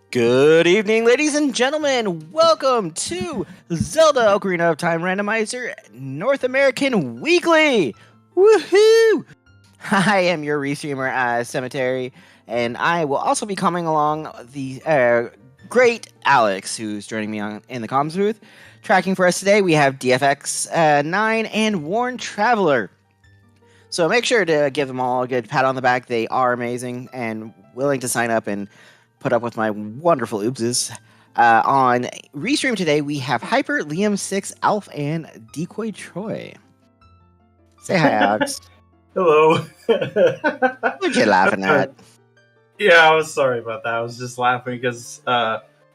Good evening, ladies and gentlemen. Welcome to Zelda Ocarina of Time Randomizer North American Weekly. Woohoo! I am your restreamer, Cemetery, and I will also be coming along the great Alex, who's joining me in the comms booth. Tracking for us today, we have DFX9 and Worn Traveler. So make sure to give them all a good pat on the back. They are amazing and willing to sign up and put up with my wonderful oopses. On Restream today, we have Hyper, Liam 6, Alf, and Decoy Troy. Say hi, Alex. Hello. What you laughing at? Yeah, I was sorry about that. I was just laughing because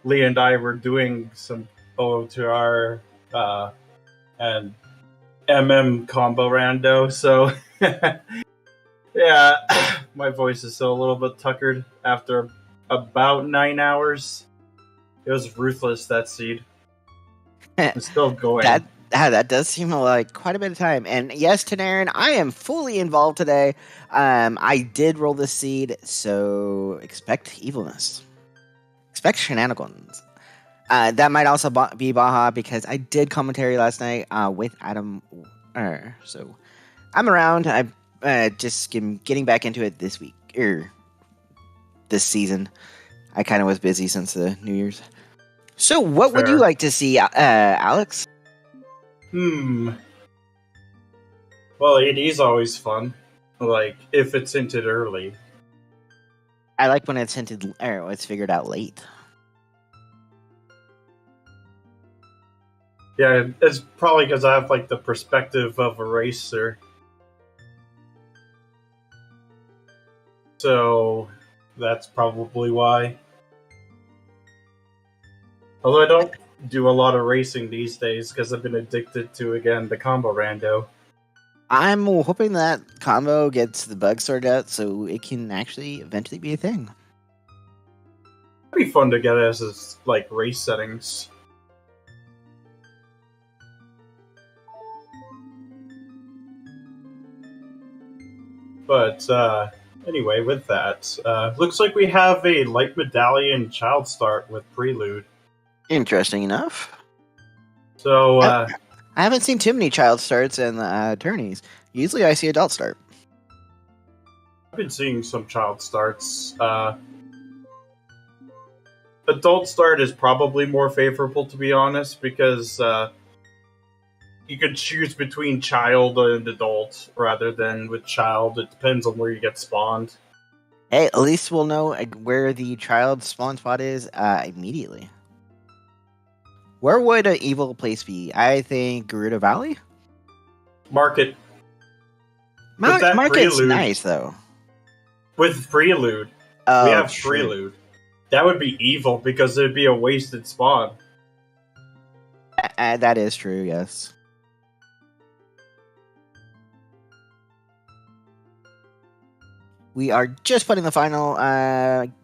Lee and I were doing some OOTR and MM combo rando, so yeah, my voice is still a little bit tuckered after about 9 hours. It was ruthless, that seed. It's still going. That does seem like quite a bit of time. And yes, Tanarin, I am fully involved today. I did roll this seed, so expect evilness. Expect shenanigans. That might also be Baja because I did commentary last night with Adam. So I'm around. I'm just getting back into it this week, this season. I kind of was busy since the New Year's. So what would you like to see, Alex? Well, it is always fun. Like, if it's hinted early. I like when it's hinted, or it's figured out late. Yeah, it's probably because I have, like, the perspective of a racer. So, that's probably why. Although I don't do a lot of racing these days because I've been addicted to, again, the combo rando. I'm hoping that combo gets the bug sorted out so it can actually eventually be a thing. It'd be fun to get as like race settings. But anyway, with that, looks like we have a light medallion child start with prelude. Interesting enough. So I haven't seen too many child starts in tourneys. Usually I see adult start. I've been seeing some child starts. Adult start is probably more favorable, to be honest, because you could choose between child and adult rather than with child. It depends on where you get spawned. Hey, at least we'll know where the child spawn spot is immediately. Where would an evil place be? I think Gerudo Valley? Market. Market's nice, though. With Prelude. We have Prelude. That would be evil because it would be a wasted spawn. That is true, yes. We are just putting the final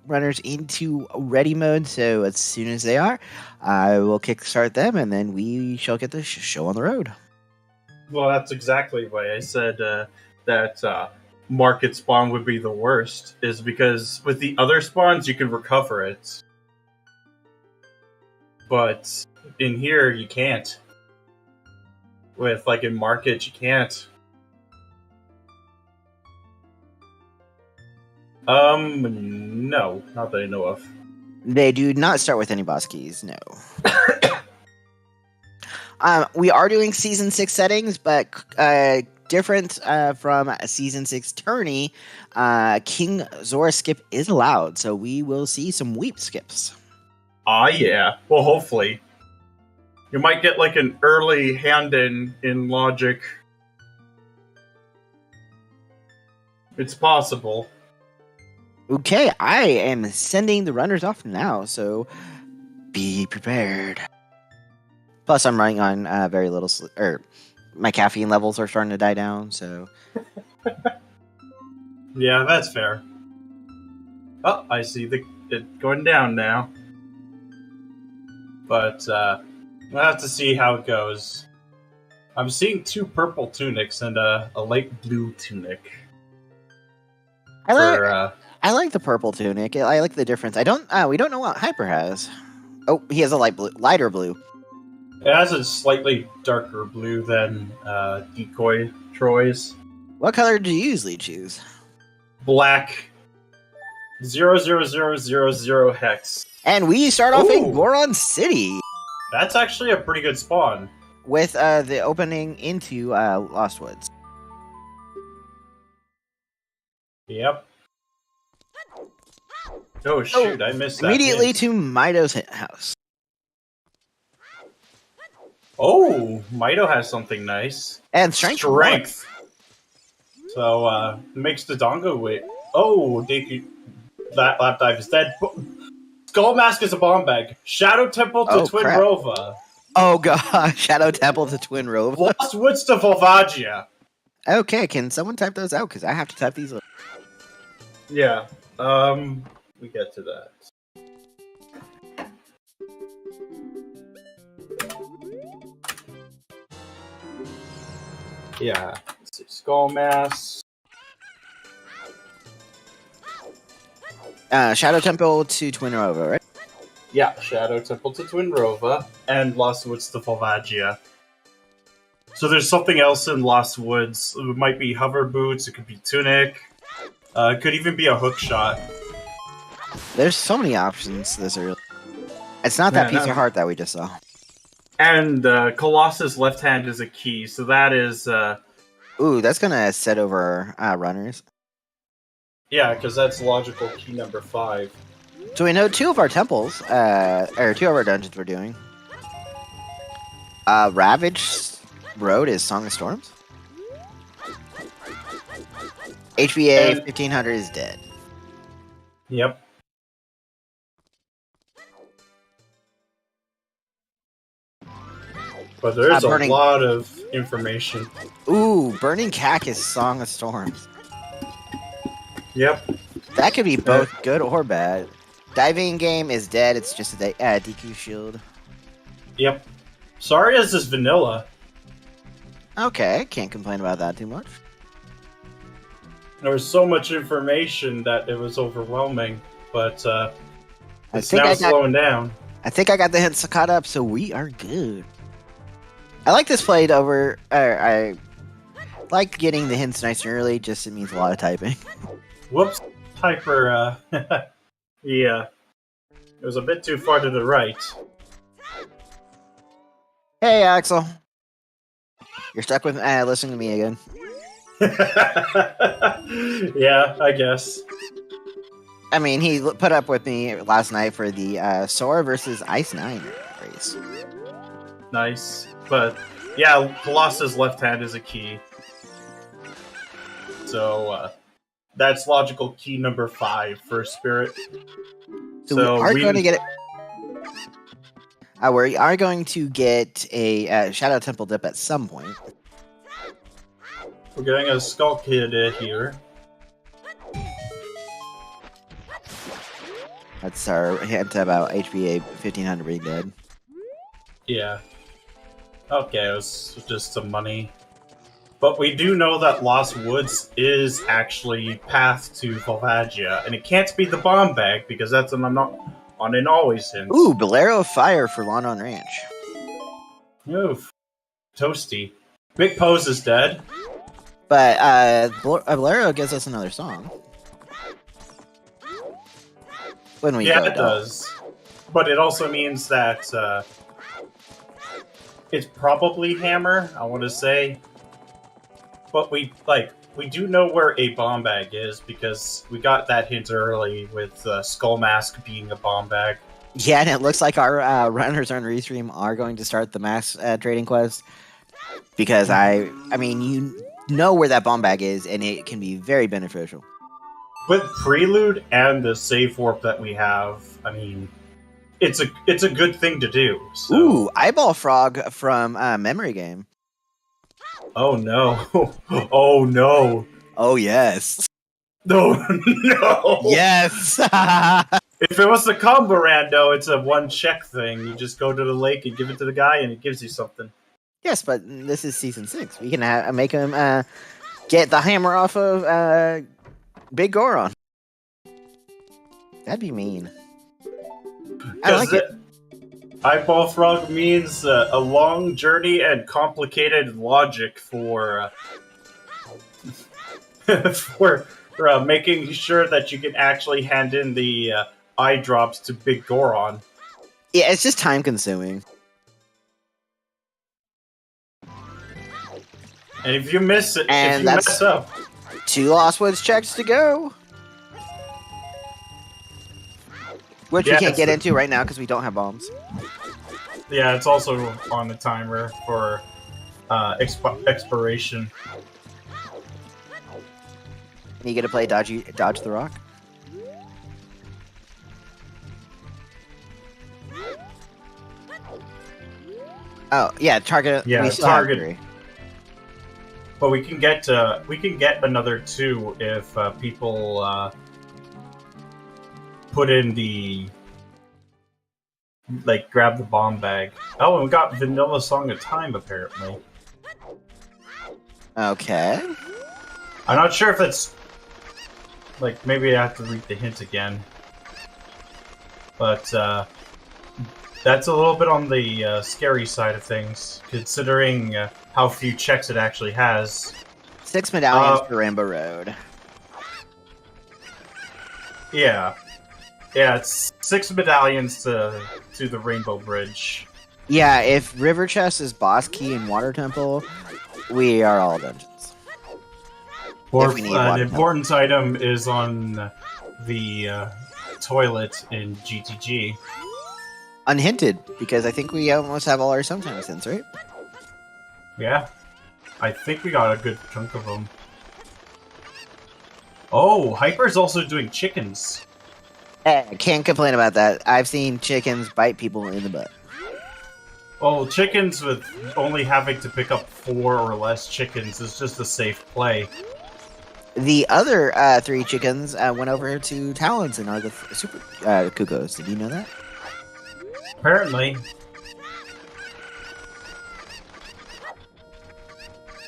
runners into ready mode, so as soon as they are, I will kickstart them, and then we shall get the show on the road. Well, that's exactly why I said that market spawn would be the worst, is because with the other spawns, you can recover it. But in here, you can't. With, like, in market, you can't. No, not that I know of. They do not start with any boss keys, no. We are doing Season 6 settings, but different from a Season 6 tourney, King Zora skip is allowed, so we will see some weep skips. Yeah. Well, hopefully. You might get, like, an early hand-in logic. It's possible. Okay, I am sending the runners off now, so be prepared. Plus, I'm running on very little my caffeine levels are starting to die down, so... Yeah, that's fair. Oh, I see it going down now. But, we'll have to see how it goes. I'm seeing 2 purple tunics and a light blue tunic. I like the purple tunic. I like the difference. We don't know what Hyper has. Oh, he has a lighter blue. It has a slightly darker blue than Decoy Troy's. What color do you usually choose? Black 00000 hex. And we start off in Goron City. That's actually a pretty good spawn. With the opening into Lost Woods. Yep. Oh shoot, I missed that. Immediately to Mido's house. Oh, Mido has something nice. And strength. So, makes the Dongo wait. Oh, that lap dive is dead. Skull Mask is a bomb bag. Shadow Temple to Twin crap. Rova. Oh god, Shadow Temple to Twin Rova. Lost Woods to Volvagia. Okay, can someone type those out? Because I have to type these up. Yeah, we get to that. Yeah, let's see. Skull Mask. Shadow Temple to Twin Rova, right? Yeah, Shadow Temple to Twin Rova, and Lost Woods to Volvagia. So there's something else in Lost Woods. It might be hover boots, it could be tunic, it could even be a hook shot. There's so many options this early. It's not that piece of heart that we just saw. And Colossus left hand is a key, so that is... Ooh, that's gonna set over runners. Yeah, because that's logical key number 5. So we know 2 of our temples, or 2 of our dungeons we're doing. Ravage Road is Song of Storms. HBA 1500 is dead. Yep. But there's a lot of information. Ooh, Burning Cack is Song of Storms. Yep. That could be both good or bad. Diving Game is dead. It's just a DQ shield. Yep. Saria's is vanilla. Okay, can't complain about that too much. There was so much information that it was overwhelming, but it's now slowing down. I think I got the hints caught up, so we are good. I like this played over. I like getting the hints nice and early. Just it means a lot of typing. Whoops, Hyper. Yeah, it was a bit too far to the right. Hey, Axel. You're stuck with listening to me again. Yeah, I guess. I mean, he put up with me last night for the Sora versus Ice 9 race. Nice. But, yeah, Colossus' left hand is a key. So, that's logical key number 5 for Spirit. So we are going to get it. We are going to get a Shadow Temple dip at some point. We're getting a Skull Kid here. That's our hint about HBA 1500 being dead. Yeah. Okay, it was just some money. But we do know that Lost Woods is actually path to Volvagia, and it can't be the bomb bag because that's on an always hint. Ooh, Bolero of Fire for London Ranch. Oof. Toasty. Big Pose is dead. But Bolero gives us another song. When we it does. But it also means that it's probably Hammer, I want to say. But we do know where a bomb bag is because we got that hint early with Skull Mask being a bomb bag. Yeah, and it looks like our runners on Restream are going to start the mass trading quest because I mean, you know where that bomb bag is, and it can be very beneficial. With Prelude and the save warp that we have, I mean, it's a good thing to do. So. Ooh, Eyeball Frog from Memory Game. Oh no! Oh no! Oh yes! No! No! Yes! If it was the combo rando, it's a one-check thing. You just go to the lake and give it to the guy, and it gives you something. Yes, but this is Season 6. We can make him get the hammer off of Big Goron. That'd be mean. I Because like it. eyeball frog means a long journey and complicated logic for for making sure that you can actually hand in the eye drops to Big Goron. Yeah, it's just time consuming. And if you miss it, And if you that's mess up, 2 Lost Woods checks to go. Which we can't get into right now because we don't have bombs. Yeah, it's also on the timer for expiration. You get to play dodge the rock. Oh yeah, target. Yeah, we still target. have 3. But we can get another 2 if people put in the grab the bomb bag. Oh, and we got Vanilla Song of Time apparently. Okay. I'm not sure if it's maybe I have to read the hint again, but that's a little bit on the scary side of things, considering how few checks it actually has. 6 medallions for Rainbow Road. Yeah, it's 6 medallions to the Rainbow Bridge. Yeah, if River Chest is Boss Key and Water Temple, we are all dungeons. Or an important item is on the toilet in GTG. Unhinted, because I think we almost have all our sometimes hints, right? Yeah, I think we got a good chunk of them. Oh, Hyper's also doing chickens. Can't complain about that. I've seen chickens bite people in the butt. Oh, chickens with only having to pick up 4 or less chickens is just a safe play. The other 3 chickens went over to Talons and are the super Cuckoos. Did you know that? Apparently.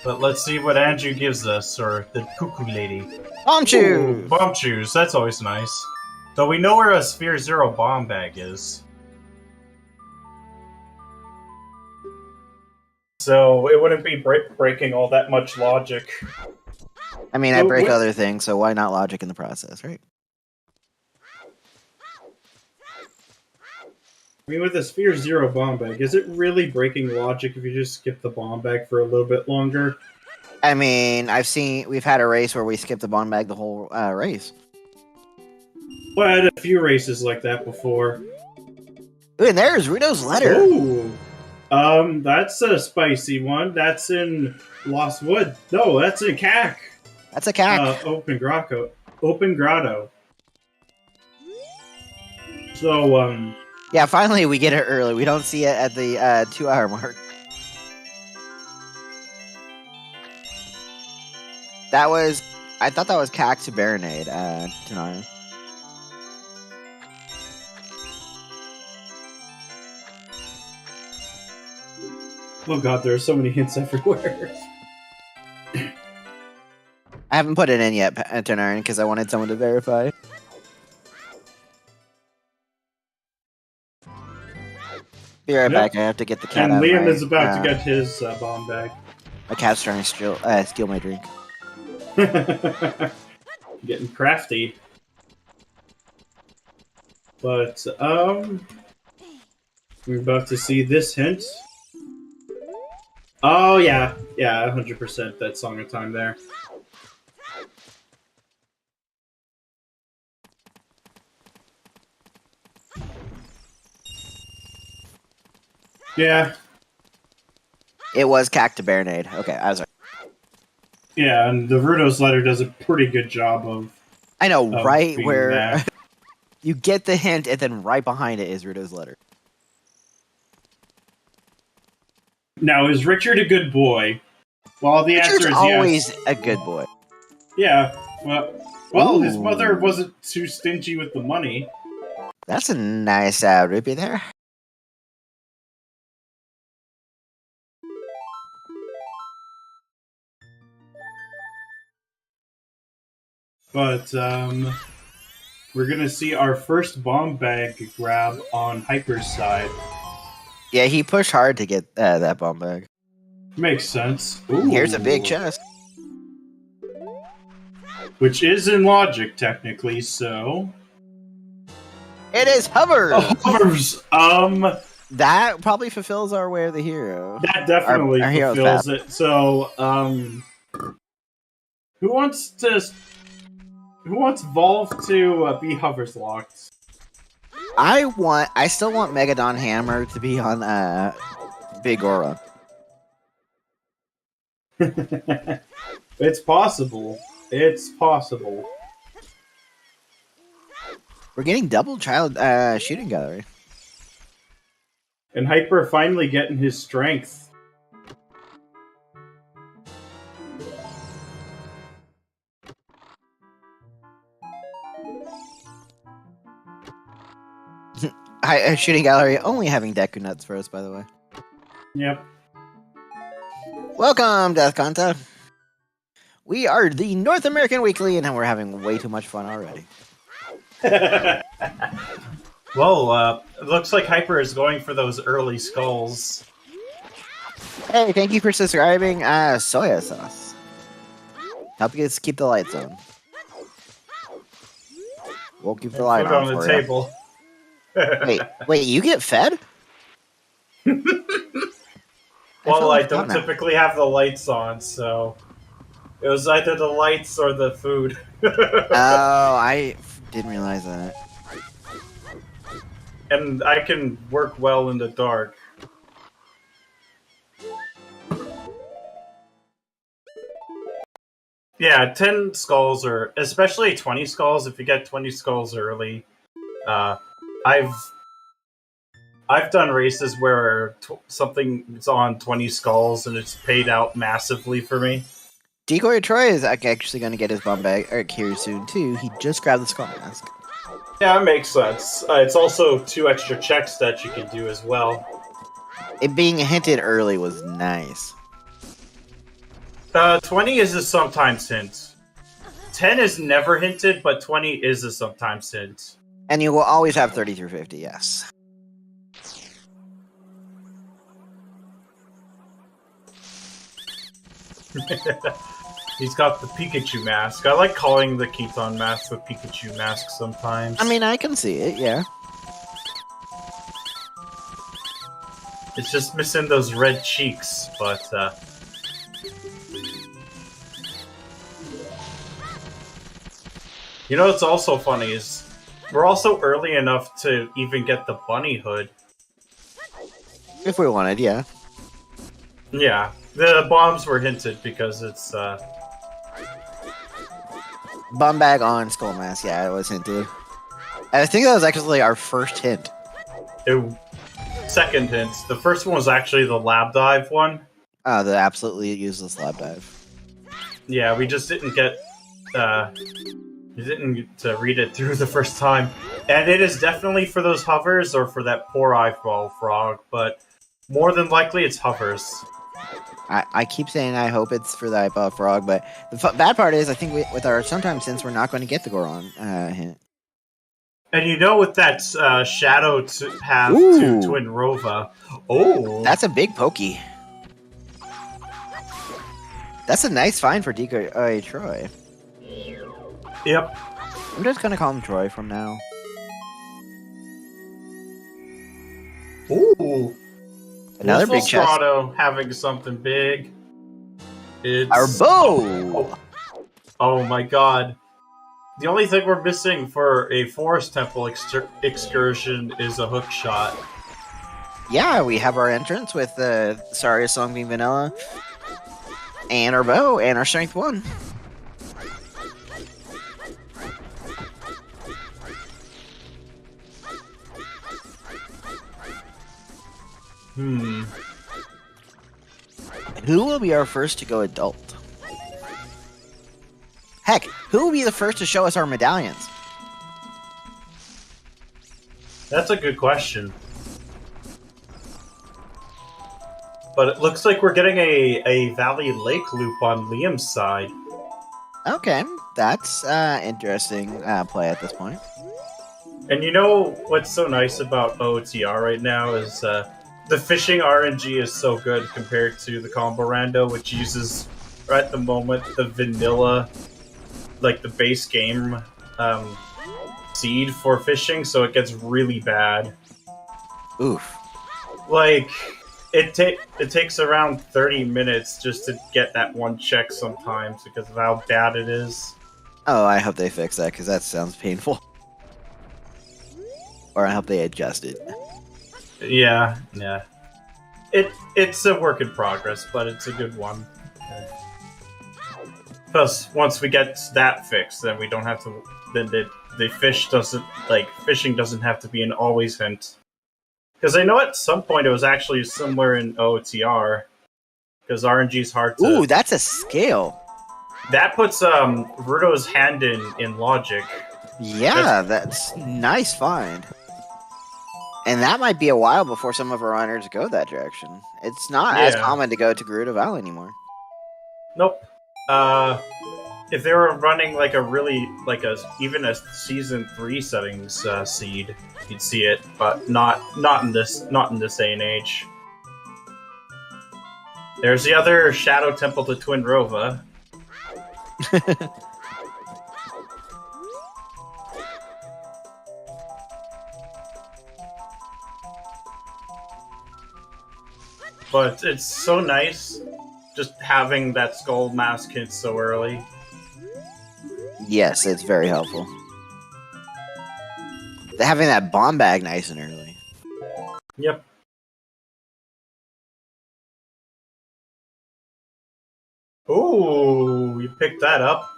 But let's see what Andrew gives us, or the Cuckoo Lady. Bomb shoes! Bomb shoes, that's always nice. Though we know where a Sphere Zero bomb bag is. So it wouldn't be breaking all that much logic. I mean, I break other things, so why not logic in the process, right? I mean, with a Sphere Zero bomb bag, is it really breaking logic if you just skip the bomb bag for a little bit longer? I mean, we've had a race where we skipped the bomb bag the whole race. Well, I had a few races like that before. Ooh, and there's Rudo's letter. Ooh. That's a spicy one. That's in Lost Wood. No, that's in CAC. That's a CAC. Open Grotto. So, yeah, finally we get it early. We don't see it at the 2-hour mark. I thought that was CAC to Baronade, tonight. Oh god, there are so many hints everywhere. I haven't put it in yet, Tanarin, because I wanted someone to verify. Be right back. I have to get the cat. And Liam is about to get his bomb bag. My cat's trying to steal my drink. Getting crafty. But we're about to see this hint. Oh yeah, 100% that Song of Time there. Yeah. It was CAC to Baronade. Okay, I was right. Yeah, and the Rudo's letter does a pretty good job of... I know, right where you get the hint, and then right behind it is Rudo's letter. Now, is Richard a good boy? Well, the Richard's answer is always yes. a good boy. Yeah, well, his mother wasn't too stingy with the money. That's a nice rupee there. But, We're gonna see our first bomb bag grab on Hyper's side. Yeah, he pushed hard to get that bomb bag. Makes sense. Here's a big Ooh. chest. Which is in logic, technically, so... It is hovers! Oh, hovers! That probably fulfills our way of the hero. That definitely our hero's fulfills path. it. So, who wants Volve to be hovers locked? I still want Megadon Hammer to be on Big Aura. It's possible. It's possible. We're getting double child shooting gallery. And Hyper finally getting his strength. Shooting gallery only having Deku Nuts for us, by the way. Yep. Welcome, Death Conta. We are the North American Weekly, and we're having way too much fun already. Well, it looks like Hyper is going for those early skulls. Hey, thank you for subscribing, Soya Sauce. Help you keep the lights on. We'll keep the light on the for table. Wait, you get fed? Well, I don't typically have the lights on, so it was either the lights or the food. Oh, I didn't realize that. And I can work well in the dark. Yeah, 10 skulls, or especially 20 skulls. If you get 20 skulls early, I've done races where something's on 20 skulls and it's paid out massively for me. Decoy Troy is actually going to get his bomb bag here soon too. He just grabbed the skull mask. Yeah, that makes sense. It's also 2 extra checks that you can do as well. It being hinted early was nice. 20 is a sometimes hint. 10 is never hinted, but 20 is a sometimes hint. And you will always have 30 through 50, yes. He's got the Pikachu mask. I like calling the Keaton mask the Pikachu mask sometimes. I mean, I can see it, yeah. It's just missing those red cheeks, but, You know what's also funny is, we're also early enough to even get the bunny hood. If we wanted, yeah. Yeah, the bombs were hinted because it's, Bomb bag on skull mask, yeah, it was hinted. I think that was actually our first hint. Second hint. The first one was actually the lab dive one. The absolutely useless lab dive. Yeah, we just didn't get, we didn't get to read it through the first time. And it is definitely for those hovers or for that poor eyeball frog, but more than likely it's hovers. I keep saying I hope it's for the eyeball frog, but the bad part is I think with our sometimes since we're not going to get the Goron hint. And you know, with that shadow path to Twin Rova, that's a big pokey. That's a nice find for Decoy Troy. Yep. I'm just gonna call him Troy from now. Ooh. Another big chest. Having something big. It's our bow. Oh my god. The only thing we're missing for a forest temple excursion is a hook shot. Yeah, we have our entrance with Saria Song being vanilla, and our bow, and our strength 1. Who will be our first to go adult? Heck, who will be the first to show us our medallions? That's a good question. But it looks like we're getting a Valley Lake loop on Liam's side. Okay, that's interesting play at this point. And you know what's so nice about OOTR right now is the fishing RNG is so good compared to the combo rando, which uses at the moment the vanilla, like the base game seed for fishing, so it gets really bad. Oof. Like it takes around 30 minutes just to get that one check sometimes because of how bad it is. Oh, I hope they fix that because that sounds painful. Or I hope they adjust it. Yeah. It's a work in progress, but it's a good one. Plus, once we get that fixed, then we don't have to. Then the fishing doesn't have to be an always hint. Because I know at some point it was actually similar in OTR. Because RNG is hard to. Ooh, that's a scale. That puts Ruto's hand in logic. Yeah, that's nice find. And that might be a while before some of our runners go that direction. It's not as common to go to Gerudo Valley anymore. Nope. If they were running like even a season 3 settings seed, you'd see it, but not in this day and age. There's the other Shadow Temple to Twin Rova. But it's so nice just having that skull mask hit so early. Yes, it's very helpful. Having that bomb bag nice and early. Yep. Ooh, you picked that up.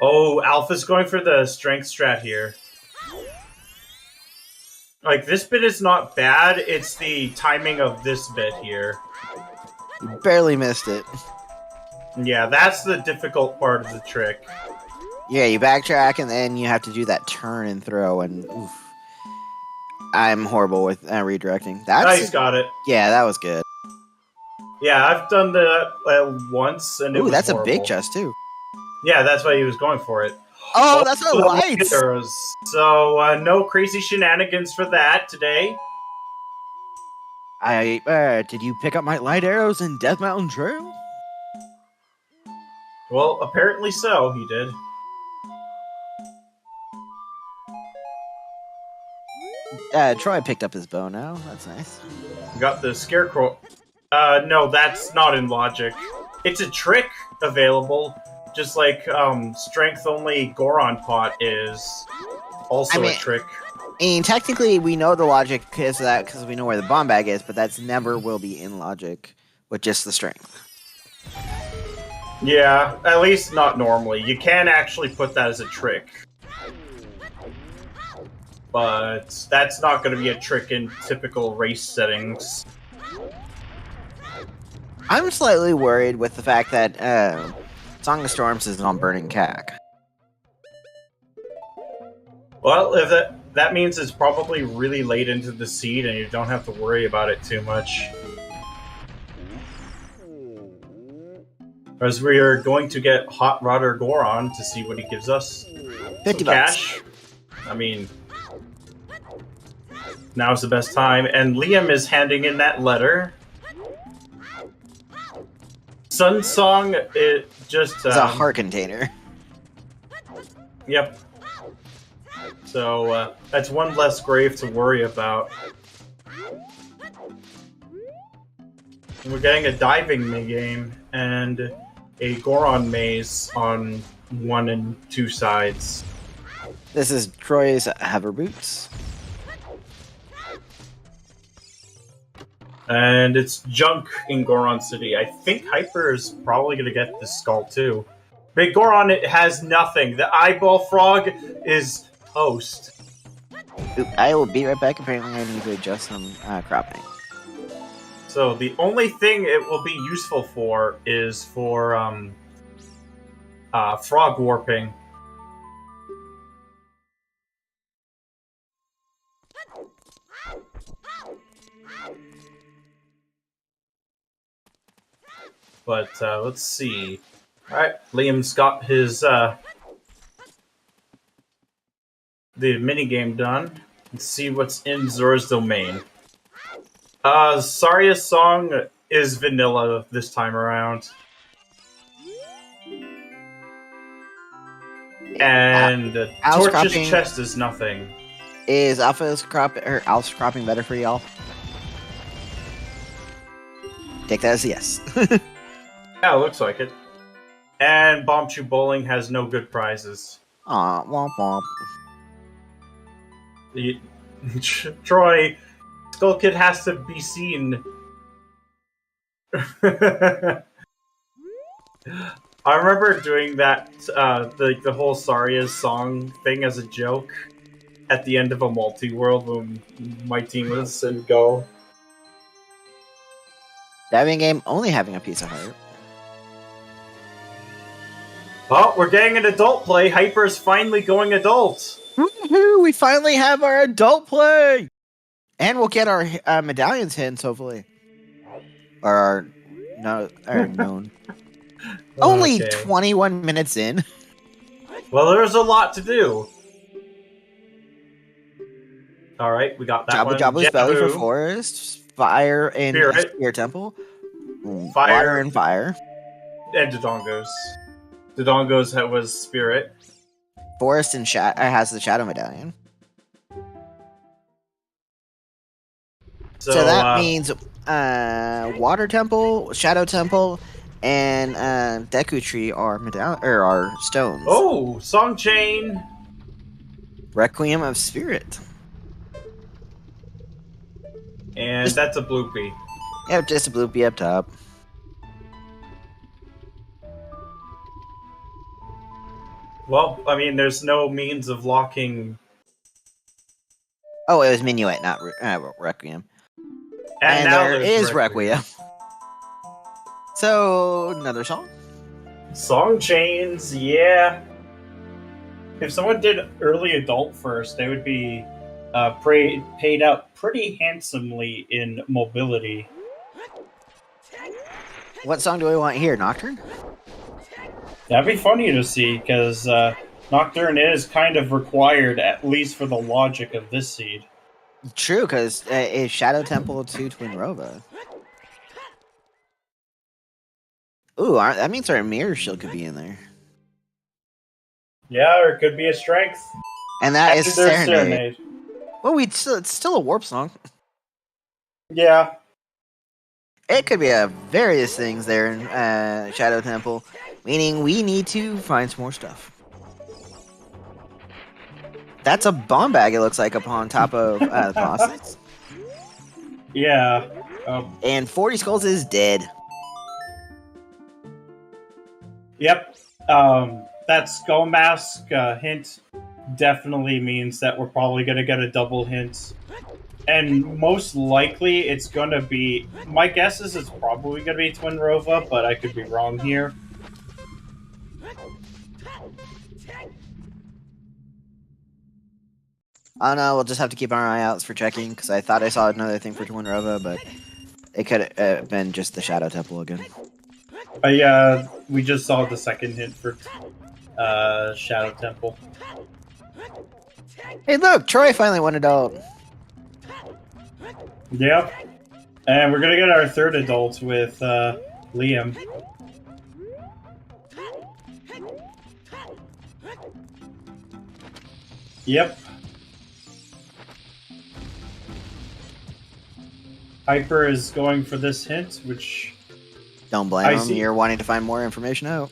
Oh, Alpha's going for the strength strat here. Like, this bit is not bad, it's the timing of this bit here. You barely missed it. Yeah, that's the difficult part of the trick. Yeah, you backtrack and then you have to do that turn and throw, and oof. I'm horrible with redirecting. Nice, got it. Yeah, that was good. Yeah, I've done that once, and it was that's horrible. A big chest, too. Yeah, that's why he was going for it. Oh, that's the lights! So, no crazy shenanigans for that today. Did you pick up my light arrows in Death Mountain Trail? Well, apparently so, he did. Troy picked up his bow now. That's nice. Got the scarecrow. No, that's not in logic. It's a trick available, just like strength only Goron pot is also a trick. I mean, technically, we know the logic is that because we know where the bomb bag is, but that's never will be in logic with just the strength. Yeah, at least not normally. You can actually put that as a trick. But that's not going to be a trick in typical race settings. I'm slightly worried with the fact that Song of Storms is on Burning Cack. Well, if that means it's probably really late into the seed and you don't have to worry about it too much. As we are going to get Hot Rodder Goron to see what he gives us. 50 cash. I mean, now's the best time. And Liam is handing in that letter. Sun Song, it just... it's a heart container. Yep. So, that's one less grave to worry about. And we're getting a diving minigame and a Goron maze on 1 and 2 sides. This is Troy's hover boots. And it's junk in Goron City. I think Hyper is probably going to get this skull too. Big Goron, it has nothing. The eyeball frog is toast. I will be right back. Apparently I need to adjust some cropping. So the only thing it will be useful for is for frog warping. But let's see. Alright, Liam's got his the minigame done. Let's see what's in Zora's domain. Saria's song is vanilla this time around. And Torch's chest is nothing. Is Alpha's cropping better for y'all? Take that as a yes. Yeah, it looks like it. And Bomb Chew Bowling has no good prizes. Aw, womp womp. Troy, Skull Kid has to be seen. I remember doing that, the whole Saria's song thing as a joke at the end of a multi-world when my team was in Go. Diving game only having a piece of heart. Oh, we're getting an adult play. Hyper's finally going adult. Woohoo! We finally have our adult play! And we'll get our medallions hints, hopefully. Or known. Only 21 minutes in. Well, there's a lot to do. Alright, we got that one. Jabu's belly for forest. Fire and Spirit Temple. Water and fire. And Dodongo's. Dodongo's was Spirit. Forest and has the Shadow Medallion. So that means Water Temple, Shadow Temple, and Deku Tree are are stones. Oh, Song Chain. Requiem of Spirit. And that's a bloopy. Yep, just a bloopy up top. Well, I mean, there's no means of locking. Oh, it was Minuet, not Requiem. And now there is Requiem. So, another song? Song chains, yeah. If someone did early adult first, they would be paid out pretty handsomely in mobility. What song do we want here? Nocturne? That'd be funny to see, because Nocturne is kind of required, at least for the logic of this seed. True, because it's Shadow Temple to Twinrova. Ooh, that means our Mirror Shield could be in there. Yeah, or it could be a Strength. And that is Serenade. Well, it's still a Warp song. Yeah. It could be various things there in Shadow Temple, meaning we need to find some more stuff. That's a bomb bag, it looks like, up on top of the bosses. Yeah. And 40 Skulls is dead. Yep. That Skull Mask hint definitely means that we're probably going to get a double hint. And most likely it's going to be... My guess is it's probably going to be Twinrova, but I could be wrong here. Oh no, we'll just have to keep our eye out for checking, because I thought I saw another thing for Twinrova, but it could have been just the Shadow Temple again. Yeah, we just saw the second hint for Shadow Temple. Hey look, Troy finally won adult. Yep. And we're gonna get our third adult with Liam. Yep. Hyper is going for this hint, which... Don't blame him, you're wanting to find more information out.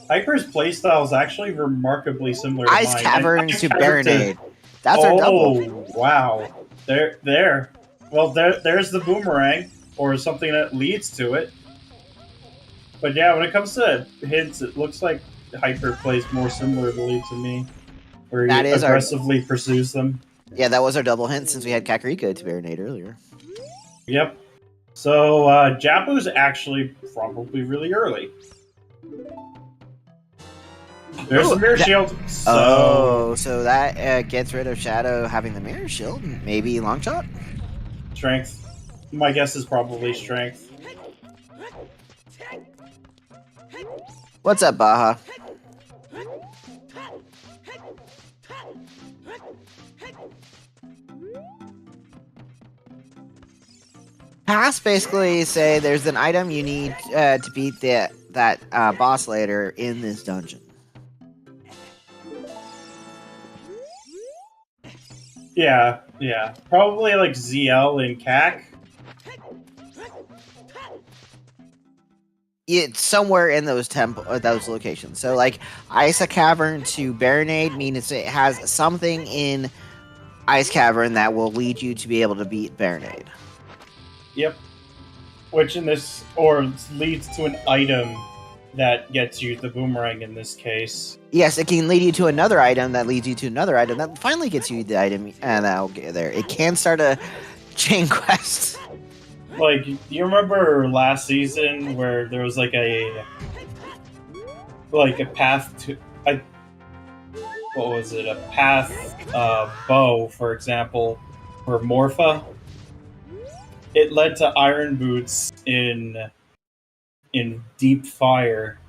Hyper's playstyle is actually remarkably similar to Ice mine. Cavern to Baronade. That's our double. Oh, wow. There. Well, there's the boomerang, or something that leads to it. But yeah, when it comes to hints, it looks like Hyper plays more similarly to me, where he aggressively pursues them. Yeah, that was our double hint since we had Kakariko to Baronade earlier. Yep. So, Jabu's actually probably really early. There's the Mirror Shield. So that gets rid of Shadow having the Mirror Shield. Maybe long shot? Strength. My guess is probably Strength. What's up, Baja? Pass basically say there's an item you need to beat that boss later in this dungeon. Yeah. Probably like ZL and CAC. It's somewhere in those those locations. So like Ice Cavern to Baronade means it has something in Ice Cavern that will lead you to be able to beat Baronade. Yep. Which in this, or leads to an item that gets you the boomerang in this case. Yes, it can lead you to another item that leads you to another item that finally gets you the item, and that'll get there. It can start a chain quest. Like, you remember last season where there was like a path to, what was it? A path bow, for example, for Morpha. It led to iron boots in deep fire,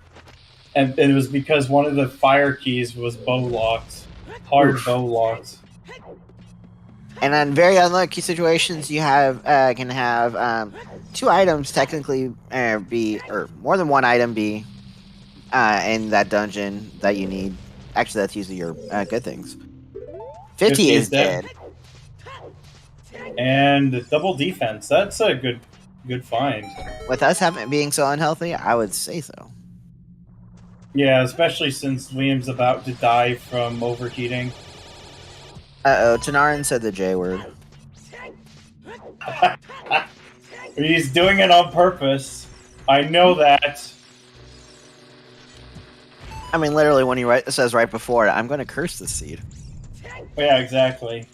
and it was because one of the fire keys was bow locked, hard bow locked. And in very unlucky situations, you can have 2 items technically be, or more than 1 item be in that dungeon that you need. Actually, that's usually your good things. 50 is dead. And double defense. That's a good find. With us being so unhealthy, I would say so. Yeah, especially since Liam's about to die from overheating. Uh-oh, Tanarin said the J word. He's doing it on purpose. I know that. I mean, literally, when he says right before it, I'm going to curse this seed. Yeah, exactly.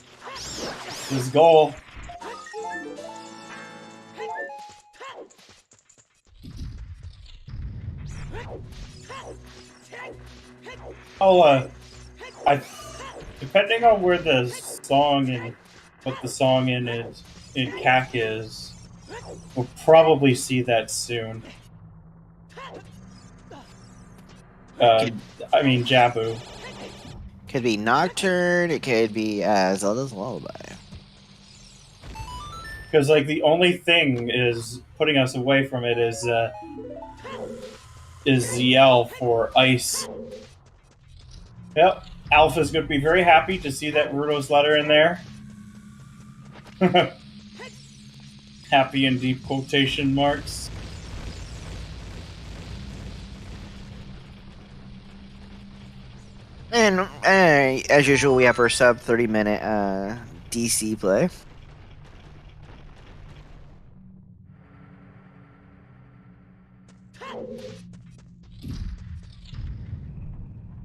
His goal. Depending on where the song and what the song in CAC is, we'll probably see that soon. I mean, Jabu. Could be Nocturne, it could be Zelda's Lullaby. Because, like, the only thing is putting us away from it is ZL for Ice. Yep, Alpha's going to be very happy to see that Ruto's letter in there. Happy in deep quotation marks. And as usual, we have our sub 30-minute DC play.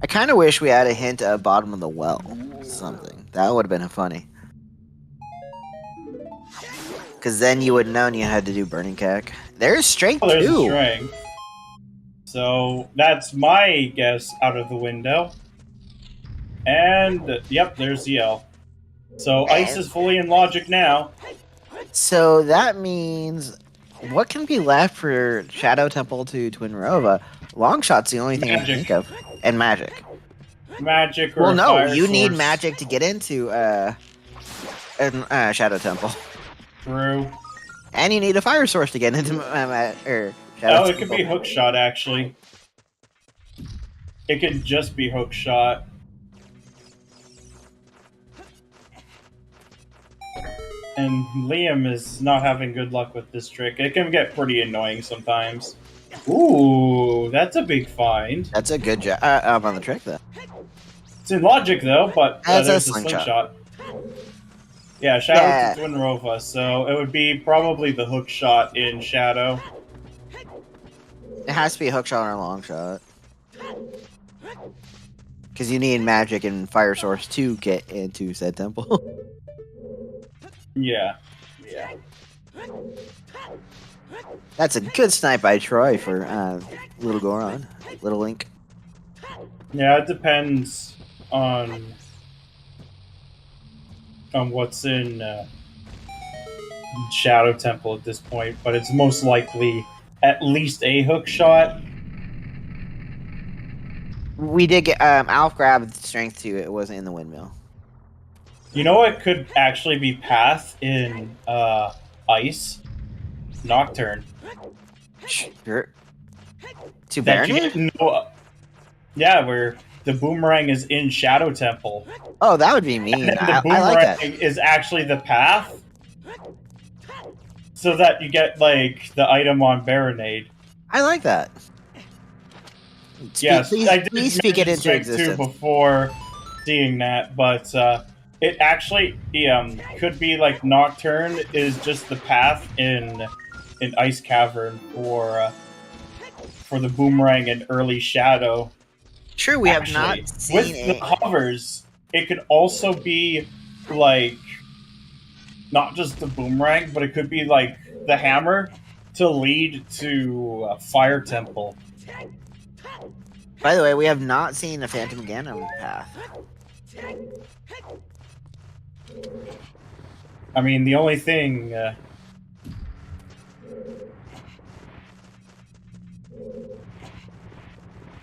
I kind of wish we had a hint at bottom of the well. Something. That would have been funny. Because then you would have known you had to do Burning Cack. There's strength, too. There's strength. So, that's my guess out of the window. And, yep, there's ZL. So, Ice is fully in logic now. So, that means... What can be left for Shadow Temple to Twinrova? Longshot's the only thing I can think of. And magic. Magic or well, no, fire you need source. magic to get into Shadow Temple. True. And you need a fire source to get into Shadow Temple. It could be Hookshot, actually. It could just be Hookshot. And Liam is not having good luck with this trick. It can get pretty annoying sometimes. Ooh, that's a big find. That's a good job. I'm on the trick, though. It's in logic, though, but That's there's a the slingshot. Yeah, Shadow to Twinrova, so it would be probably the hook shot in Shadow. It has to be a hook shot or a long shot. Because you need magic and fire source to get into said temple. Yeah. That's a good snipe by Troy for Little Goron. Little Link. Yeah, it depends on what's in Shadow Temple at this point, but it's most likely at least a hook shot. We did get Alf grabbed strength 2. It wasn't in the windmill. You know what could actually be path in Ice? Nocturne. Sure. To That you Baronade? get yeah, where the boomerang is in Shadow Temple. Oh, that would be mean. And then the I like that. boomerang is actually the path. So that you get, like, the item on Baronade. I like that. Yes, I did please speak it mention into Strike 2 existence. before seeing that, but it actually could be like Nocturne is just the path in Ice Cavern for the boomerang and early Shadow. True, we Actually, have not seen with the hovers. It could also be like not just the boomerang, but it could be like the hammer to lead to Fire Temple. By the way, we have not seen a Phantom Ganon path. I mean, the only thing.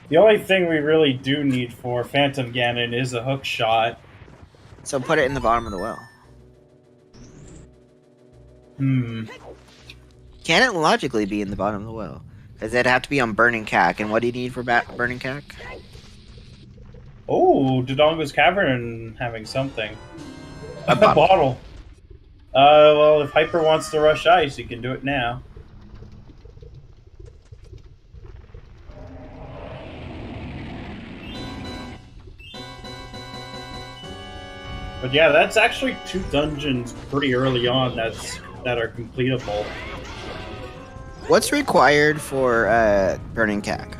The only thing we really do need for Phantom Ganon is a hook shot. So put it in the bottom of the well. Can it logically be in the bottom of the well? Because it'd have to be on Burning Cack. And what do you need for Burning Cack? Oh, Dodongo's Cavern having something. A bottle. Well, if Hyper wants to rush ice, he can do it now. But yeah, that's actually 2 dungeons pretty early on that are completable. What's required for Burning Cack?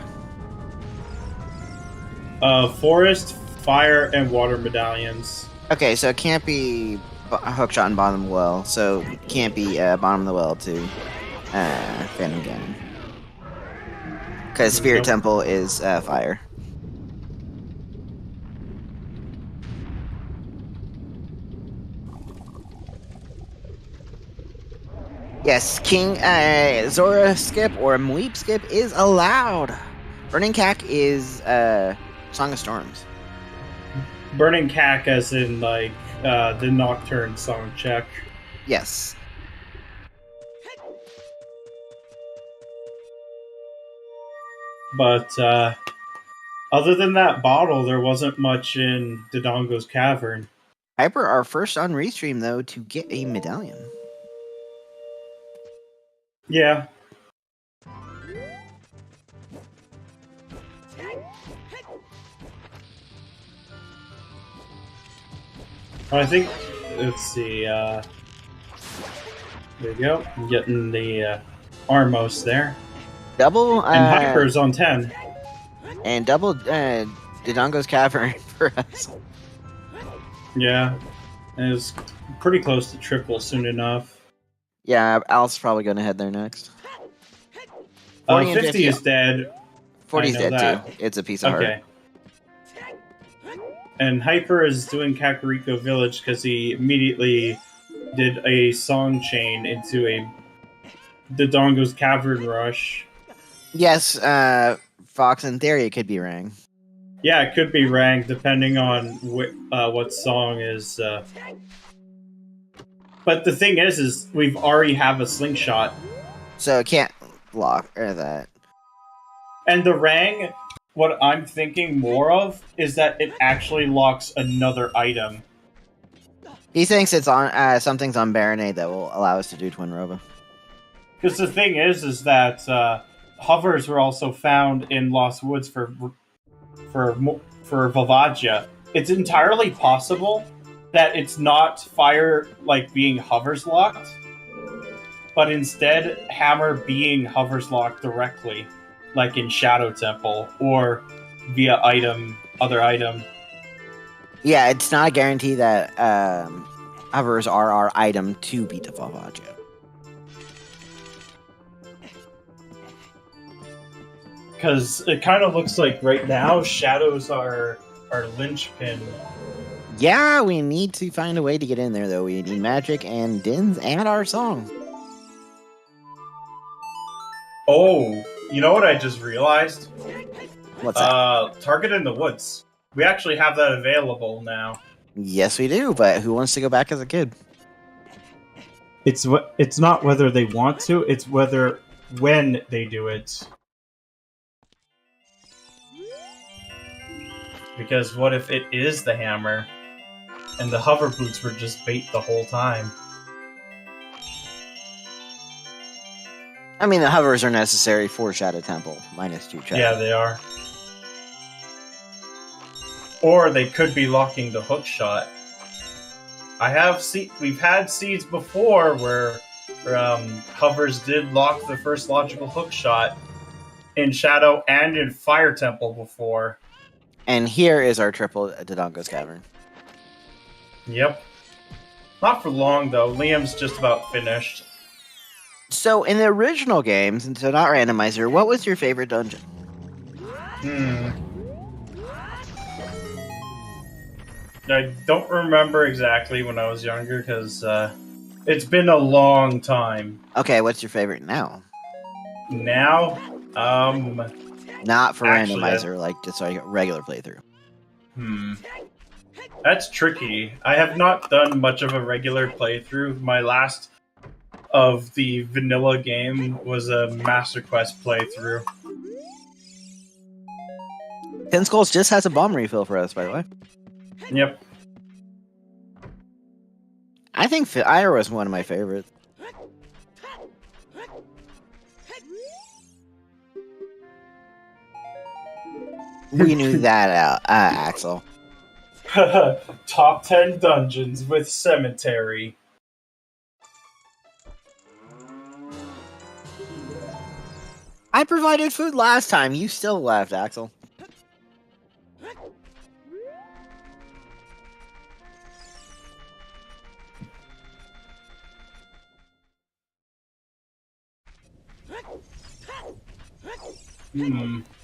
Forest, fire, and water medallions. Okay, so it can't be a hookshot and bottom of the well. So it can't be bottom of the well to Phantom Ganon. Because Spirit Temple is fire. Yes, King Zora skip or Mweep skip is allowed. Burning Cack is Song of Storms. Burning Cack as in, like, the Nocturne song check. Yes. But, other than that bottle, there wasn't much in Dodongo's Cavern. Hyper, our first on Restream, though, to get a medallion. Yeah. I think, let's see, there you go. I'm getting the Armos there. Double, and Hyper's on 10. And double Dodongo's Cavern for us. Yeah. And it's pretty close to triple soon enough. Yeah, Al's probably going to head there next. 50 is dead. 40's dead too. It's a piece of heart. And Hyper is doing Kakariko Village because he immediately did a song chain into a Dodongo's Cavern rush. Yes, Fox, in theory, it could be Rang. Yeah, it could be Rang, depending on what song is... But the thing is we've already have a slingshot. So it can't lock that. And the Rang, what I'm thinking more of is that it actually locks another item. He thinks it's on something's on Baronade that will allow us to do Twin Roba. Because the thing is that hovers were also found in Lost Woods for Volvagia. It's entirely possible that it's not fire like being hovers locked, but instead hammer being hovers locked directly, like in Shadow Temple or via other item. Yeah, it's not a guarantee that hovers are our item to beat the Volvagia. Because it kind of looks like right now shadows are our linchpin. Yeah, we need to find a way to get in there, though. We need magic and Dins and our song. Oh, you know what I just realized? What's that? Target in the Woods. We actually have that available now. Yes, we do, but who wants to go back as a kid? It's not whether they want to, it's when they do it. Because what if it is the hammer, and the hover boots were just bait the whole time? I mean, the hovers are necessary for Shadow Temple, minus 2 tracks. Yeah, they are. Or they could be locking the hook shot. We've had seeds before where hovers did lock the first logical hook shot in Shadow and in Fire Temple before. And here is our triple Dodongo's Cavern. Yep. Not for long, though. Liam's just about finished. So, in the original games, and so not Randomizer, what was your favorite dungeon? I don't remember exactly when I was younger, because it's been a long time. Okay, what's your favorite now? Now? Not for Actually, Randomizer, like just like a regular playthrough. That's tricky. I have not done much of a regular playthrough. My last of the vanilla game was a Master Quest playthrough. Ten Skulls just has a bomb refill for us, by the way. Yep. I think Ira was one of my favorites. We knew that, Axel. Top 10 dungeons with cemetery. I provided food last time. You still left, Axel.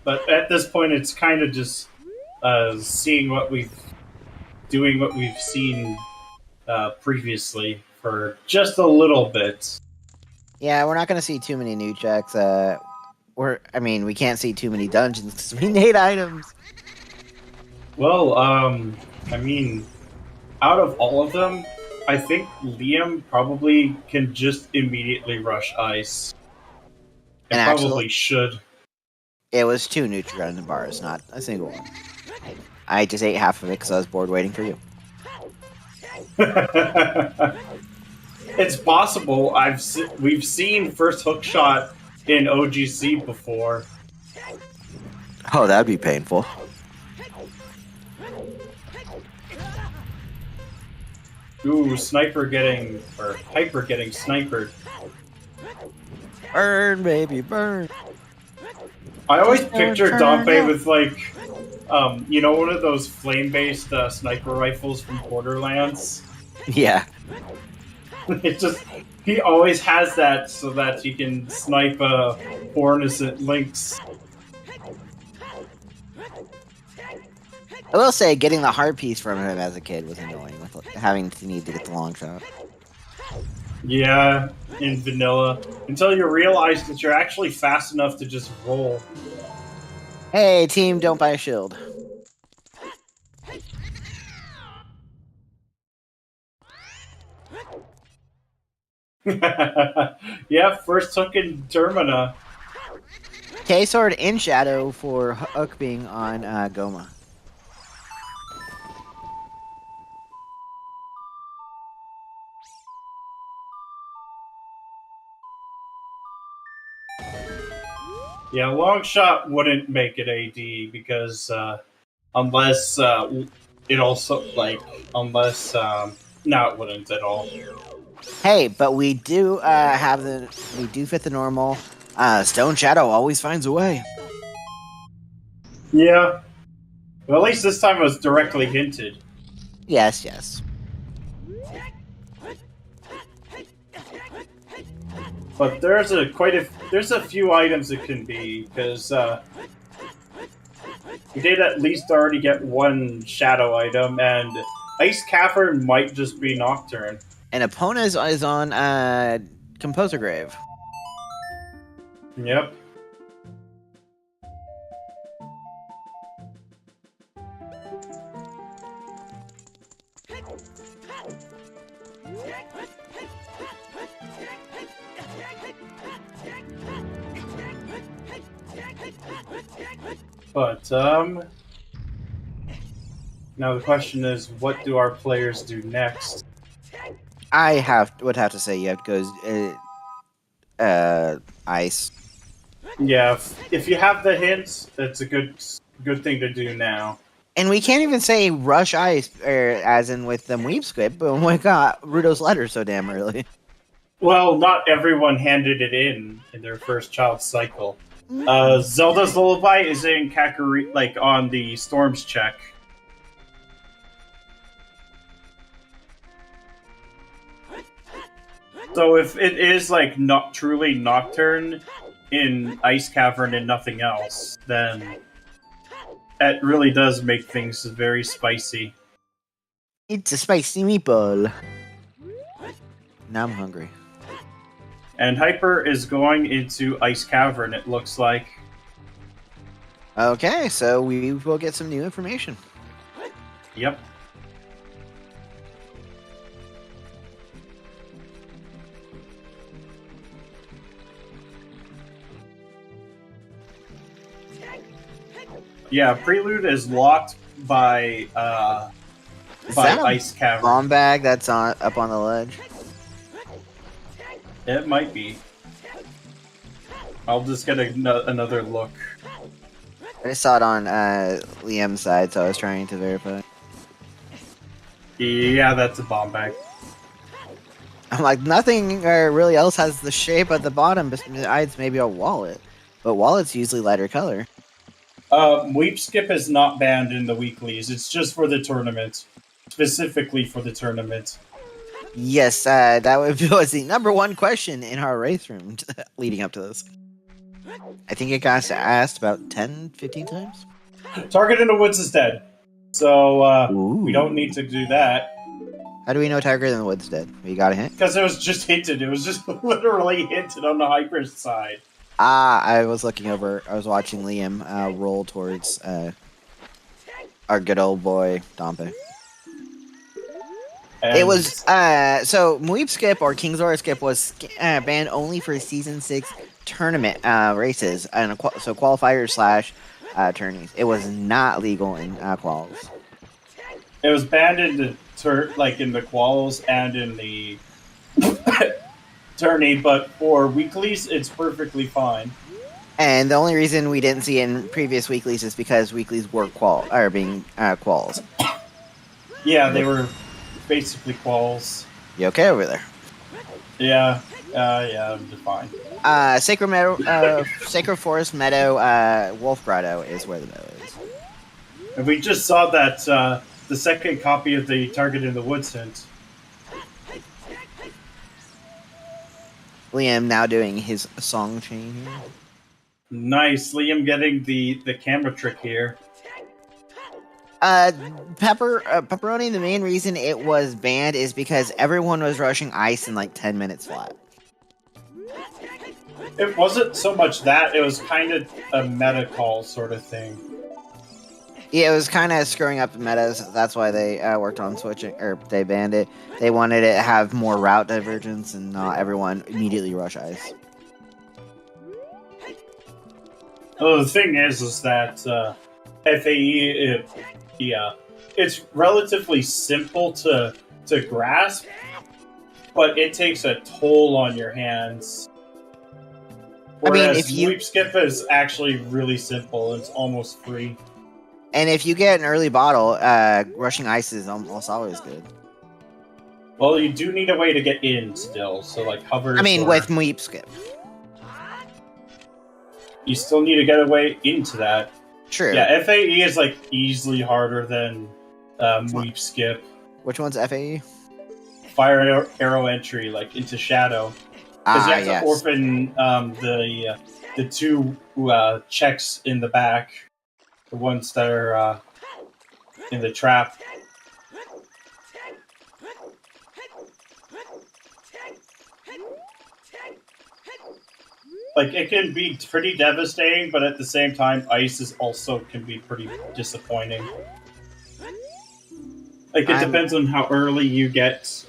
But at this point, it's kind of just doing what we've seen previously for just a little bit. Yeah, we're not going to see too many new checks. We can't see too many dungeons because we need items. Well, out of all of them, I think Liam probably can just immediately rush ice. And probably should. It was 2 Nutri-Grain bars, not a single one. I just ate half of it because I was bored waiting for you. It's possible. We've seen first hook shot in OGC before. Oh, that'd be painful. Ooh, Hyper getting snipered. Burn, baby, burn. I always picture Dompe with one of those flame-based sniper rifles from Borderlands. Yeah. He always has that so that he can snipe poor innocent Lynx. I will say, getting the hard piece from him as a kid was annoying, with having to need to get the long shot. Yeah, in vanilla. Until you realize that you're actually fast enough to just roll. Hey, team, don't buy a shield. Yeah, first hook in Termina. K-Sword in Shadow for Hook being on Goma. Yeah, long shot wouldn't make it AD because unless it also no, it wouldn't at all. Hey, but we do fit the normal. Stone Shadow always finds a way. Yeah. Well, at least this time it was directly hinted. Yes, yes. But there's a few items it can be, because we did at least already get one shadow item, and Ice Cavern might just be Nocturne. And Epona is on Composer Grave. Yep. But now the question is, what do our players do next? I would have to say you have to go ice. Yeah, if you have the hints, that's a good thing to do now. And we can't even say rush ice, as in with the Weep script, but we got Rudo's letter so damn early. Well, not everyone handed it in their first child cycle. Zelda's Lullaby is in Kakari, like on the Storms check. So if it is like not truly Nocturne in Ice Cavern and nothing else, then it really does make things very spicy. It's a spicy meatball. Now I'm hungry. And Hyper is going into Ice Cavern, it looks like. Okay, so we will get some new information. Yep. Yeah, Prelude is locked by Ice Cavern. Bomb bag that's up on the ledge. It might be. I'll just get another look. I saw it on Liam's side, so I was trying to verify. Yeah, that's a bomb bag. I'm like, nothing really else has the shape at the bottom besides maybe a wallet. But wallet's usually lighter color. Weep Skip is not banned in the weeklies. It's just for the tournament. Specifically for the tournament. Yes, that was the #1 question in our race room leading up to this. I think it got asked about 10, 15 times. Target in the Woods is dead. So, Ooh. we don't need to do that. How do we know Tiger in the Woods dead? We got a hint? Because it was just hinted. It was just literally hinted on the Hyper side. I was looking over. I was watching Liam roll towards our good old boy, Dompe. And It was, so Muib Skip or King Zora Skip was banned only for Season 6 tournament races, and so qualifiers / tourneys. It was not legal in quals. It was banned in the in the quals and in the tourney, but for weeklies, it's perfectly fine. And the only reason we didn't see it in previous weeklies is because weeklies were being quals. Yeah, they were basically quals. You okay over there? Yeah, I'm just fine. Sacred Forest Meadow, Wolf Grotto is where the meadow is. And we just saw that the second copy of the Target in the Woods hint. Liam now doing his song chain here. Nice, Liam getting the camera trick here. Pepperoni, the main reason it was banned is because everyone was rushing ice in like 10 minutes flat. It wasn't so much that, it was kind of a meta call sort of thing. Yeah, it was kind of screwing up the metas. That's why they worked on switching, or they banned it. They wanted it to have more route divergence and not everyone immediately rush ice. Oh, the thing is that FAE, it's relatively simple to grasp, but it takes a toll on your hands. Whereas Sweep Skip is actually really simple. It's almost free. And if you get an early bottle, rushing ice is almost always good. Well, you do need a way to get in still, so like hover. With Weep Skip. You still need to get a way into that. True. Yeah, FAE is like easily harder than Weep Skip. Which one's FAE? Fire arrow entry, like into Shadow. Because you have to orphan the two checks in the back. The ones that are in the trap. Like, it can be pretty devastating, but at the same time, ice is also can be pretty disappointing. Like it depends on how early you get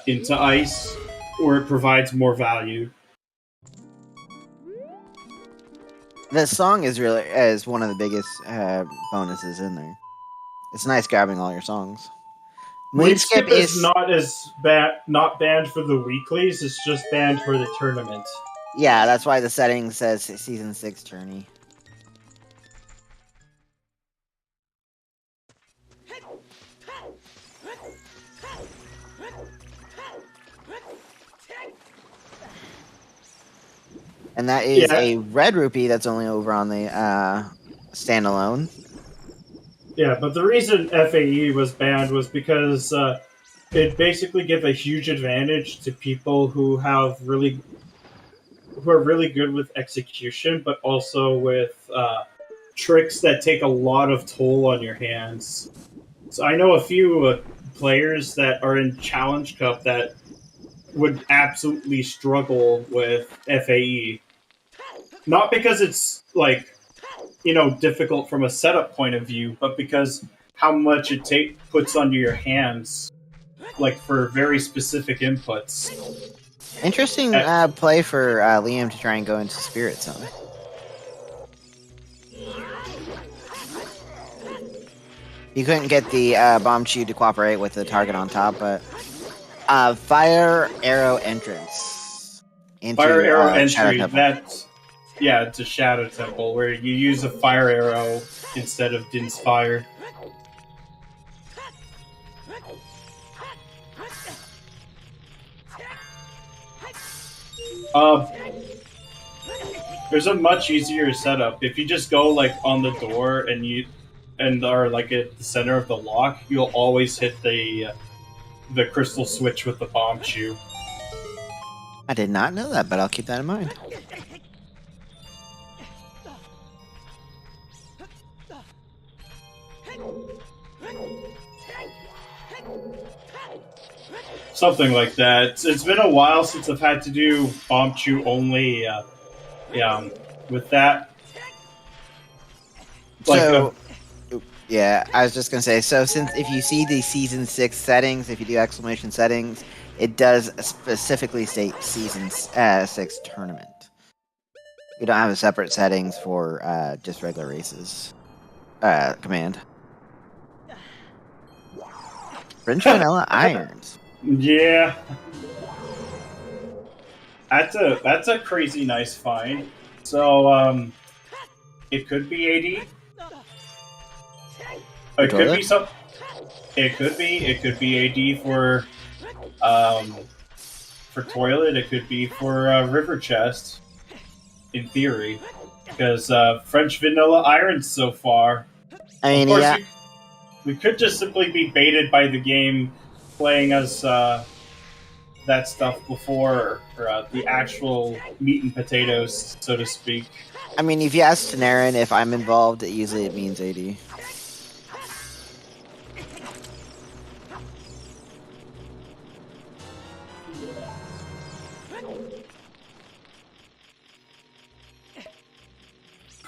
into ice, or it provides more value. The song is one of the biggest bonuses in there. It's nice grabbing all your songs. Moon Skip is not banned for the weeklies. It's just banned for the tournament. Yeah, that's why the setting says Season 6 tourney. And that is a red rupee that's only over on the standalone. Yeah, but the reason FAE was banned was because it basically gave a huge advantage to people who are really good with execution, but also with tricks that take a lot of toll on your hands. So I know a few players that are in Challenge Cup that would absolutely struggle with FAE. Not because it's difficult from a setup point of view, but because how much it puts onto your hands, like for very specific inputs. Interesting play for Liam to try and go into Spirit Zone. You couldn't get the bomb chew to cooperate with the target on top, but fire arrow entrance. Fire arrow entry, it's a Shadow Temple where you use a fire arrow instead of Din's Fire. There's a much easier setup. If you just go on the door and are at the center of the lock, you'll always hit the crystal switch with the bomb chew. I did not know that, but I'll keep that in mind. Something like that. It's been a while since I've had to do bomb chew only. With that. Yeah, I was just gonna say. So, since if you see the Season 6 settings, if you do exclamation settings, it does specifically state Season 6 tournament. We don't have a separate settings for just regular races. Command. French vanilla irons. Yeah. That's a crazy nice find. So it could be AD. It could be some. It could be AD for toilet. It could be for river chest. In theory, because French vanilla irons so far. I mean, of course, we could just simply be baited by the game, playing as that stuff before the actual meat and potatoes, so to speak. I mean, if you ask Tanarin if I'm involved, usually it means AD.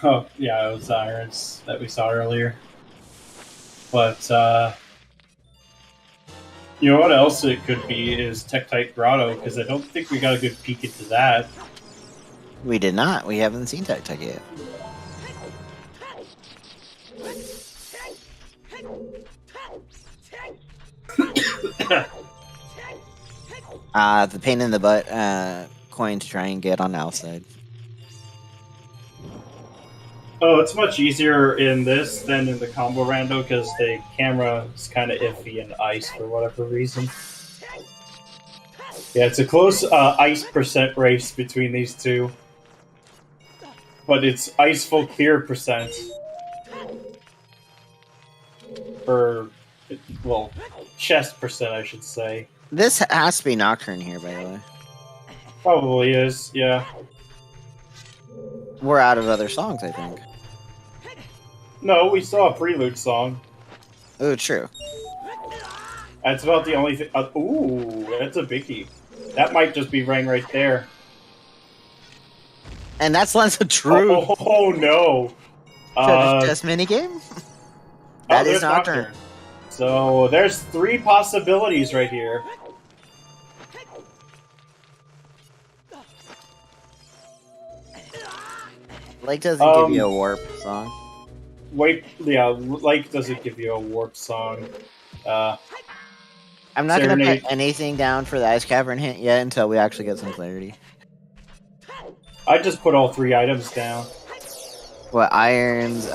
Oh, yeah, it was irons that we saw earlier. But, you know what else it could be is Tektite Grotto, because I don't think we got a good peek into that. We did not. We haven't seen Tektite yet. The pain in the butt coin to try and get on the outside. Oh, it's much easier in this than in the combo rando because the camera is kind of iffy in ice for whatever reason. Yeah, it's a close ice percent race between these two. But it's ice full clear percent. Or, well, chest percent, I should say. This has to be Nocturne here, by the way. Probably is, yeah. We're out of other songs, I think. No, we saw a prelude song. Oh, true. That's about the only thing. Ooh, that's a biggie. That might just be Rang right there. And that's Lens of Truth. Oh no. Just minigame? That is Nocturne. So there's 3 possibilities right here. Lake doesn't give you a warp song. Wait, yeah, Lake doesn't give you a warp song. I'm not going to put anything down for the Ice Cavern hint yet until we actually get some clarity. I just put all 3 items down. What, Irons,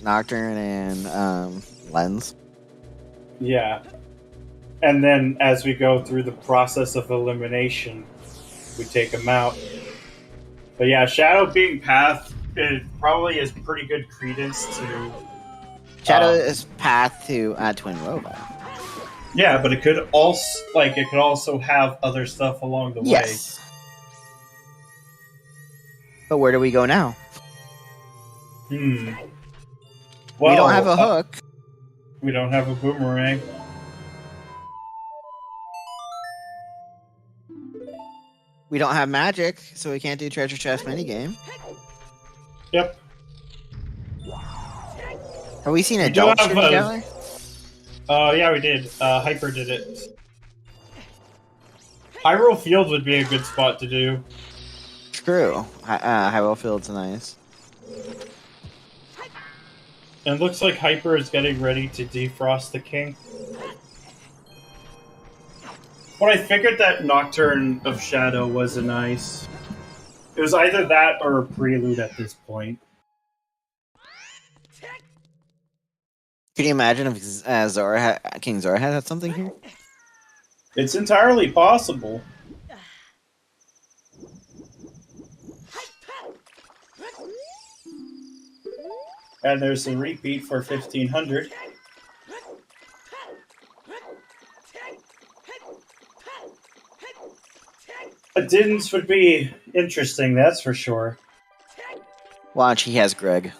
Nocturne, and Lens? Yeah. And then as we go through the process of elimination, we take them out. But yeah, Shadow being Path, it probably is pretty good credence to... Shadow is Path to Twin Robot. Yeah, but it could also have other stuff along the way. Yes. But where do we go now? Well, we don't have a hook. We don't have a boomerang. We don't have magic, so we can't do treasure chest minigame. Yep. Have we seen a dumpster together? Yeah, we did. Hyper did it. Hyrule Field would be a good spot to do. True. Hyrule Field's nice. And it looks like Hyper is getting ready to defrost the king. But I figured that Nocturne of Shadow was a nice... It was either that or a prelude at this point. Can you imagine if King Zora had something here? It's entirely possible. And there's a repeat for 1500. A Din's would be interesting, that's for sure. Watch, he has Greg.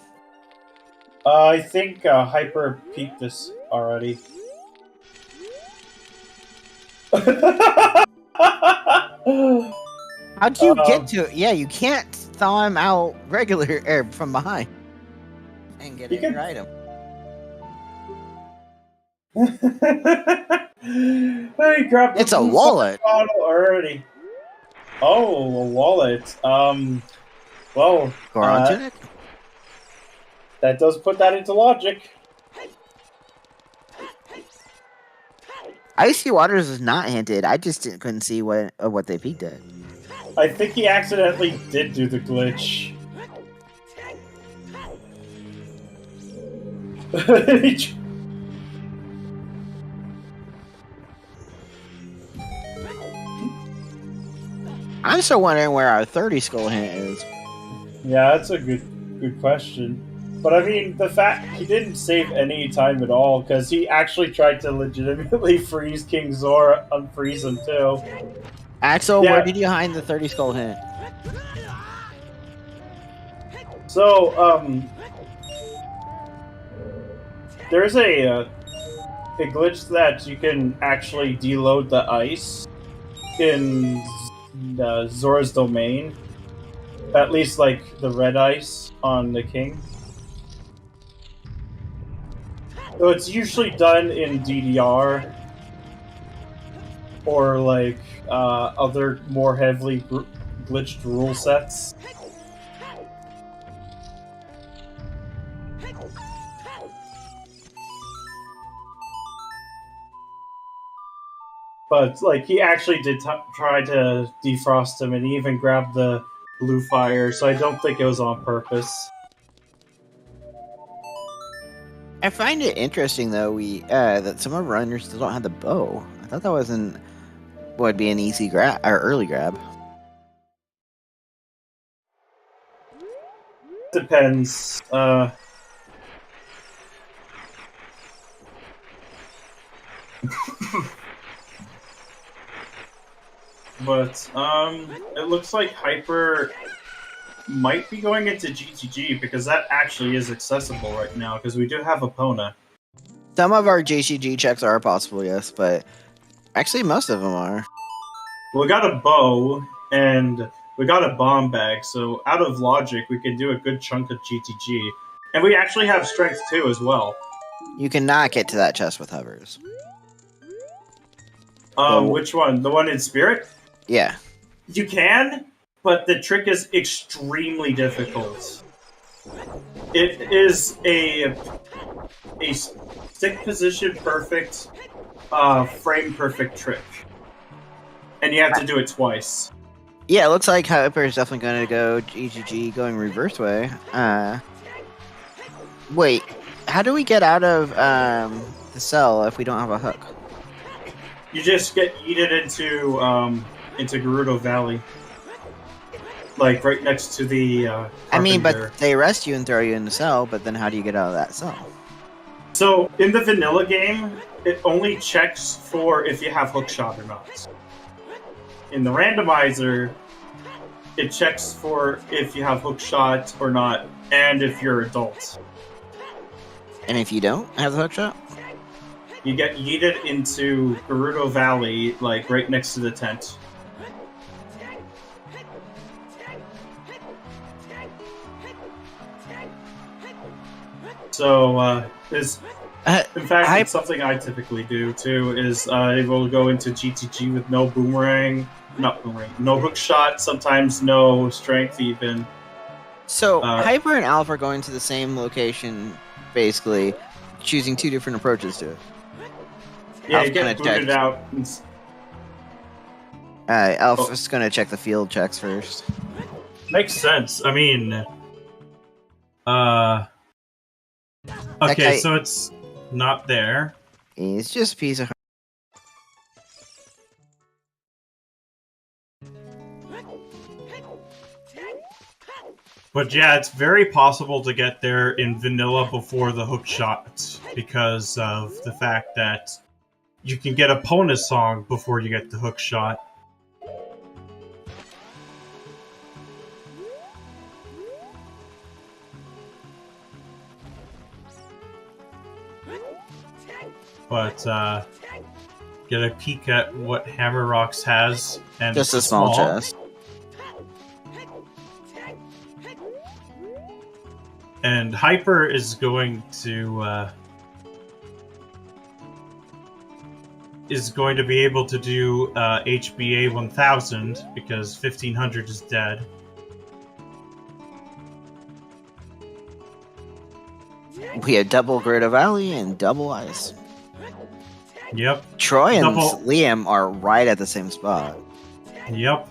I think Hyper peaked this already. How'd you get to it? Yeah, you can't thaw him out regular from behind and get your item. It's a wallet. Already. Oh, a wallet. Well, Goron Tunic? That does put that into logic. Icy Waters is not hinted. I just couldn't see what they peeked at. I think he accidentally did do the glitch. I'm still wondering where our 30 skull hint is. Yeah, that's a good question. But I mean, the fact he didn't save any time at all, because he actually tried to legitimately freeze King Zora, unfreeze him too. Axel, where did you hide the 30 skull hint? So, there's a glitch that you can actually deload the ice in Zora's domain. At least, like, the red ice on the king. So it's usually done in DDR or like other more heavily glitched rule sets. But like he actually did try to defrost him, and he even grabbed the blue fire. So I don't think it was on purpose. I find it interesting though that some of our runners still don't have the bow. I thought that would be an easy grab or early grab. Depends. But it looks like Hyper might be going into GTG because that actually is accessible right now because we do have Epona. Some of our GCG checks are possible, yes, but actually most of them are. Well, we got a bow and we got a bomb bag, so out of logic we can do a good chunk of GTG. And we actually have strength 2 as well. You cannot get to that chest with hovers. Which one? The one in Spirit? Yeah. You can, but the trick is extremely difficult. It is a stick position perfect, frame perfect trick. And you have to do it twice. Yeah, it looks like Hyper is definitely going to go GGG going reverse way. Wait, how do we get out of the cell if we don't have a hook? You just get yeeted into Gerudo Valley. Like, right next to the, I mean, but carpenter. they arrest you and throw you in the cell, but then how do you get out of that cell? So, in the vanilla game, it only checks for if you have hookshot or not. In the randomizer, it checks for if you have hookshot or not, and if you're adult. And if you don't have the hookshot? You get yeeted into Gerudo Valley, like, right next to the tent. So, in fact, it's something I typically do, too, is I will go into GTG with no boomerang, no hook shot, sometimes no strength even. So, Hyper and Alpha are going to the same location, basically, choosing two different approaches to it. Yeah, you get booted out. Alpha's going to check the field checks first. Makes sense. I mean, okay, so it's not there. It's just a piece of. But yeah, it's very possible to get there in vanilla before the hook shot because of the fact that you can get a bonus song before you get the hook shot. But get a peek at what Hammer Rocks has, and just a small chest. And Hyper is going to be able to do HBA 1000 because 1500 is dead. We have double Gerudo Valley and double ice. Yep. Troy and Liam are right at the same spot. Yep.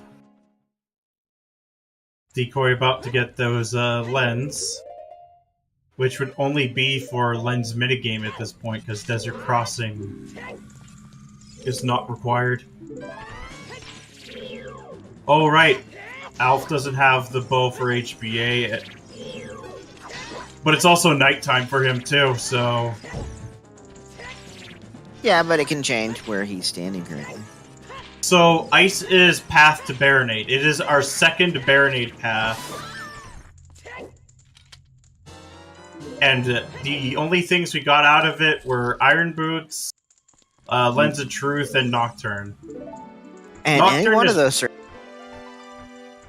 Decoy about to get those lens, which would only be for lens minigame at this point because Desert Crossing is not required. Oh right, Alf doesn't have the bow for HBA, but it's also nighttime for him too, so... Yeah, but it can change where he's standing currently. So, ice is path to Baronade. It is our second Baronade path. And the only things we got out of it were Iron Boots, Lens of Truth, and Nocturne. And Nocturne any one of those three.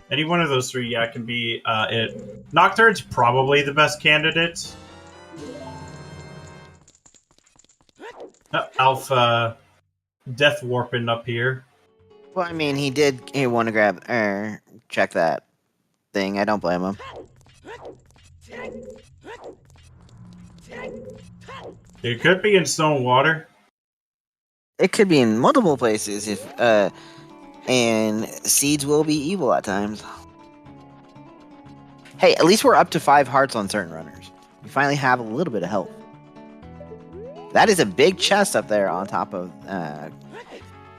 Any one of those three, yeah, can be it. Nocturne's probably the best candidate. Alpha Death Warping up here. Well, I mean, he want to grab, check that thing. I don't blame him. It could be in Stone Water. It could be in multiple places and seeds will be evil at times. Hey, at least we're up to 5 hearts on certain runners. We finally have a little bit of help. That is a big chest up there on top of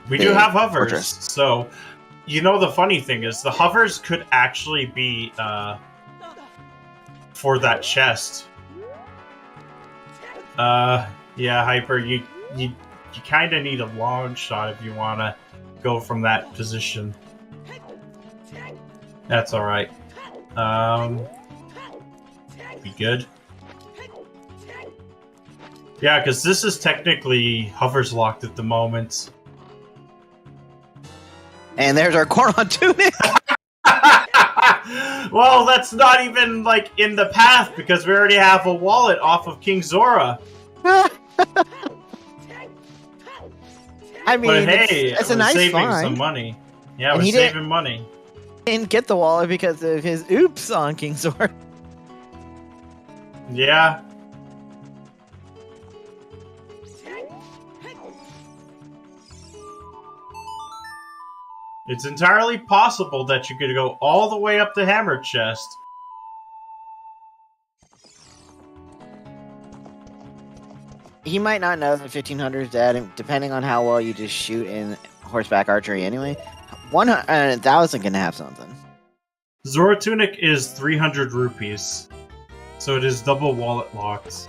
we do have hovers, fortress. So you know the funny thing is the hovers could actually be for that chest. Yeah, Hyper, you kind of need a long shot if you want to go from that position. That's all right. Be good. Yeah, because this is technically hovers locked at the moment. And there's our Goron tunic. Well, that's not even like in the path because we already have a wallet off of King Zora. I mean, But hey, it's a we're nice saving find. some money. Yeah, And we're he saving money. didn't get the wallet because of his oops on King's Sword. Yeah. It's entirely possible that you could go all the way up to Hammer Chest. He might not know that 1500 is dead, and depending on how well you just shoot in horseback archery anyway. 1,000 can have something. Zora Tunic is 300 rupees. So it is double wallet locked.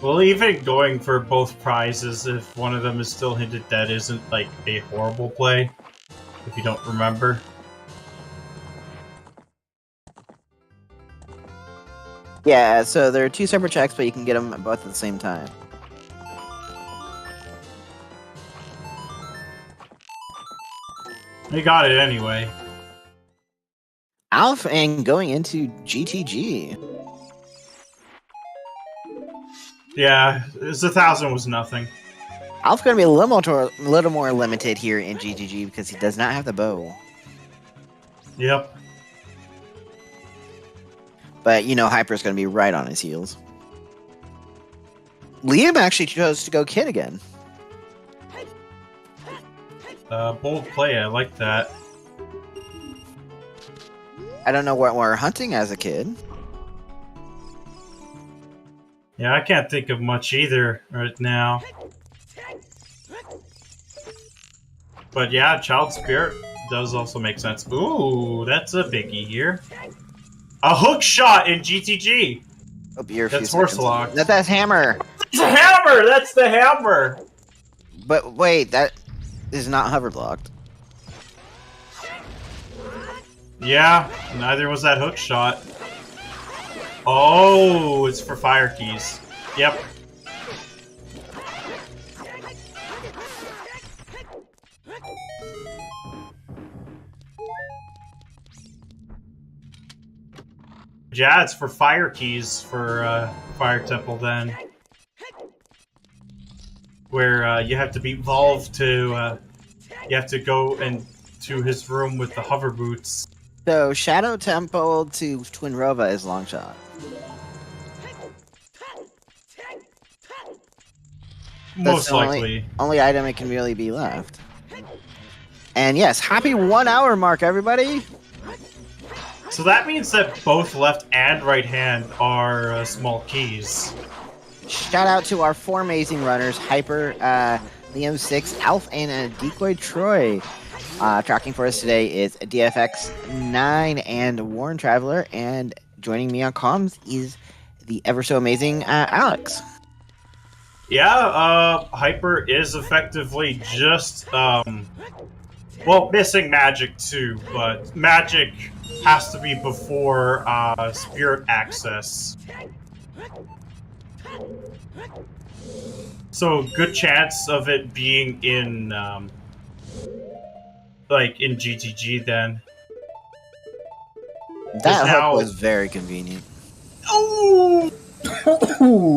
Well, even going for both prizes, if one of them is still hinted dead, isn't like a horrible play, if you don't remember. Yeah, so there are 2 separate checks, but you can get them both at the same time. They got it anyway. Alf and going into GTG. Yeah, it's 1,000 was nothing. Alf's going to be a little more limited here in GTG because he does not have the bow. Yep. But, you know, Hyper's going to be right on his heels. Liam actually chose to go Kid again. Bold play, I like that. I don't know what we're hunting as a kid. Yeah, I can't think of much either right now. But yeah, Child Spirit does also make sense. Ooh, that's a biggie here. A hook shot in GTG! Oh, you're That's horse locked. That's hammer! It's a hammer! That's the hammer! But wait, that is not hover blocked. Yeah, neither was that hook shot. Oh, it's for fire keys. Yep. Yeah, it's for fire keys for Fire Temple then. Where you have to beat Volve to, you have to go into his room with the hover boots. So, Shadow Temple to Twin Rova is long shot. Most the likely. Only item it can really be left. And yes, happy 1 hour mark, everybody! So that means that both left and right hand are small keys. Shout out to our 4 amazing runners, Hyper, Liam 6, Alf, and Decoy Troy. Tracking for us today is DFX9 and Warren Traveler, and joining me on comms is the ever so amazing Alex. Yeah, Hyper is effectively just, well, missing magic too, but magic has to be before spirit access. So, good chance of it being in, like, in GTG then. That hook was very convenient. Oh!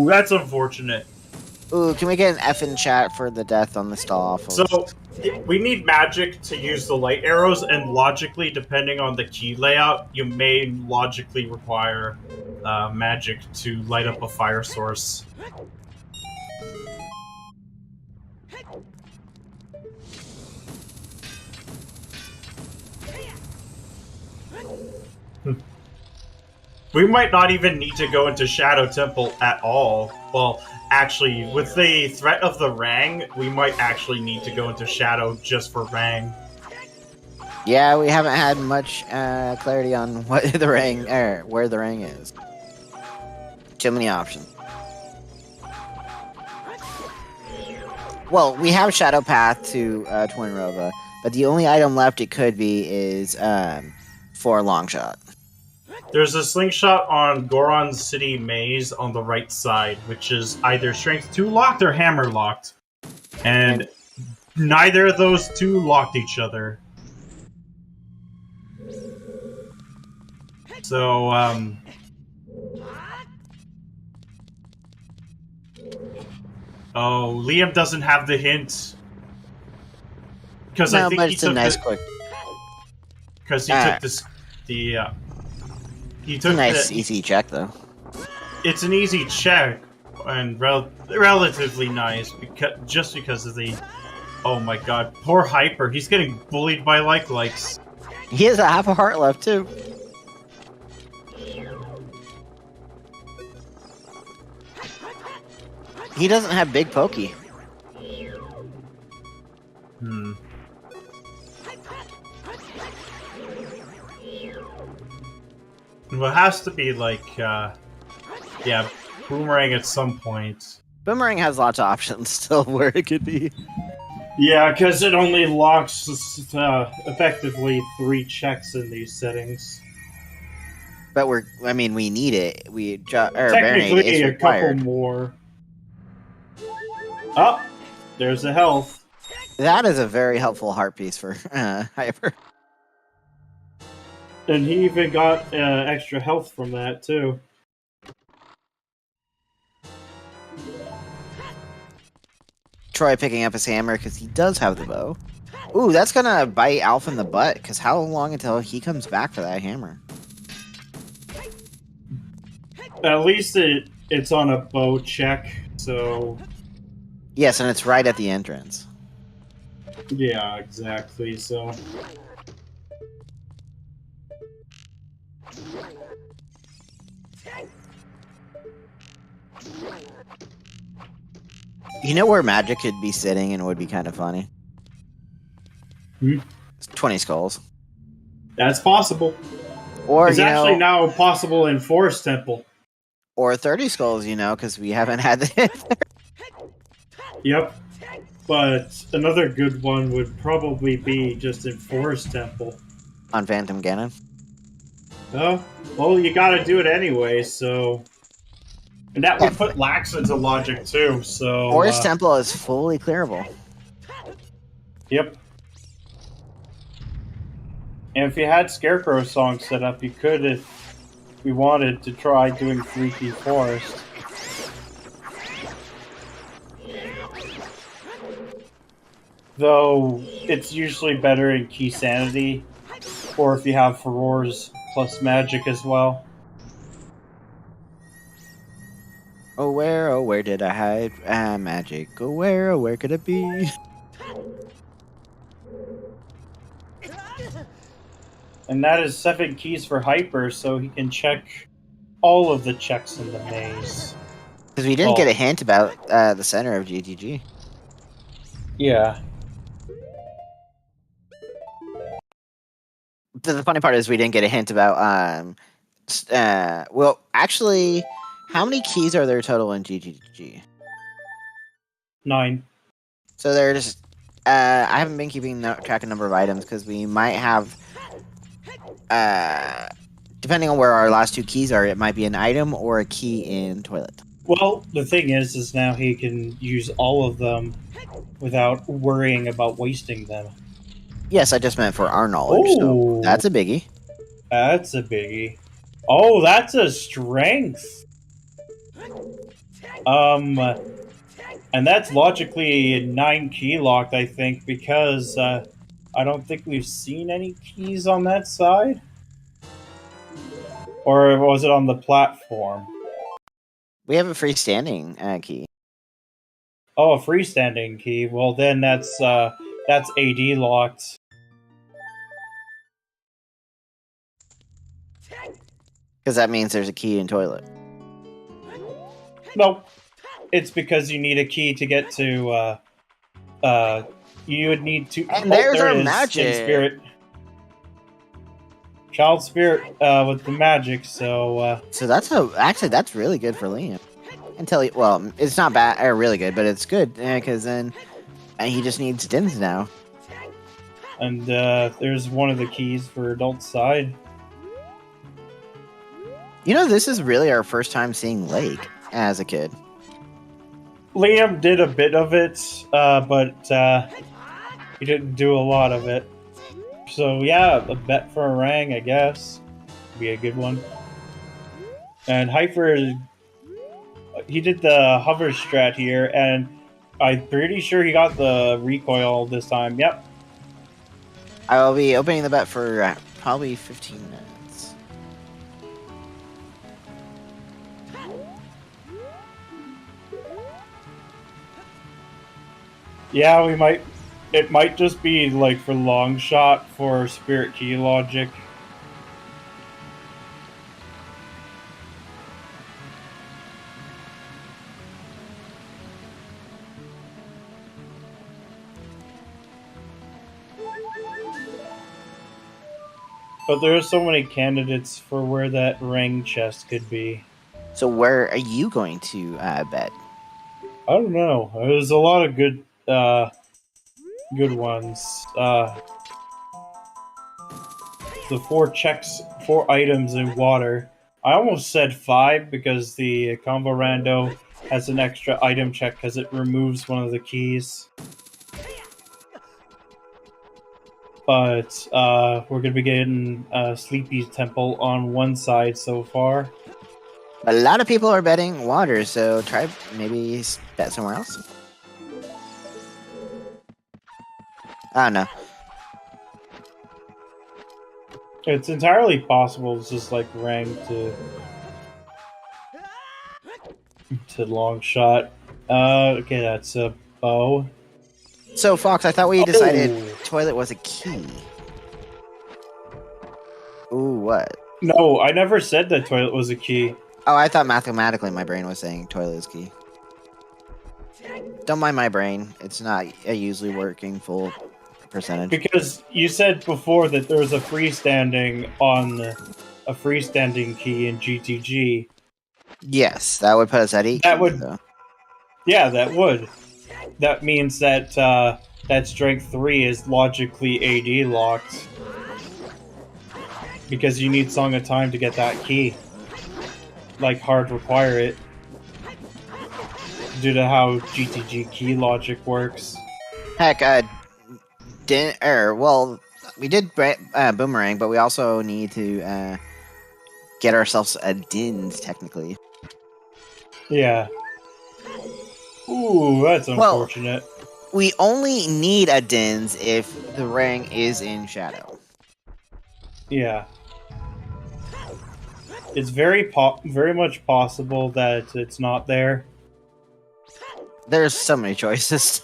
That's unfortunate. Ooh, can we get an F in chat for the death on the stall? So, we need magic to use the light arrows, and logically, depending on the key layout, you may logically require magic to light up a fire source. We might not even need to go into Shadow Temple at all. Well, actually, with the threat of the Rang, we might actually need to go into Shadow just for Rang. Yeah, we haven't had much clarity on what the Rang, where the Rang is. Too many options. Well, we have Shadow Path to Twin Rova, but the only item left it could be is for long shot. There's a slingshot on Goron City Maze on the right side, which is either Strength 2 locked or Hammer locked. And neither of those two locked each other. So, oh, Liam doesn't have the hint. Because I No, think but he it's a took nice the... quick. Because he took this... He It's took a nice, the... easy check, though. It's an easy check, and relatively nice, just because of the... Oh my god, poor Hyper. He's getting bullied by likes. He has a half a heart left, too. He doesn't have big pokey. Well, it has to be like, yeah, Boomerang at some point. Boomerang has lots of options still where it could be. Yeah, because it only locks effectively 3 checks in these settings. But we need it. Technically, a couple more. Oh, there's the health. That is a very helpful heart piece for Hyper. And he even got extra health from that, too. Troy picking up his hammer because he does have the bow. Ooh, that's gonna bite Alpha in the butt, because how long until he comes back for that hammer? At least it's on a bow check, so... Yes, and it's right at the entrance. Yeah, exactly, so... You know where Magic could be sitting and would be kind of funny? 20 skulls. That's possible. Or, it's actually now possible in Forest Temple. Or 30 skulls, because we haven't had the... Yep. But another good one would probably be just in Forest Temple. On Phantom Ganon? Oh, well, you gotta do it anyway, so... And that would put Lax into logic, too, so... Forest Temple is fully clearable. Yep. And if you had Scarecrow Song set up, you could, if we wanted, to try doing 3-key Forest. Though, it's usually better in Key Sanity, or if you have Furores plus Magic as well. Oh, where did I hide magic? Oh, where could it be? And that is 7 keys for Hyper, so he can check all of the checks in the maze. Because we didn't get a hint about the center of GTG. Yeah. The funny part is we didn't get a hint about, well, actually, how many keys are there total in GTG? 9. So there's, I haven't been keeping track of number of items because we might have, depending on where our last 2 keys are, it might be an item or a key in toilet. Well, the thing is now he can use all of them without worrying about wasting them. Yes, I just meant for our knowledge, so that's a biggie. That's a biggie. Oh, that's a strength! And that's logically a 9-key locked, I think, because I don't think we've seen any keys on that side. Or was it on the platform? We have a freestanding key. Oh, a freestanding key. Well, then that's AD locked. Because that means there's a key in toilet. Nope. It's because you need a key to get to, you would need to... And there's there our it is, magic! Spirit. Child Spirit, with the magic, so... So actually, that's really good for Liam. Well, it's not bad, or really good, but it's good, because then he just needs Dins now. And, there's one of the keys for Adult Side. This is really our first time seeing Lake as a kid. Liam did a bit of it, but he didn't do a lot of it. So yeah, a bet for a Rang, I guess. be a good one. And Hyper, he did the hover strat here, and I'm pretty sure he got the recoil this time. Yep. I will be opening the bet for probably 15 minutes. Yeah, we might. It might just be like for long shot for spirit key logic. But there are so many candidates for where that ring chest could be. So where are you going to bet? I don't know. There's a lot of good ones. The 4 items in water. I almost said 5 because the combo rando has an extra item check because it removes one of the keys. But we're going to be getting Sleepy Temple on one side so far. A lot of people are betting water, so try maybe bet somewhere else. I don't know. It's entirely possible it's just like rank to long shot. Okay, that's a bow. So Fox, I thought we decided toilet was a key. Ooh, what? No, I never said that toilet was a key. Oh, I thought mathematically my brain was saying toilet is key. Don't mind my brain. It's not a usually working full percentage. Because you said before that there was a freestanding key in GTG. Yes, that would put us at 8. That would. Though. Yeah, that would. That means that that strength 3 is logically AD locked. Because you need Song of Time to get that key. Like, hard require it. Due to how GTG key logic works. Heck, well, we did Boomerang, but we also need to get ourselves a Dins, technically. Yeah. Ooh, that's unfortunate. Well, we only need a Dins if the ring is in shadow. Yeah. It's very much possible that it's not there. There's so many choices.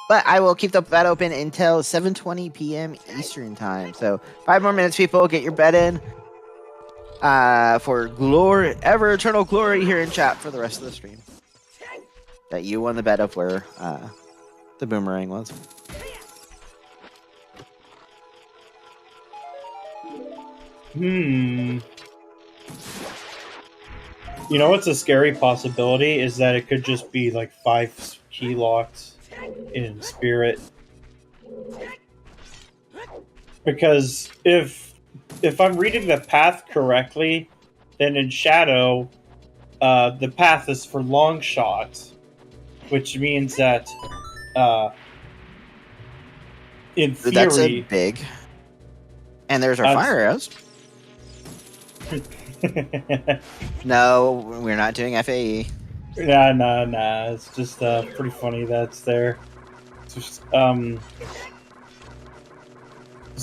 But I will keep the bet open until 7:20 p.m. Eastern time. So 5 more minutes, people. Get your bet in for glory, ever eternal glory here in chat for the rest of the stream. That you won the bet of where the boomerang was. You know what's a scary possibility is that it could just be like 5 key locked in spirit. Because if I'm reading the path correctly, then in shadow, the path is for long shot, which means that in theory, that's a big. And there's our fire arrows. No, we're not doing FAE. Nah. It's just pretty funny that's there. It's just, so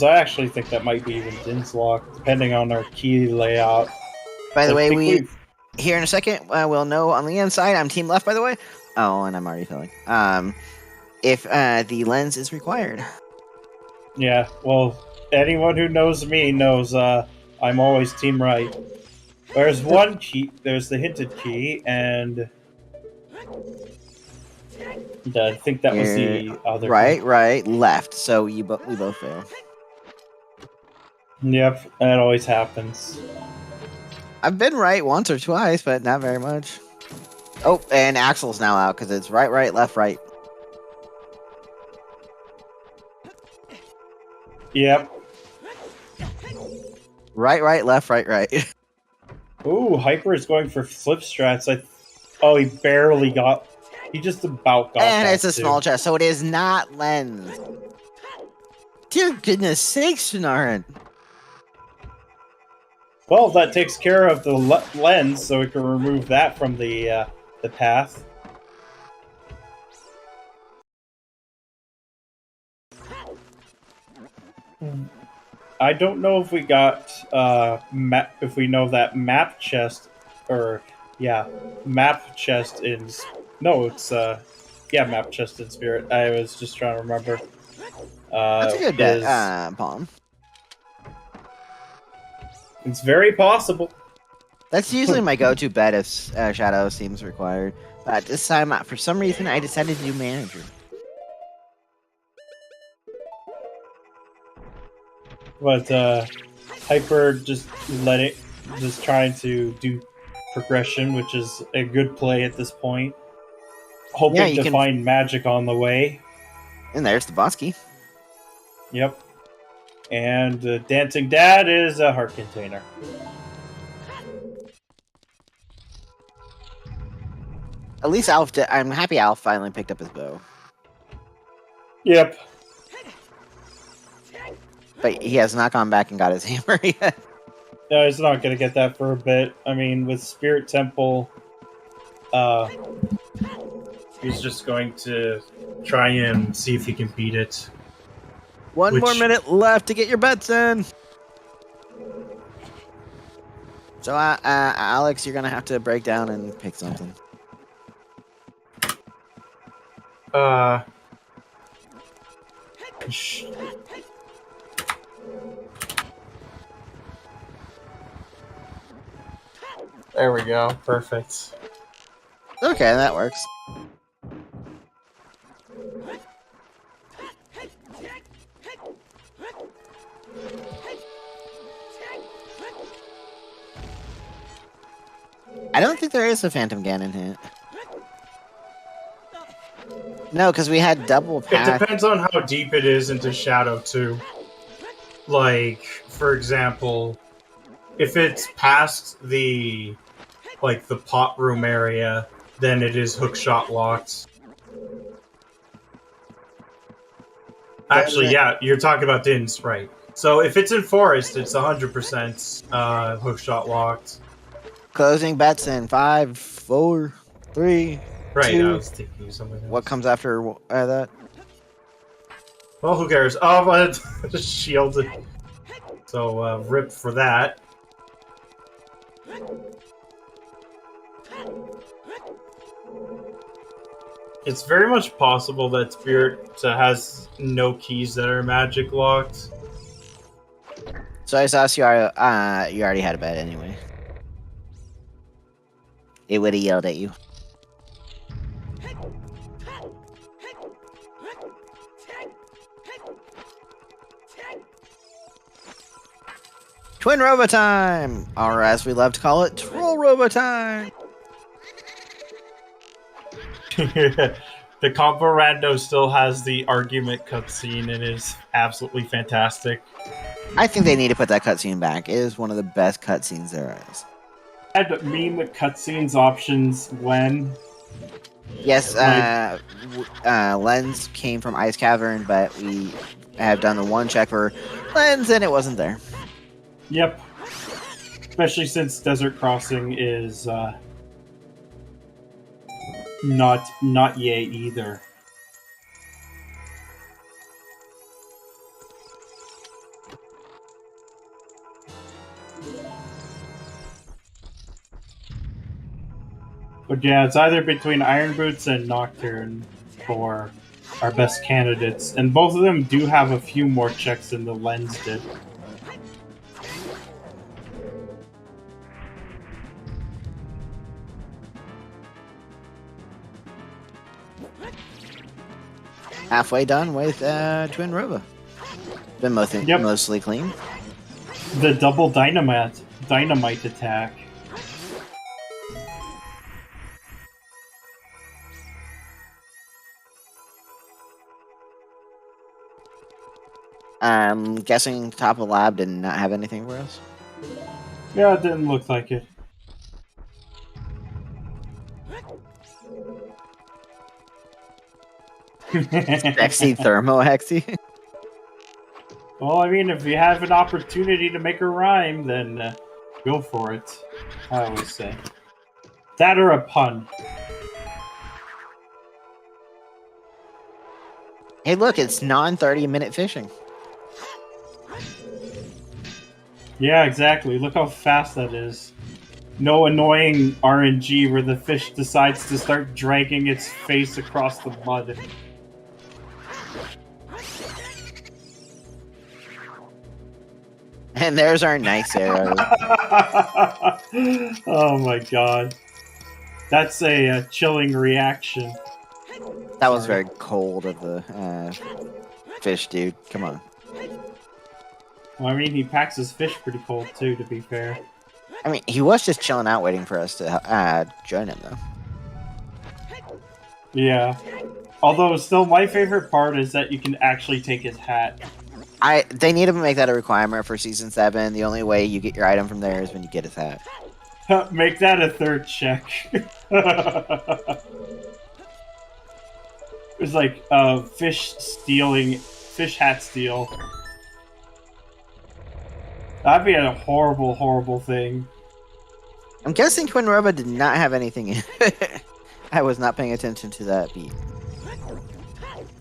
I actually think that might be even Din's lock, depending on our key layout. By the way, we here in a second we'll know on the inside. I'm team left, by the way. Oh, and I'm already filling. If the lens is required. Yeah, well, anyone who knows me knows I'm always team right. There's one key. There's the hinted key, and I think that was the other. Right, left. So we both fail. Yep, that always happens. I've been right once or twice, but not very much. Oh, and Axel's now out because it's right, left, right. Yep. Right, left, right. Ooh, Hyper is going for flip strats. Oh, he barely got. He just about got. And it's a small chest, so it is not lens. Dear goodness sakes, Sonaran. Well, that takes care of the lens, so we can remove that from the path. I don't know if we got if we know that map chest, or map chest in. No, it's map chest in spirit. I was just trying to remember. That's a good bet, Palm. It's very possible. That's usually my go-to bet if Shadow seems required. But this time, for some reason, I decided to do Manager. But Hyper just trying to do progression, which is a good play at this point. Hoping to find magic on the way. And there's the boss key. Yep. And Dancing Dad is a heart container. At least I'm happy Alf finally picked up his bow. Yep. But he has not gone back and got his hammer yet. No, he's not going to get that for a bit. I mean, with Spirit Temple, he's just going to try and see if he can beat it. One more minute left to get your bets in. So, Alex, you're going to have to break down and pick something. There we go. Perfect. Okay, that works. I don't think there is a Phantom Ganon hit. No, because we had double path. It depends on how deep it is into Shadow, too. Like, for example, if it's past the pot room area, then it is hookshot locked. Actually, yeah, you're talking about Din's, right. So if it's in Forest, it's 100% hookshot locked. Closing bets in 5, 4, 3, right, 2. I was thinking something else. What comes after that? Well, who cares? Oh, but just shielded. So, rip for that. It's very much possible that Spirit has no keys that are magic locked. So I saw you already had a bet anyway. It would have yelled at you. Twin Robo Time! Or as we love to call it, Troll Robo Time! The Combo Rando still has the argument cutscene and is absolutely fantastic. I think they need to put that cutscene back. It is one of the best cutscenes there is. I mean the cutscenes options when... Yes, Lens came from Ice Cavern, but we have done the one check for Lens and it wasn't there. Yep. Especially since Desert Crossing is not yay either. But yeah, it's either between Iron Boots and Nocturne for our best candidates, and both of them do have a few more checks than the Lens did. Halfway done with Twin Robo. Been mostly clean. The double dynamite attack. I'm guessing top of lab did not have anything for us. Yeah, it didn't look like it. Hexy Thermo Hexy. Well, I mean, if you have an opportunity to make a rhyme, then go for it. I always say. That or a pun. Hey, look, it's non-30-minute fishing. Yeah, exactly. Look how fast that is. No annoying RNG where the fish decides to start dragging its face across the mud. And there's our nice arrow. Oh my god. That's a chilling reaction. That was very cold of the fish, dude. Come on. Well, I mean, he packs his fish pretty cold too, to be fair. I mean, he was just chilling out waiting for us to join him, though. Yeah. Although, still, my favorite part is that you can actually take his hat. They need to make that a requirement for Season 7. The only way you get your item from there is when you get his hat. Make that a third check. It's like fish hat steal. That'd be a horrible, horrible thing. I'm guessing Twin Roba did not have anything in it. I was not paying attention to that beat.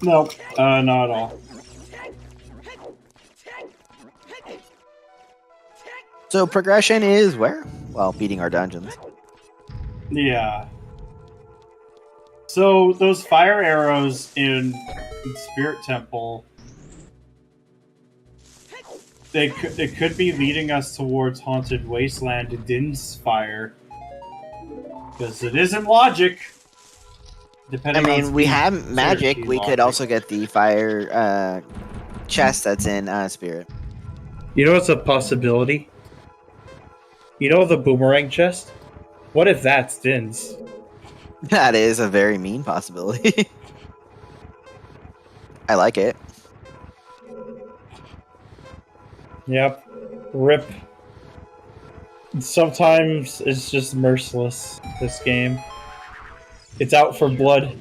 Nope, not at all. So progression is where? Well, beating our dungeons. Yeah. So those fire arrows in Spirit Temple, it could be leading us towards Haunted Wasteland and Din's Fire, because it isn't logic. Depending on we have magic. We logic. could also get the fire chest that's in Spirit. You know what's a possibility? You know the boomerang chest? What if that's Din's? That is a very mean possibility. I like it. Yep. Rip. Sometimes it's just merciless, this game. It's out for blood.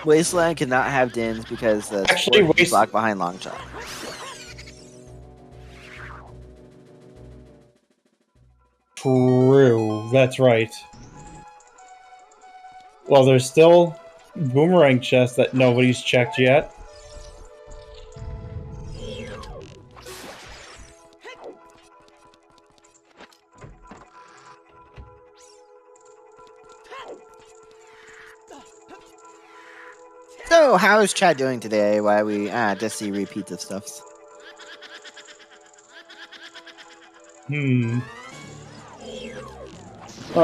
Wasteland cannot have Dins because the sport is blocked behind long shot. True, that's right. Well, there's still boomerang chests that nobody's checked yet. So, how is Chad doing today? Why we just see repeats of stuff? Not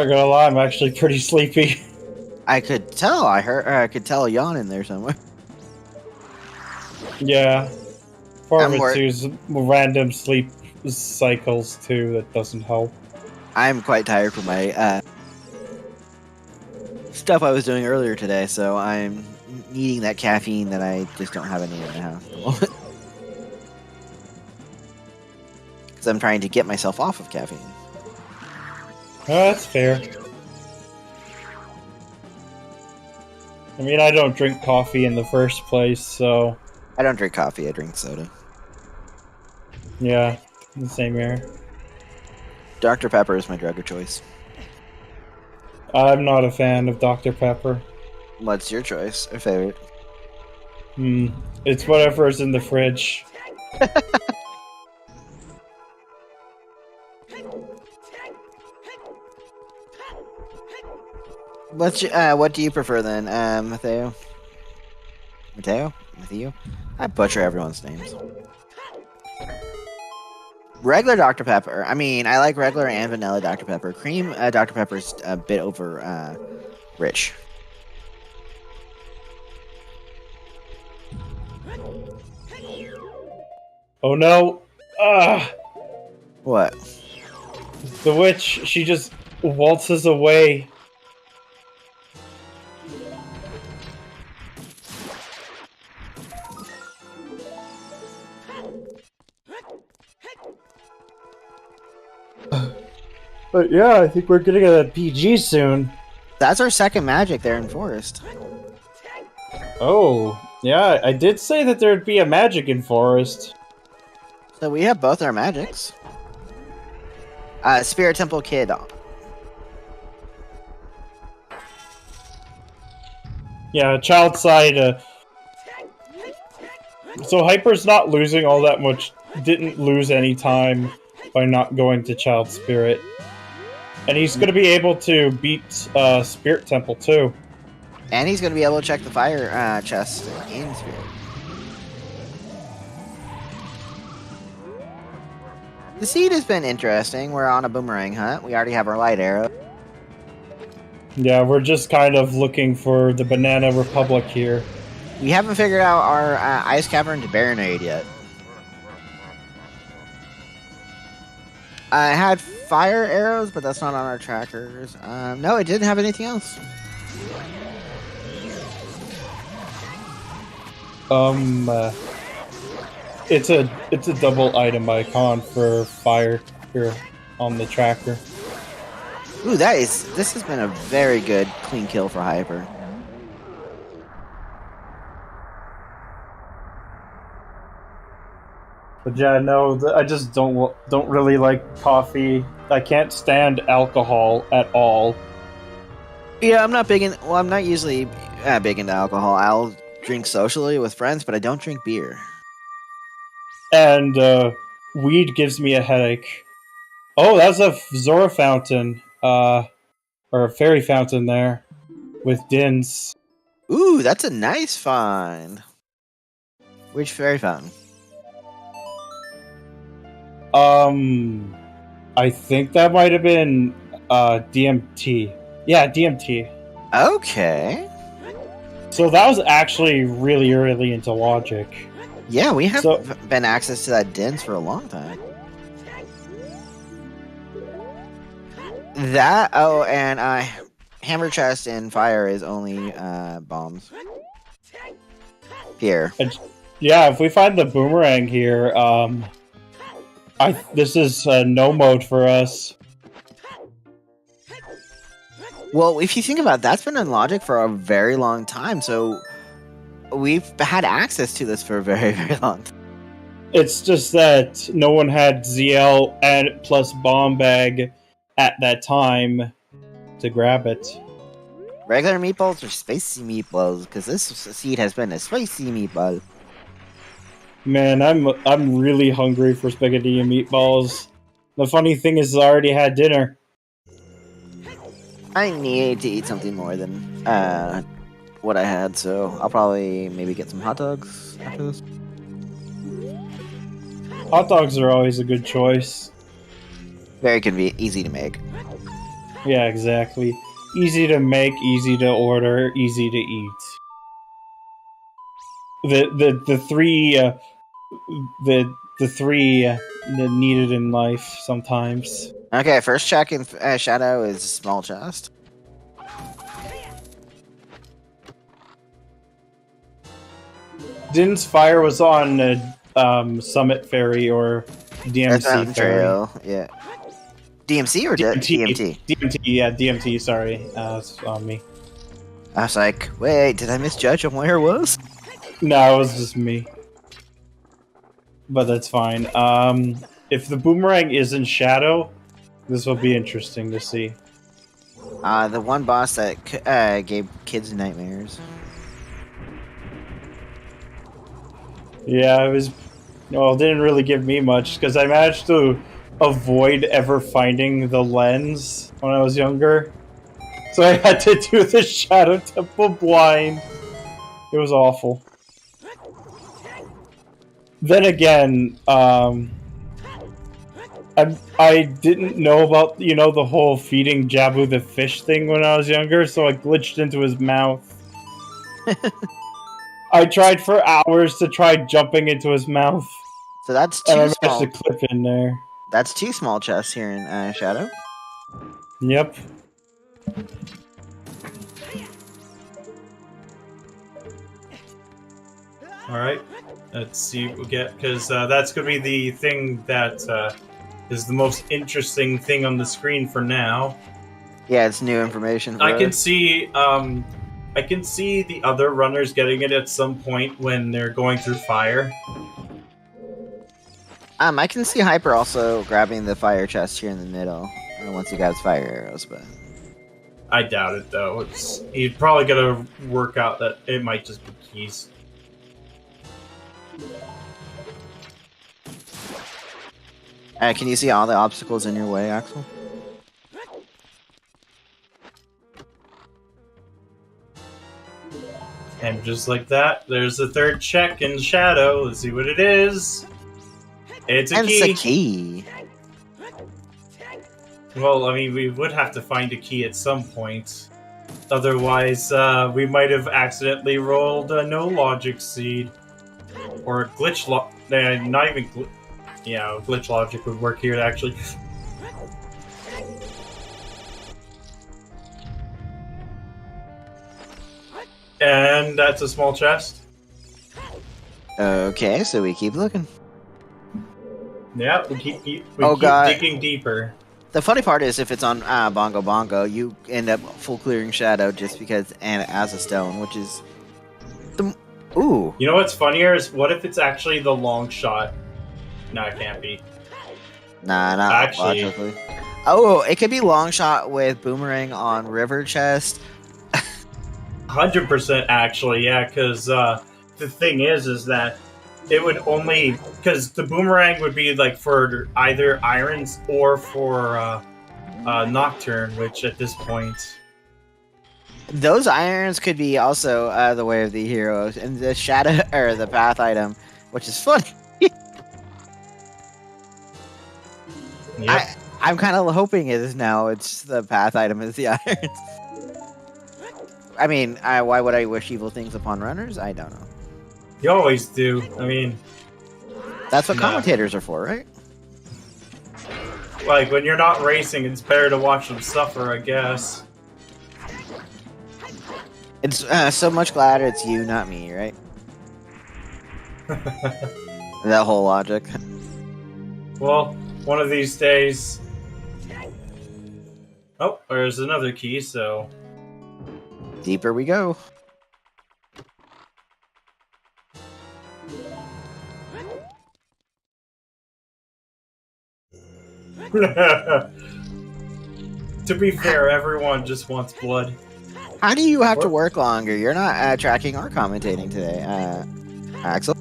gonna lie, I'm actually pretty sleepy. I could tell. I could tell a yawn in there somewhere. Yeah. Part of it too is random sleep cycles too. That doesn't help. I'm quite tired from my stuff I was doing earlier today, so I'm needing that caffeine that I just don't have any in the house at the moment. Because I'm trying to get myself off of caffeine. Oh, that's fair. I mean, I don't drink coffee in the first place, so... I don't drink coffee, I drink soda. Yeah, the same here. Dr. Pepper is my drug of choice. I'm not a fan of Dr. Pepper. What's your choice or favorite? It's whatever's in the fridge. What do you prefer then, Mateo? Matthew? I butcher everyone's names. Regular Dr. Pepper. I mean, I like regular and vanilla Dr. Pepper. Cream Dr. Pepper is a bit over rich. Oh no! What? The witch, she just waltzes away. But yeah, I think we're getting a PG soon. That's our second magic there in Forest. Oh, yeah, I did say that there'd be a magic in forest. So we have both our magics. Spirit Temple Kid. Yeah, child side. So Hyper's not losing all that much. Didn't lose any time by not going to Child Spirit. And he's going to be able to beat Spirit Temple too. And he's going to be able to check the fire chest in Spirit. The seed has been interesting. We're on a boomerang hunt. We already have our light arrow. Yeah, we're just kind of looking for the Banana Republic here. We haven't figured out our Ice Cavern to Baronade yet. I had fire arrows, but that's not on our trackers. No, it didn't have anything else. It's a double item icon for fire here on the tracker. Ooh, this has been a very good clean kill for Hyper. But yeah, no, I just don't really like coffee. I can't stand alcohol at all. Yeah, I'm not big in. Well, I'm not usually big into alcohol. I'll drink socially with friends, but I don't drink beer. And weed gives me a headache. Oh, that's a Zora fountain, or a fairy fountain there, with Dins. Ooh, that's a nice find. Which fairy fountain? I think that might have been DMT. Yeah, DMT. Okay. So that was actually really early into Logic. Yeah, we have been access to that Dins for a long time. That, and Hammer Chest and Fire is only bombs. Here. Yeah, if we find the boomerang here, this is no mode for us. Well, if you think about it, that's been in Logic for a very long time, so we've had access to this for a very, very long time. It's just that no one had ZL and plus Bomb Bag at that time to grab it. Regular meatballs or spicy meatballs? Because this seed has been a spicy meatball. Man, I'm really hungry for spaghetti and meatballs. The funny thing is, I already had dinner. I need to eat something more than what I had, so I'll probably maybe get some hot dogs after this. Hot dogs are always a good choice. Very convenient, easy to make. Yeah, exactly. Easy to make, easy to order, easy to eat. The three needed in life sometimes. Okay, first check in Shadow is small chest. Din's fire was on Summit Ferry or DMC Ferry. Trail, yeah. DMC or DMT? DMT, yeah, DMT, sorry. It's on me. I was like, wait, did I misjudge on where it was? No, it was just me. But that's fine. If the boomerang is in Shadow, this will be interesting to see. The one boss that gave kids nightmares. Yeah, it was... Well, it didn't really give me much, because I managed to avoid ever finding the lens when I was younger. So I had to do the Shadow Temple blind. It was awful. Then again, I didn't know about, the whole feeding Jabu the fish thing when I was younger, so I glitched into his mouth. I tried for hours to try jumping into his mouth. So that's two and I small. managed to clip in there. That's two small chests here in Shadow. Yep. Alright, let's see what we get, because that's going to be the thing that is the most interesting thing on the screen for now. Yeah, it's new information. I can see I can see the other runners getting it at some point when they're going through fire. I can see Hyper also grabbing the fire chest here in the middle once he grabs fire arrows, but I doubt it though. He's probably gonna work out that it might just be keys. Can you see all the obstacles in your way, Axel? And just like that, there's a third check in shadow. Let's see what it is. It's a key. It's a key. Well, I mean, we would have to find a key at some point. Otherwise, we might have accidentally rolled a no logic seed. Or a glitch not even yeah, glitch logic would work here, actually. And that's a small chest. Okay, so we keep looking. Yeah, we keep digging deeper. The funny part is, if it's on Bongo Bongo, you end up full clearing shadow just because, and it has a stone, which is the ooh. You know what's funnier is what if it's actually the long shot? No, it can't be. Nah, not actually. Logically. Oh, it could be long shot with boomerang on river chest. 100% actually, yeah. Because the thing is that it would only because the boomerang would be like for either irons or for Nocturne, which at this point. Those irons could be also the way of the heroes and the shadow or the path item, which is funny. Yep. I'm kind of hoping it is now. It's the path item is the irons. I mean, why would I wish evil things upon runners? I don't know. You always do. I mean, that's what commentators are for, right? Like when you're not racing, it's better to watch them suffer, I guess. It's so much gladder it's you, not me, right? That whole logic. Well, one of these days. Oh, there's another key, so. Deeper we go. To be fair, everyone just wants blood. How do you have to work longer? You're not tracking or commentating today, Axel.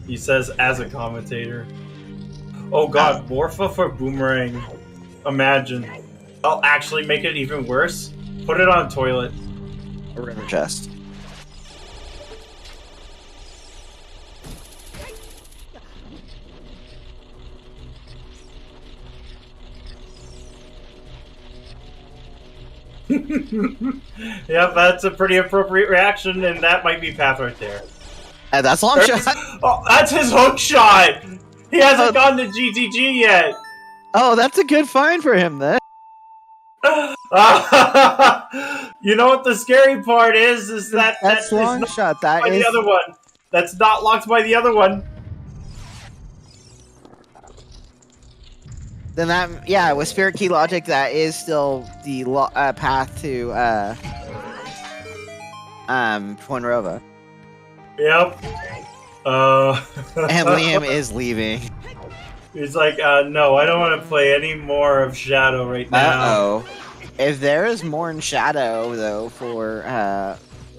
He says as a commentator. Oh god, Morpha for boomerang. Imagine. I'll actually make it even worse. Put it on toilet. A river chest. Yeah, that's a pretty appropriate reaction, and that might be path right there. That's long shot. Oh, that's his hook shot. He hasn't gotten to GTG yet. Oh, that's a good find for him then. You know what the scary part is that's long shot. That is the other one. That's not locked by the other one. Then that, yeah, with Spirit Key logic, that is still the path to Poinrova. Yep. And Liam is leaving. He's like, no, I don't want to play any more of Shadow right now. Uh-oh. If there is more in Shadow, though, for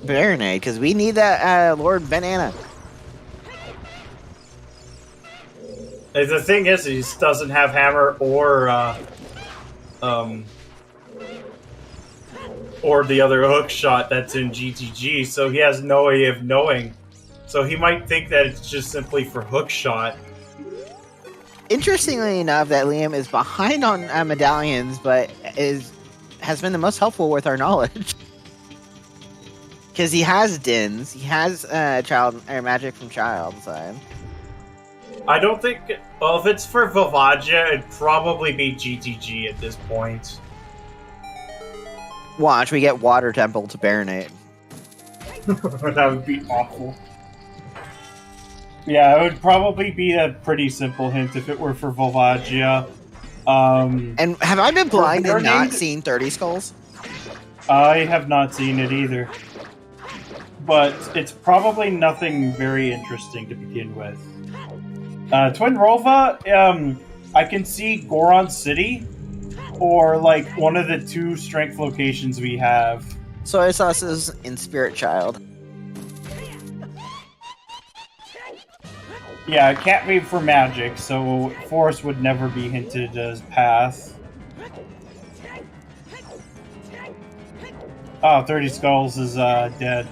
Baronade, because we need that Lord Banana. The thing is, he doesn't have hammer or the other hook shot that's in GTG, so he has no way of knowing. So he might think that it's just simply for hook shot. Interestingly enough, that Liam is behind on medallions, but has been the most helpful with our knowledge. Because he has Dins, he has magic from Child side. I don't think. Well, if it's for Vivagia, it'd probably be GTG at this point. Watch, we get Water Temple to Baronade. That would be awful. Yeah, it would probably be a pretty simple hint if it were for Vivagia. And have I been blind and not seen 30 skulls? I have not seen it either. But it's probably nothing very interesting to begin with. Twin Rova, I can see Goron City, or like one of the 2 strength locations we have. Soy sauce is in Spirit Child. Yeah, it can't be for magic, so Forest would never be hinted as path. Oh, 30 Skulls is dead,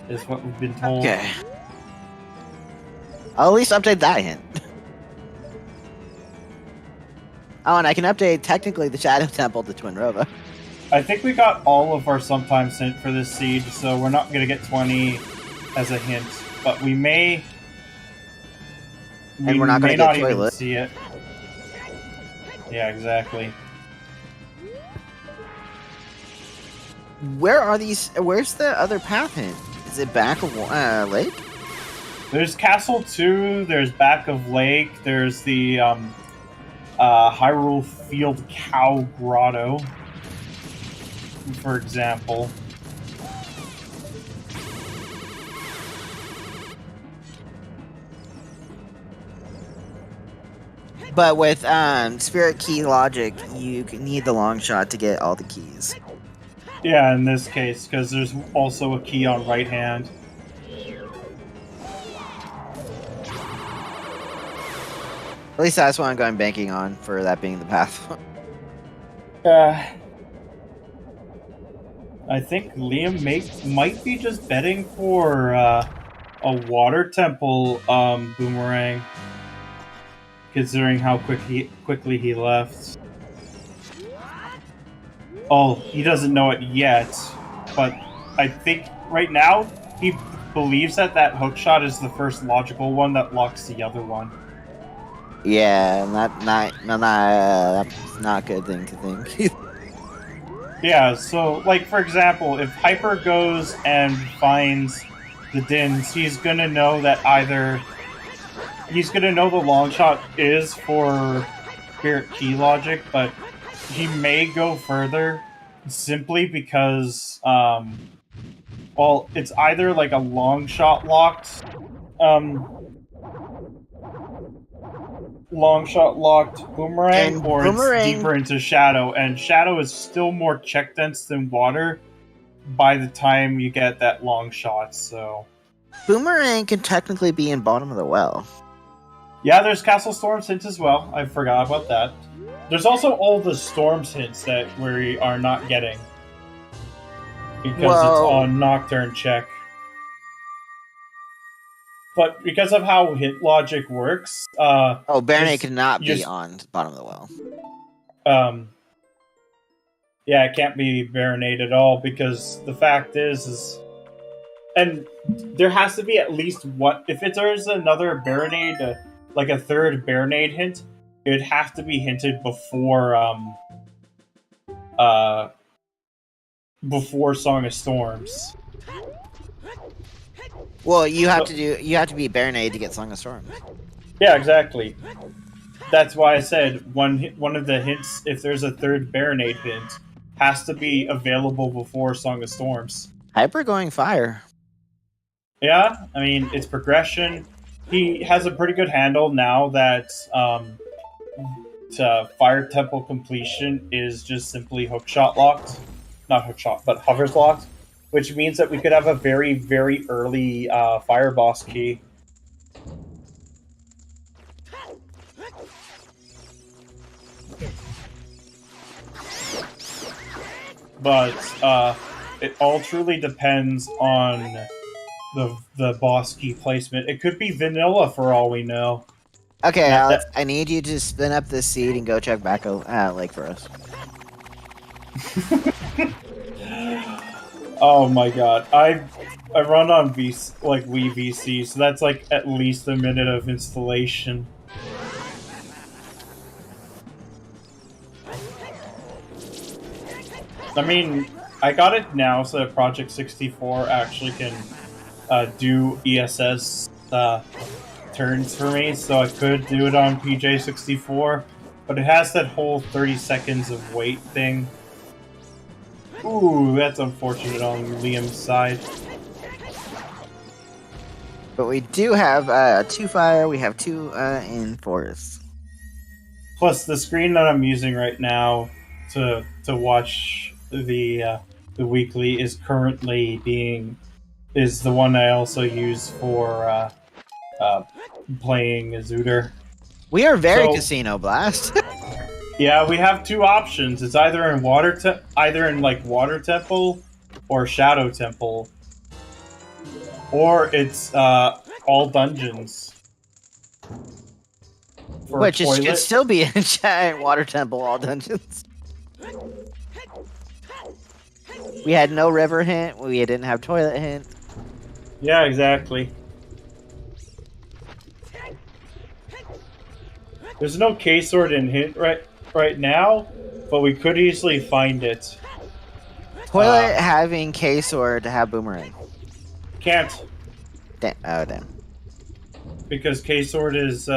is what we've been told. Okay. I'll at least update that hint. Oh, and I can update technically the Shadow Temple to Twin Rova. I think we got all of our sometimes hint for this seed, so we're not going to get 20 as a hint, but we may... And we're not going to get even Toilet. see it. Yeah, exactly. Where are these? Where's the other path hint? Is it back of Lake? There's Castle 2, there's Back of Lake, there's the Hyrule Field Cow Grotto, for example. But with Spirit Key logic, you need the long shot to get all the keys. Yeah, in this case, because there's also a key on right hand. At least that's what I'm going banking on, for that being the path. I think Liam might be just betting for a water temple boomerang, considering how quickly he left. Oh, he doesn't know it yet, but I think right now he believes that hook shot is the first logical one that locks the other one. Yeah, that's not a good thing to think. Yeah, so, like, for example, if Hyper goes and finds the Dins, he's gonna know that he's gonna know the long shot is for Spirit Key logic, but he may go further simply because, well, it's either like a long shot locked boomerang, And or boomerang... it's deeper into Shadow, and Shadow is still more check dense than water by the time you get that long shot, so... Boomerang can technically be in bottom of the well. Yeah, there's Castle Storm's hints as well. I forgot about that. There's also all the Storm's hints that we are not getting. Because it's on Nocturne check. But because of how hit logic works... Baronade cannot be on bottom of the well. Yeah, it can't be Baronade at all, because the fact is... And there has to be at least one... If there's another Baronade, like a third Baronade hint, it would have to be hinted before Song of Storms. Well, you have to be Baronade to get Song of Storms. Yeah, exactly. That's why I said one of the hints, if there's a third Baronade hint, has to be available before Song of Storms. Hyper going fire. Yeah, I mean, it's progression. He has a pretty good handle now that Fire Temple completion is just simply hookshot locked. Not hookshot, but hovers locked. Which means that we could have a very, very early Fire Boss key. But it all truly depends on the boss key placement. It could be vanilla for all we know. Okay, Alex, I need you to spin up this seed and go check back Lake for us. Oh my god, I run on Wii VC, so that's like at least a minute of installation. I mean, I got it now so that Project 64 actually can do ESS turns for me, so I could do it on PJ64, but it has that whole 30 seconds of wait thing. Ooh, that's unfortunate on Liam's side. But we do have 2 fire. We have 2 in forest. Plus, the screen that I'm using right now to watch the weekly is currently is the one I also use for playing Zooter. We are very Casino Blast. Yeah, we have 2 options. It's either in like Water Temple or Shadow Temple, or it's all dungeons. Which should still be in Giant Water Temple, all dungeons. We had no river hint. We didn't have toilet hint. Yeah, exactly. There's no K-Sword in hint right now, but we could easily find it. Toilet having K-Sword to have Boomerang. Can't. Damn. Because K-Sword is,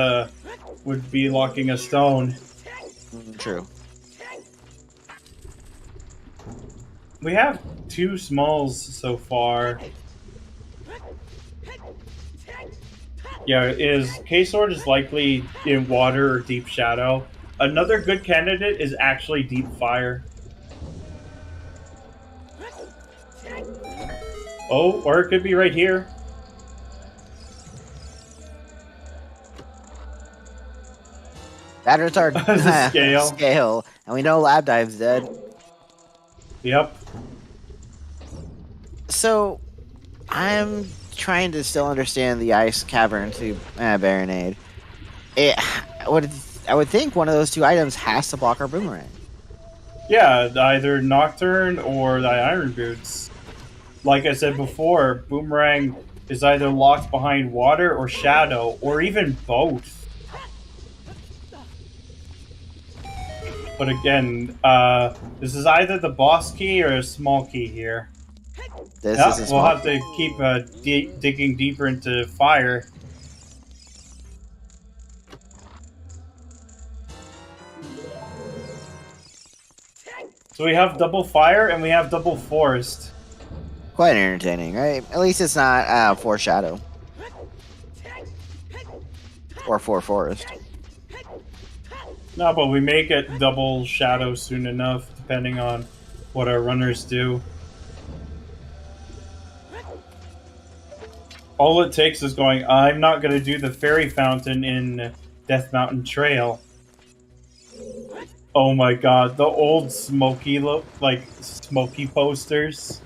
would be locking a stone. True. We have 2 smalls so far. Yeah, K-Sword is likely in water or deep shadow. Another good candidate is actually deep fire. Oh, or it could be right here. That is our scale. And we know Lab Dive's dead. Yep. So, I'm trying to still understand the Ice Cavern to Baronade. I would think one of those 2 items has to block our Boomerang. Yeah, either Nocturne or the Iron Boots. Like I said before, Boomerang is either locked behind water or shadow, or even both. But again, this is either the boss key or a small key here. We'll have to keep digging deeper into fire. So we have double fire and we have double forest. Quite entertaining, right? At least it's not 4 shadow. Or 4 forest. No, but we may get double shadow soon enough, depending on what our runners do. All it takes is going, I'm not going to do the fairy fountain in Death Mountain Trail. Oh my god, the old Smoky Smoky posters.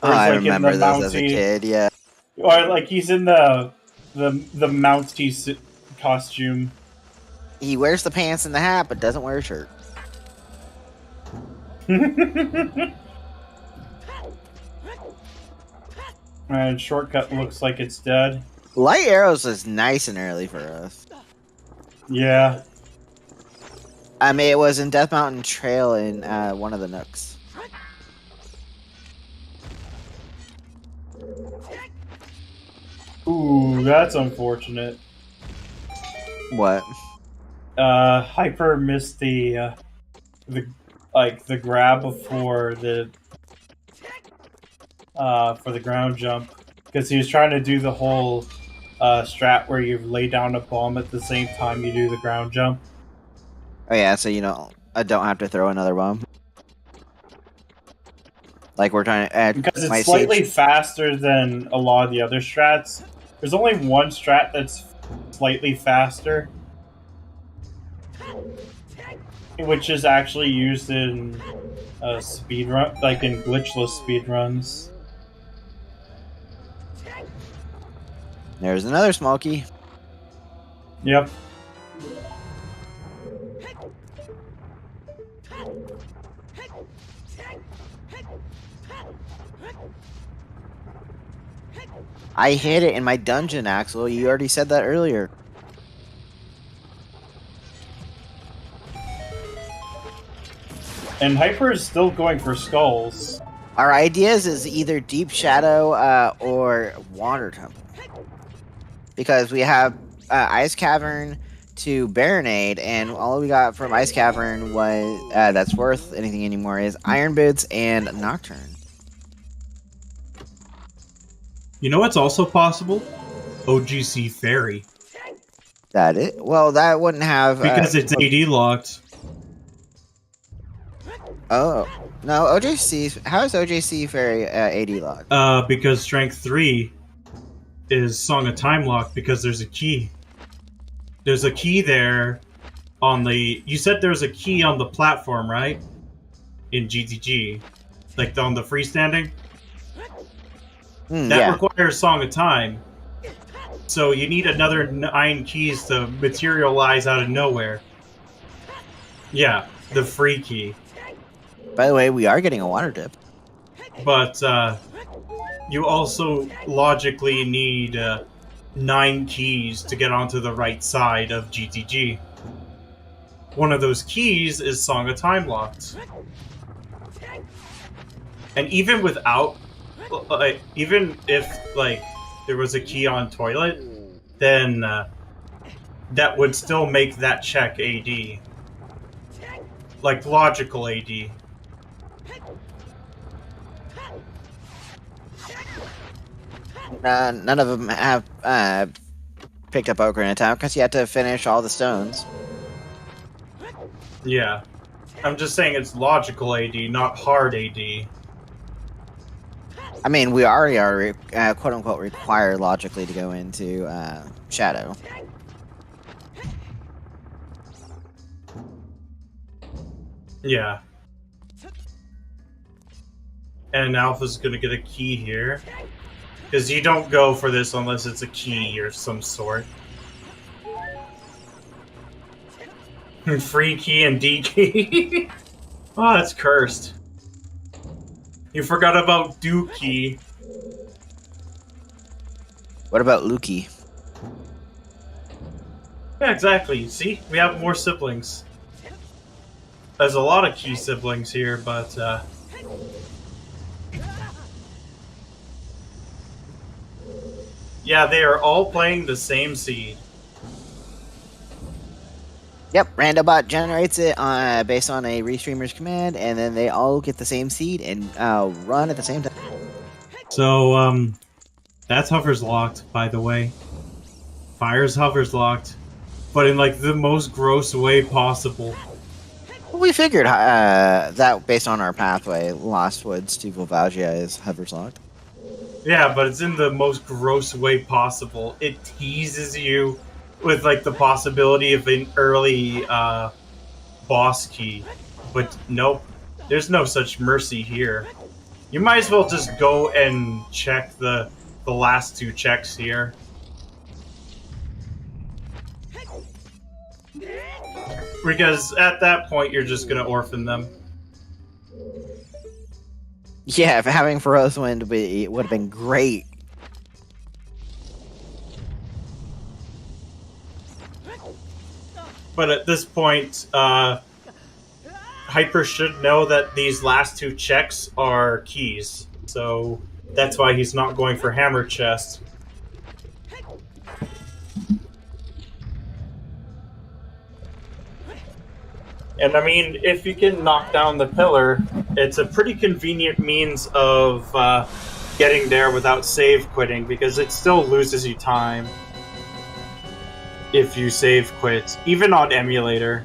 I remember those as a kid, yeah. Or like he's in the Mountie costume. He wears the pants and the hat, but doesn't wear a shirt. And shortcut looks like it's dead. Light arrows is nice and early for us. Yeah. I mean, it was in Death Mountain Trail in one of the nooks. Ooh, that's unfortunate. What? Hyper missed the grab for the ground jump because he was trying to do the whole strat where you lay down a bomb at the same time you do the ground jump. Oh yeah, so you know I don't have to throw another bomb. Like we're trying to add because it's slightly faster than a lot of the other strats. There's only one strat that's slightly faster, which is actually used in speedrun, like in glitchless speedruns. There's another Smoky. Yep. I hit it in my dungeon, Axel. You already said that earlier. And Hyper is still going for skulls. Our ideas is either Deep Shadow or Water Temple. Because we have Ice Cavern to Baronade, and all we got from Ice Cavern was that's worth anything anymore is Iron Boots and Nocturne. You know what's also possible? OGC Fairy. That it? Well, that wouldn't have Because it's AD locked. Oh no, OJC. How is OJC Fairy AD locked? Because Strength 3 is Song of Time locked because there's a key. There's a key there on the... You said there's a key on the platform, right? In GTG. Like on the freestanding? That requires Song of Time. So you need another 9 keys to materialize out of nowhere. Yeah, the free key. By the way, we are getting a water dip. But you also logically need 9 keys to get onto the right side of GTG. One of those keys is Song of Time locked. And even without, even if like there was a key on Toilet, then that would still make that check AD. Like logical AD. None of them have picked up Ocarina of Time because you had to finish all the stones. Yeah. I'm just saying it's logical AD, not hard AD. I mean, we already are quote-unquote required logically to go into Shadow. Yeah. And Alpha's gonna get a key here. Because you don't go for this unless it's a key or some sort. Free key and D key. Oh, that's cursed. You forgot about Dookie. What about Lukey? Yeah, exactly. See? We have more siblings. There's a lot of key siblings here, but yeah, they are all playing the same seed. Yep, Randobot generates it based on a restreamer's command, and then they all get the same seed and run at the same time. So, that's Hover's locked, by the way. Fire's Hover's locked, but in like the most gross way possible. Well, we figured that based on our pathway, Lost Woods to Volvagia is Hover's locked. Yeah, but it's in the most gross way possible. It teases you with like the possibility of an early boss key, but nope, there's no such mercy here. You might as well just go and check the last 2 checks here. Because at that point you're just gonna orphan them. Yeah, if having Feroz Wind would have been great. But at this point, Hyper should know that these last 2 checks are keys. So that's why he's not going for Hammer Chest. And I mean, if you can knock down the pillar, it's a pretty convenient means of getting there without save quitting, because it still loses you time if you save quit, even on emulator.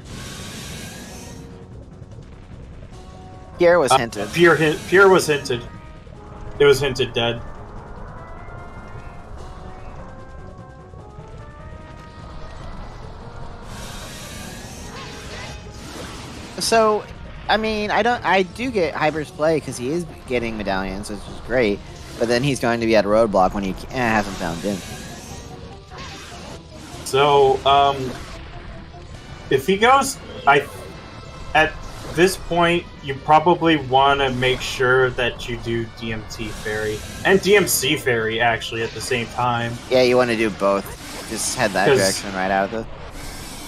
Pierre was hinted. Pierre was hinted. It was hinted dead. So, I mean, I do get Hyper's play because he is getting medallions, which is great. But then he's going to be at a roadblock when he hasn't found Din. So, if he goes, at this point, you probably want to make sure that you do DMT Fairy and DMC Fairy actually at the same time. Yeah, you want to do both. Just head that direction right out of the.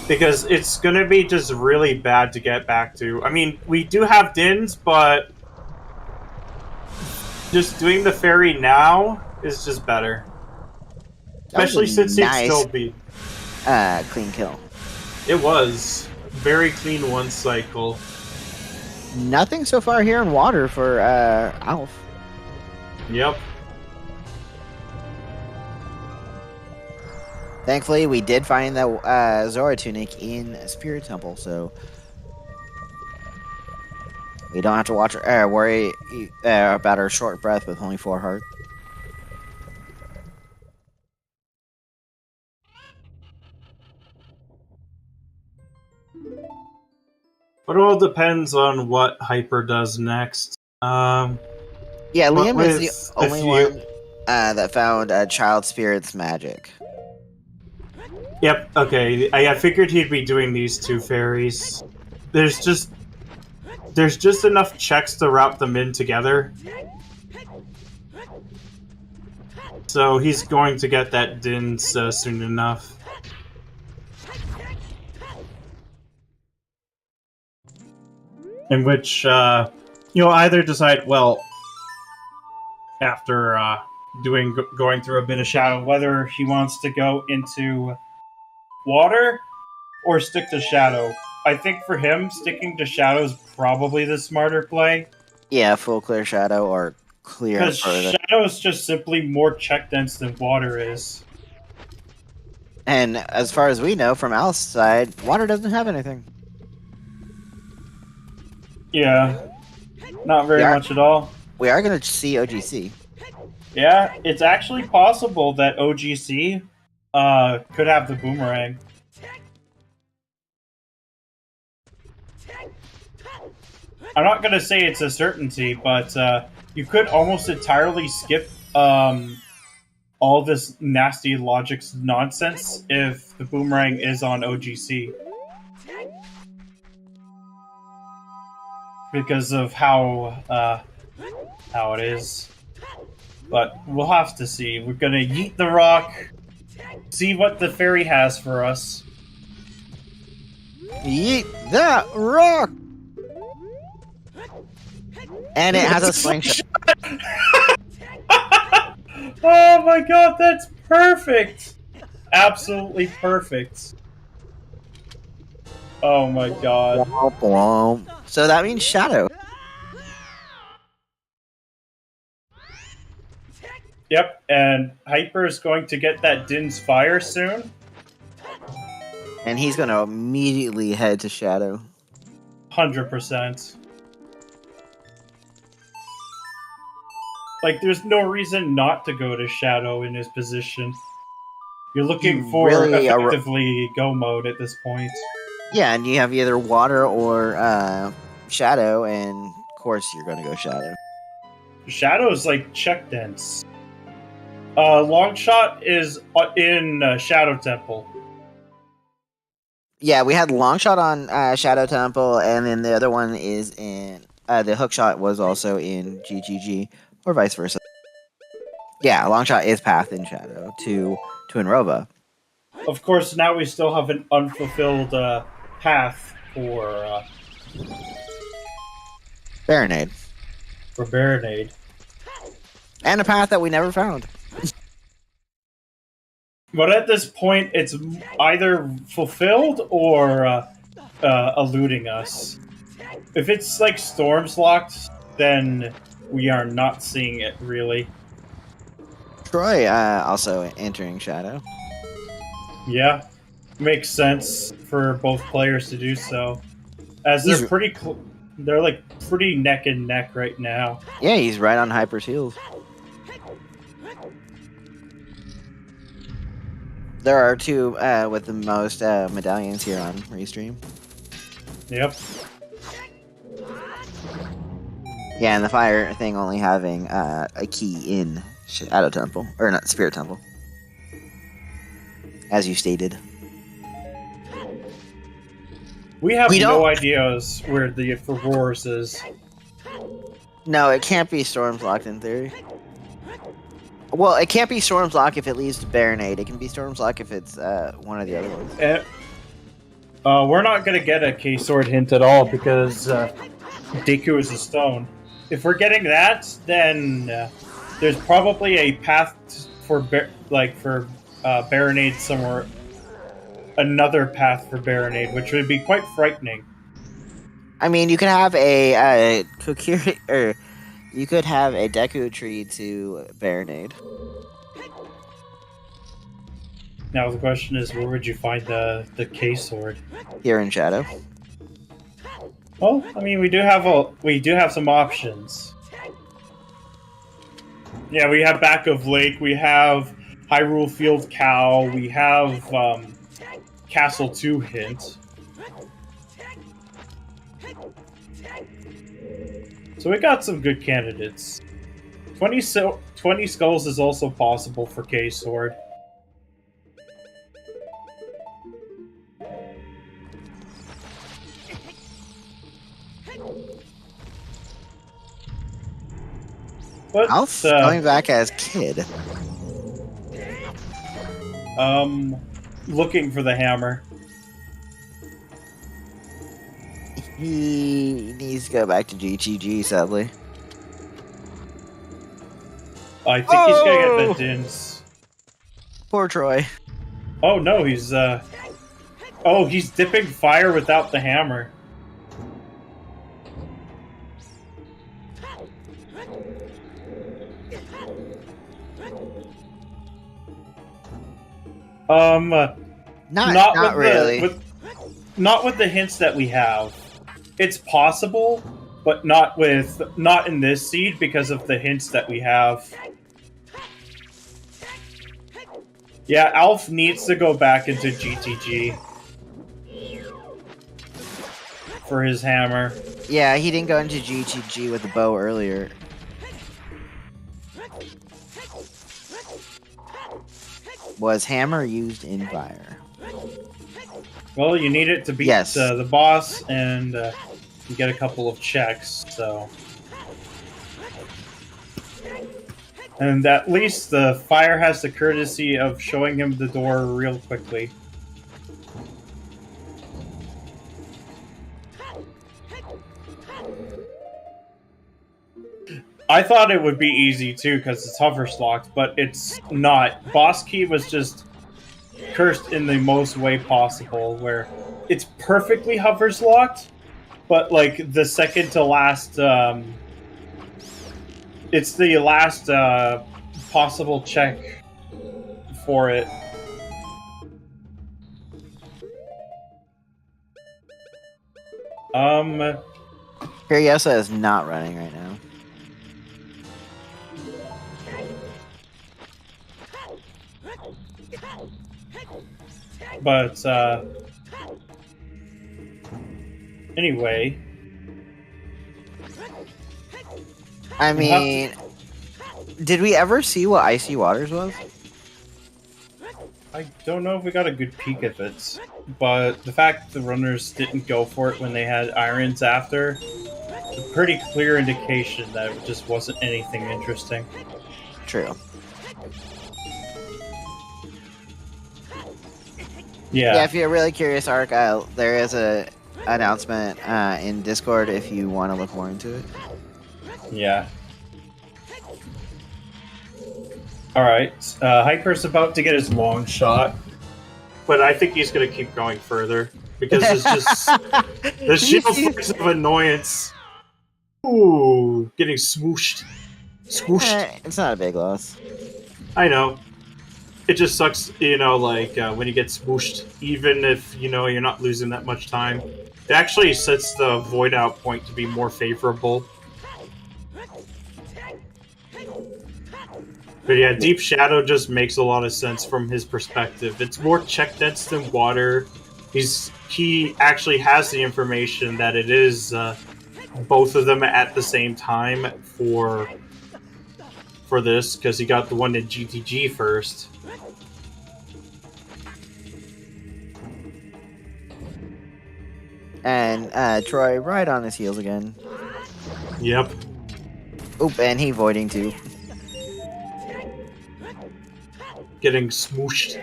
Because it's going to be just really bad to get back to. I mean, we do have Dins, but just doing the fairy now is just better. Especially since nice. he'd still be... Clean kill. It was. Very clean one cycle. Nothing so far here in water for Alf. Yep. Thankfully, we did find that Zora tunic in Spirit Temple, so we don't have to worry about our short breath with only 4 hearts. But it all depends on what Hyper does next. Yeah, Liam is the only one that found Child Spirit's magic. Yep, okay. I figured he'd be doing these 2 fairies. There's just enough checks to route them in together. So he's going to get that Din soon enough. In which, you'll either decide, well, after going through a bit of shadow, whether he wants to go into water or stick to shadow. I think for him, sticking to shadow is probably the smarter play. Yeah, full clear shadow or clear Because further. shadow is just simply more check dense than water is. And as far as we know, from Al's side, water doesn't have anything. Yeah. Not very much at all. We are going to see OGC. Yeah, it's actually possible that OGC could have the boomerang. I'm not going to say it's a certainty, but you could almost entirely skip all this nasty logics nonsense if the boomerang is on OGC. Because of how it is. But we'll have to see. We're gonna yeet the rock, see what the fairy has for us. Yeet that rock! And it has a slingshot. Oh my god, that's perfect! Absolutely perfect. Oh my god. So that means shadow. Yep, and Hyper is going to get that Din's Fire soon. And he's going to immediately head to shadow. 100%. Like, there's no reason not to go to shadow in his position. You're looking for really effectively go mode at this point. Yeah, and you have either water or shadow, and of course you're going to go shadow. Shadow is like check dense. Long shot is in Shadow Temple. Yeah, we had long shot on Shadow Temple, and then the other one is in the hook shot was also in GGG, or vice versa. Yeah, long shot is path in Shadow to Enrova. Of course, now we still have an unfulfilled path for Baronade. For Baronade. And a path that we never found. But at this point, it's either fulfilled or eluding us. If it's like Storms Locked, then we are not seeing it, really. Troy also entering Shadow. Yeah, makes sense for both players to do so. As they're they're like pretty neck and neck right now. Yeah, he's right on Hyper's heels. There are 2 with the most medallions here on Restream. Yep. Yeah, and the fire thing only having a key in Shadow Temple. Or not, Spirit Temple. As you stated. We have no ideas where the Furores is. No, it can't be Storms Locked in theory. Well, it can't be Storms Lock if it leads to Baronade. It can be Storms Lock if it's one of the other ones. We're not going to get a K-Sword hint at all because Deku is a stone. If we're getting that, then there's probably a path for Baronade somewhere another path for Baronade, which would be quite frightening. I mean, you could have a Kokiri, or you could have a Deku tree to Baronade. Now the question is, where would you find the K sword? Here in Shadow. Well, I mean, we do have some options. Yeah, we have Back of Lake, we have Hyrule Field Cow, we have Castle 2 Hint. So we got some good candidates. 20 skulls is also possible for K Sword. But, Alf coming back as Kid. looking for the hammer. He needs to go back to GTG, sadly. I think he's gonna get the dins. Poor Troy. Oh no, he's oh, he's dipping fire without the hammer. Not really. Not with the hints that we have. It's possible, but not in this seed because of the hints that we have. Yeah, Alf needs to go back into GTG for his hammer. Yeah, he didn't go into GTG with the bow earlier. Was hammer used in fire? Well, you need it to beat the boss and get a couple of checks, so... And at least the fire has the courtesy of showing him the door real quickly. I thought it would be easy too, because it's hover locked, but it's not. Boss Key was just cursed in the most way possible, where it's perfectly hovers locked, but like the second to last, it's the last possible check for it. Furiosa is not running right now. But, anyway. I mean, did we ever see what Icy Waters was? I don't know if we got a good peek of it, but the fact the runners didn't go for it when they had irons after, it's a pretty clear indication that it just wasn't anything interesting. True. Yeah, if you're really curious, Ark, there is a announcement in Discord if you want to look more into it. Yeah. Alright, Hyper's about to get his long shot, but I think he's going to keep going further, because it's just the sheer force of annoyance. Ooh, getting smooshed. Swooshed. It's not a big loss. I know. It just sucks, like, when you get swooshed, even if, you're not losing that much time. It actually sets the void out point to be more favorable. But yeah, Deep Shadow just makes a lot of sense from his perspective. It's more check dense than water. He actually has the information that it is both of them at the same time for this, because he got the one in GTG first. And Troy right on his heels again. Yep. Oop, and he voiding too. Getting smooshed.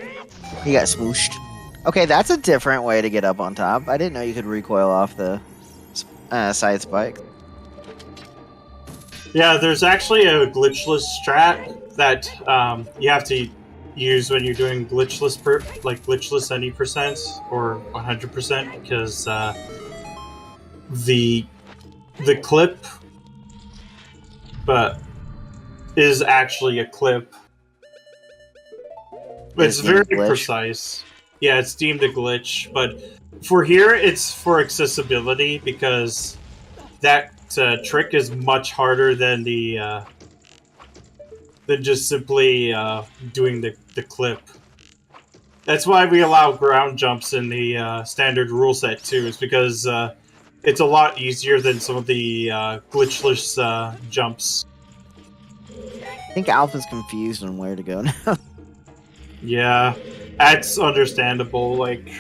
He got swooshed. Okay, that's a different way to get up on top. I didn't know you could recoil off the side spike. Yeah, there's actually a glitchless strat that you have to use when you're doing glitchless glitchless any percent or 100% because the clip but is actually a clip. It's very precise. Yeah, it's deemed a glitch, but for here it's for accessibility because that trick is much harder than the than just simply doing the clip. That's why we allow ground jumps in the standard rule set too, is because it's a lot easier than some of the glitchless jumps. I think Alpha's confused on where to go now. Yeah, that's understandable, like...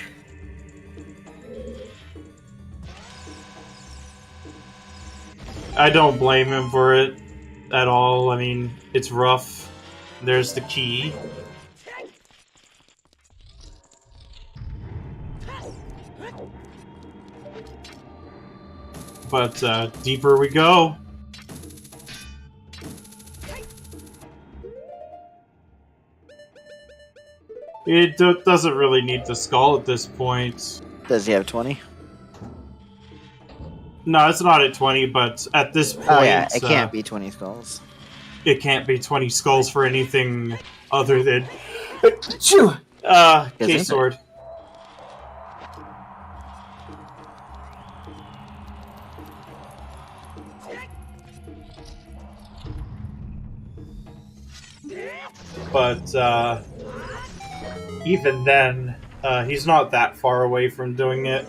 I don't blame him for it at all. I mean, it's rough. There's the key. But deeper we go. It doesn't really need the skull at this point. Does he have 20? No, it's not at 20, but at this point... Oh yeah, it can't be 20 skulls. It can't be 20 skulls for anything other than... K-Sword. But, even then, he's not that far away from doing it.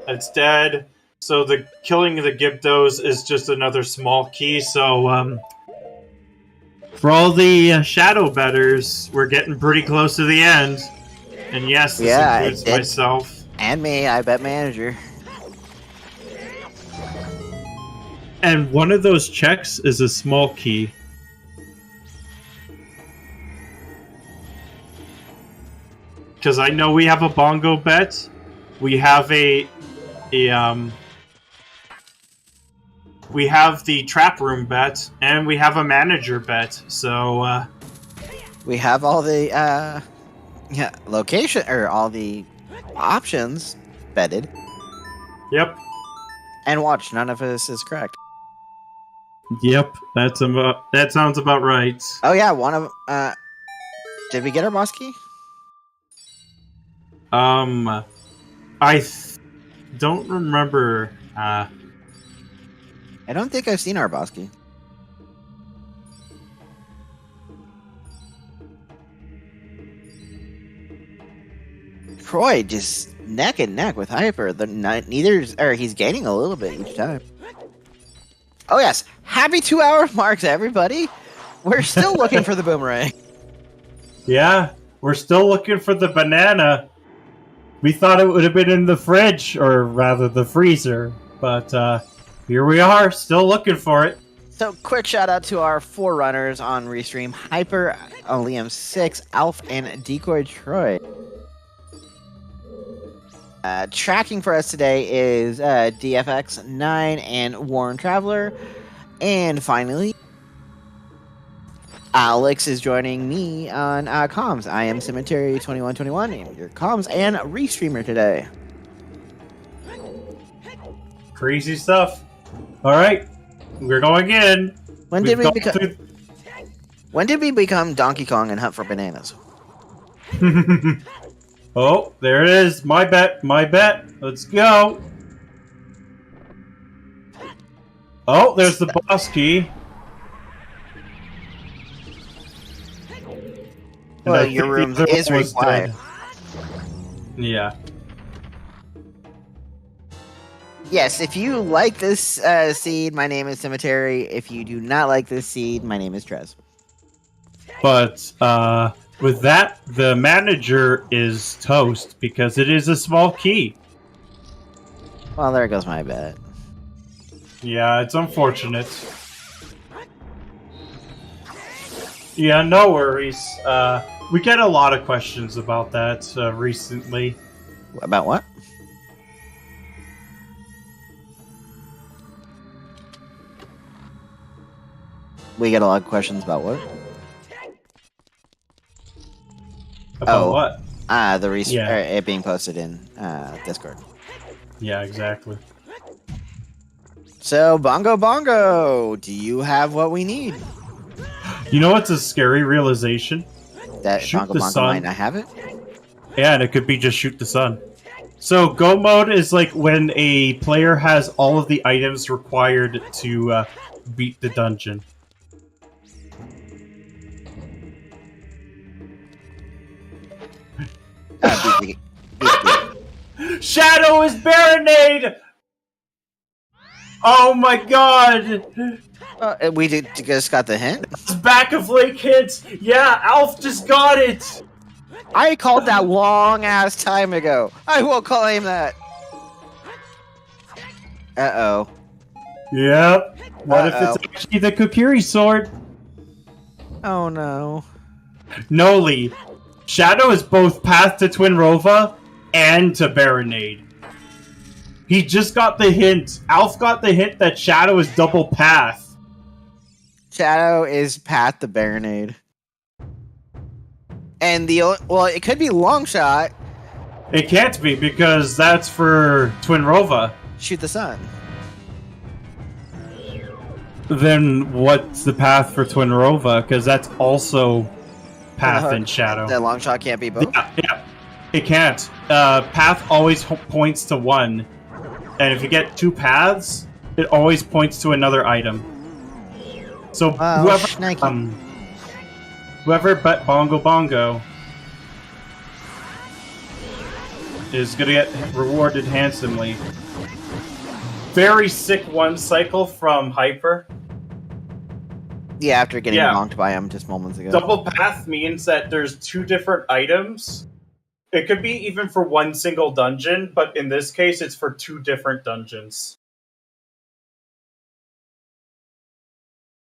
It's dead. So the killing of the Gyptos is just another small key, so, for all the shadow betters, we're getting pretty close to the end. And yes, this includes myself. And me, I bet manager. And one of those checks is a small key. Because I know we have a bongo bet. We have we have the trap room bet, and we have a manager bet, so, we have all the, location, or all the options betted. Yep. And watch, none of us is correct. Yep, that sounds about right. Oh yeah, one of, did we get our boss key? I don't remember, I don't think I've seen our boss key. Troy just neck and neck with Hyper. He's gaining a little bit each time. Oh yes, happy 2-hour marks, everybody. We're still looking for the boomerang. Yeah, we're still looking for the banana. We thought it would have been in the fridge, or rather the freezer, but here we are, still looking for it. So, quick shout out to our forerunners on Restream: Hyper, Liam 6, Alf, and Decoy Troy. Tracking for us today is DFX9 and Warren Traveler. And finally, Alex is joining me on comms. I am Cemetery2121, your comms and restreamer today. Crazy stuff. Alright, we're going in. When did we become Donkey Kong and hunt for bananas? Oh, there it is. My bet. Let's go. Oh, there's the boss key. Well, your room is required. Yeah. Yes, if you like this seed, my name is Cemetery. If you do not like this seed, my name is Trez. But, with that, the manager is toast because it is a small key. Well, there goes my bet. Yeah, it's unfortunate. Yeah, no worries. We get a lot of questions about that recently. About what? We get a lot of questions about what? About what? It being posted in Discord. Yeah, exactly. So, Bongo Bongo, do you have what we need? You know what's a scary realization? That Shoot Bongo the Bongo sun. might not have it? Yeah, and it could be just shoot the sun. So go mode is like when a player has all of the items required to beat the dungeon. Shadow is Baronade! Oh my god! We just got the hint. It's back of Lake hits! Yeah, Alf just got it! I called that long ass time ago. I will claim that. Uh-oh. Yep. What if it's actually the Kokiri sword? Oh no. No, Lee. Shadow is both path to Twinrova and to Baronade. He just got the hint. Alf got the hint that Shadow is double path. Shadow is path to Baronade. And it could be long shot. It can't be because that's for Twinrova. Shoot the sun. Then what's the path for Twinrova? Because that's also path and Shadow. That long shot can't be both? Yeah. It can't. Path always points to one. And if you get two paths, it always points to another item. So whoever bet Bongo Bongo is gonna get rewarded handsomely. Very sick one cycle from Hyper. Yeah, after getting bonked by him just moments ago. Double path means that there's two different items. It could be even for one single dungeon, but in this case, it's for two different dungeons.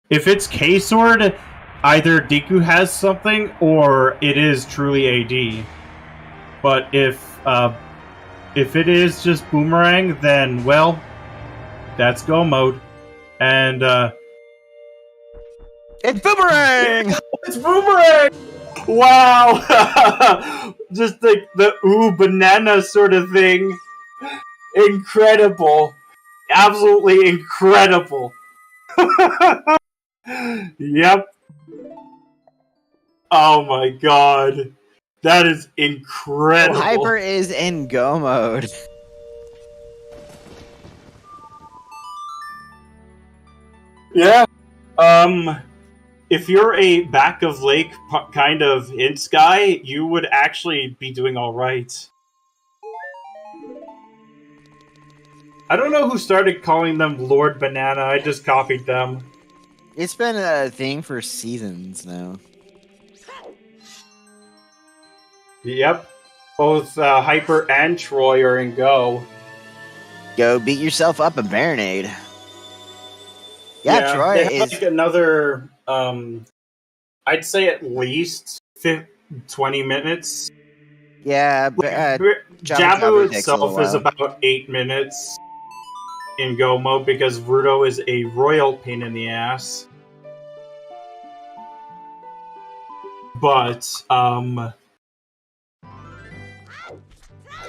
If it's K-Sword, either Deku has something, or it is truly AD. But if it is just Boomerang, then, well, that's go mode. And, it's Boomerang! It's Boomerang! Wow! Just like the banana sort of thing. Incredible. Absolutely incredible. Yep. Oh my god. That is incredible. Hyper is in go mode. Yeah. If you're a back of lake kind of hints guy, you would actually be doing alright. I don't know who started calling them Lord Banana, I just copied them. It's been a thing for seasons now. Yep. Both Hyper and Troy are in Go. Go beat yourself up in Baronade. Yeah, Troy they have is... like another, I'd say at least 20 minutes. Yeah, but Jabu itself is about 8 minutes in Go mode because Rudo is a royal pain in the ass. But, and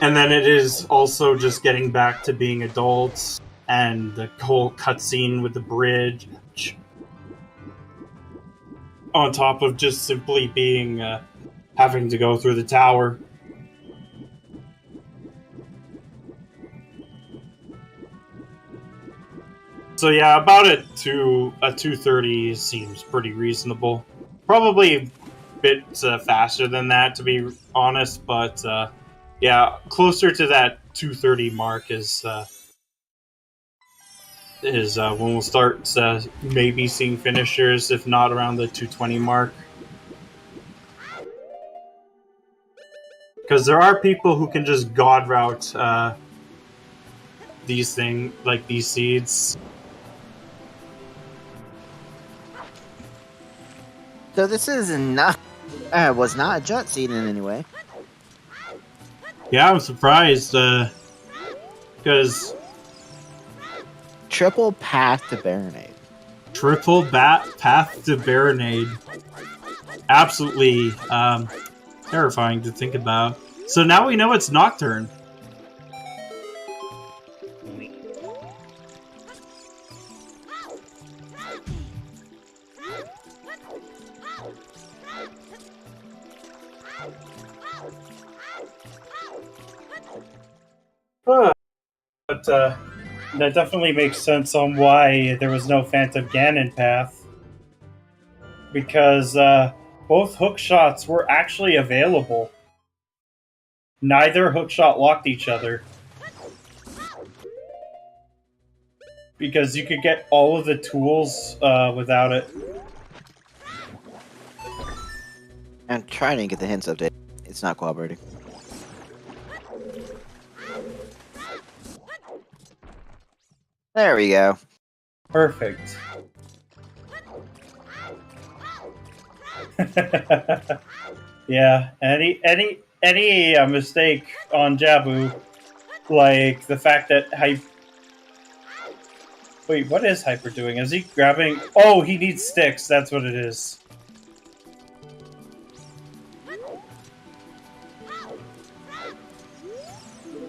then it is also just getting back to being adults and the whole cutscene with the bridge. On top of just simply being, having to go through the tower. So yeah, about a 2:30 seems pretty reasonable. Probably a bit faster than that, to be honest, but yeah, closer to that 2:30 mark is when we'll start maybe seeing finishers, if not around the 2:20 mark. Because there are people who can just god route these things, like these seeds. So this is not Was not a jut seed in any way. Yeah, I'm surprised because Triple path to Baronade. triple path to Baronade. Absolutely terrifying to think about. So now we know it's Nocturne. But that definitely makes sense on why there was no Phantom Ganon path. Because both hook shots were actually available. Neither hook shot locked each other. Because you could get all of the tools without it. I'm trying to get the hints update. It's not cooperating. There we go. Perfect. Yeah, any mistake on Jabu, like the fact that Wait, what is Hyper doing? Is he grabbing? Oh, he needs sticks. That's what it is.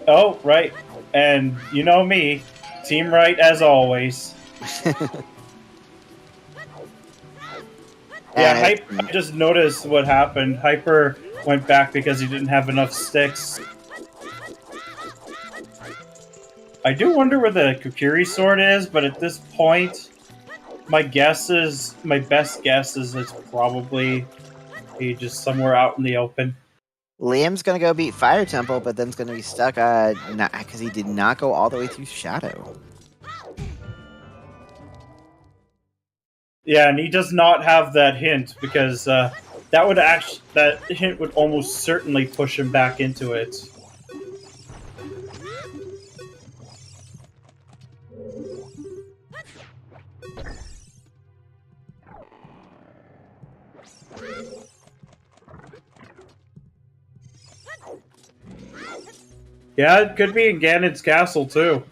Oh, right. And you know me, team right as always. Yeah, Hyper, I just noticed what happened. Hyper went back because he didn't have enough sticks. I do wonder where the Kokiri sword is, but at this point, my best guess is it's probably just somewhere out in the open. Liam's gonna go beat Fire Temple, but then's gonna be stuck because he did not go all the way through Shadow. Yeah, and he does not have that hint because that hint would almost certainly push him back into it. Yeah, it could be in Ganon's castle too.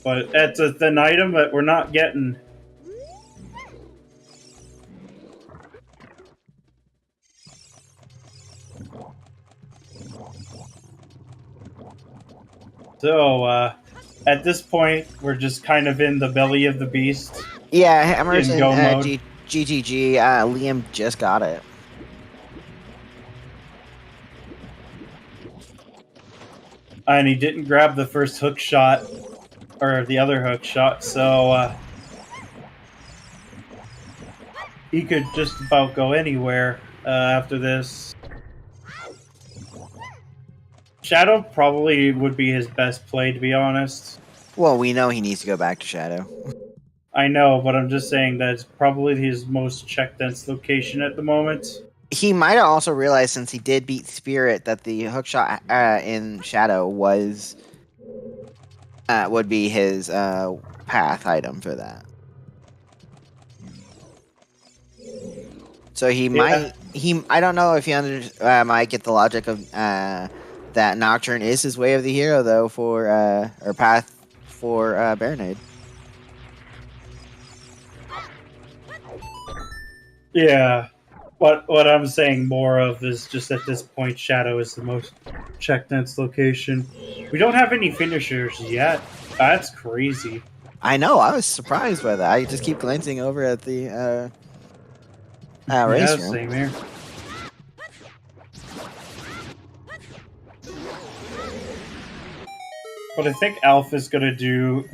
But it's a thin item that we're not getting. So, at this point, we're just kind of in the belly of the beast. Yeah, Hammers In and go mode. GGG. Liam just got it. And he didn't grab the first hook shot, or the other hook shot, so he could just about go anywhere after this. Shadow probably would be his best play, to be honest. Well, we know he needs to go back to Shadow. I know, but I'm just saying that's probably his most check-dense location at the moment. He might have also realized, since he did beat Spirit, that the hookshot in Shadow would be his path item for that. So he might. I don't know if he might get the logic of that Nocturne is his way of the hero, though, or path for Baronade. Yeah. What I'm saying more of is just at this point, Shadow is the most check-dense location. We don't have any finishers yet. That's crazy. I know. I was surprised by that. I just keep glancing over at the race room. Same here. But I think Alpha's gonna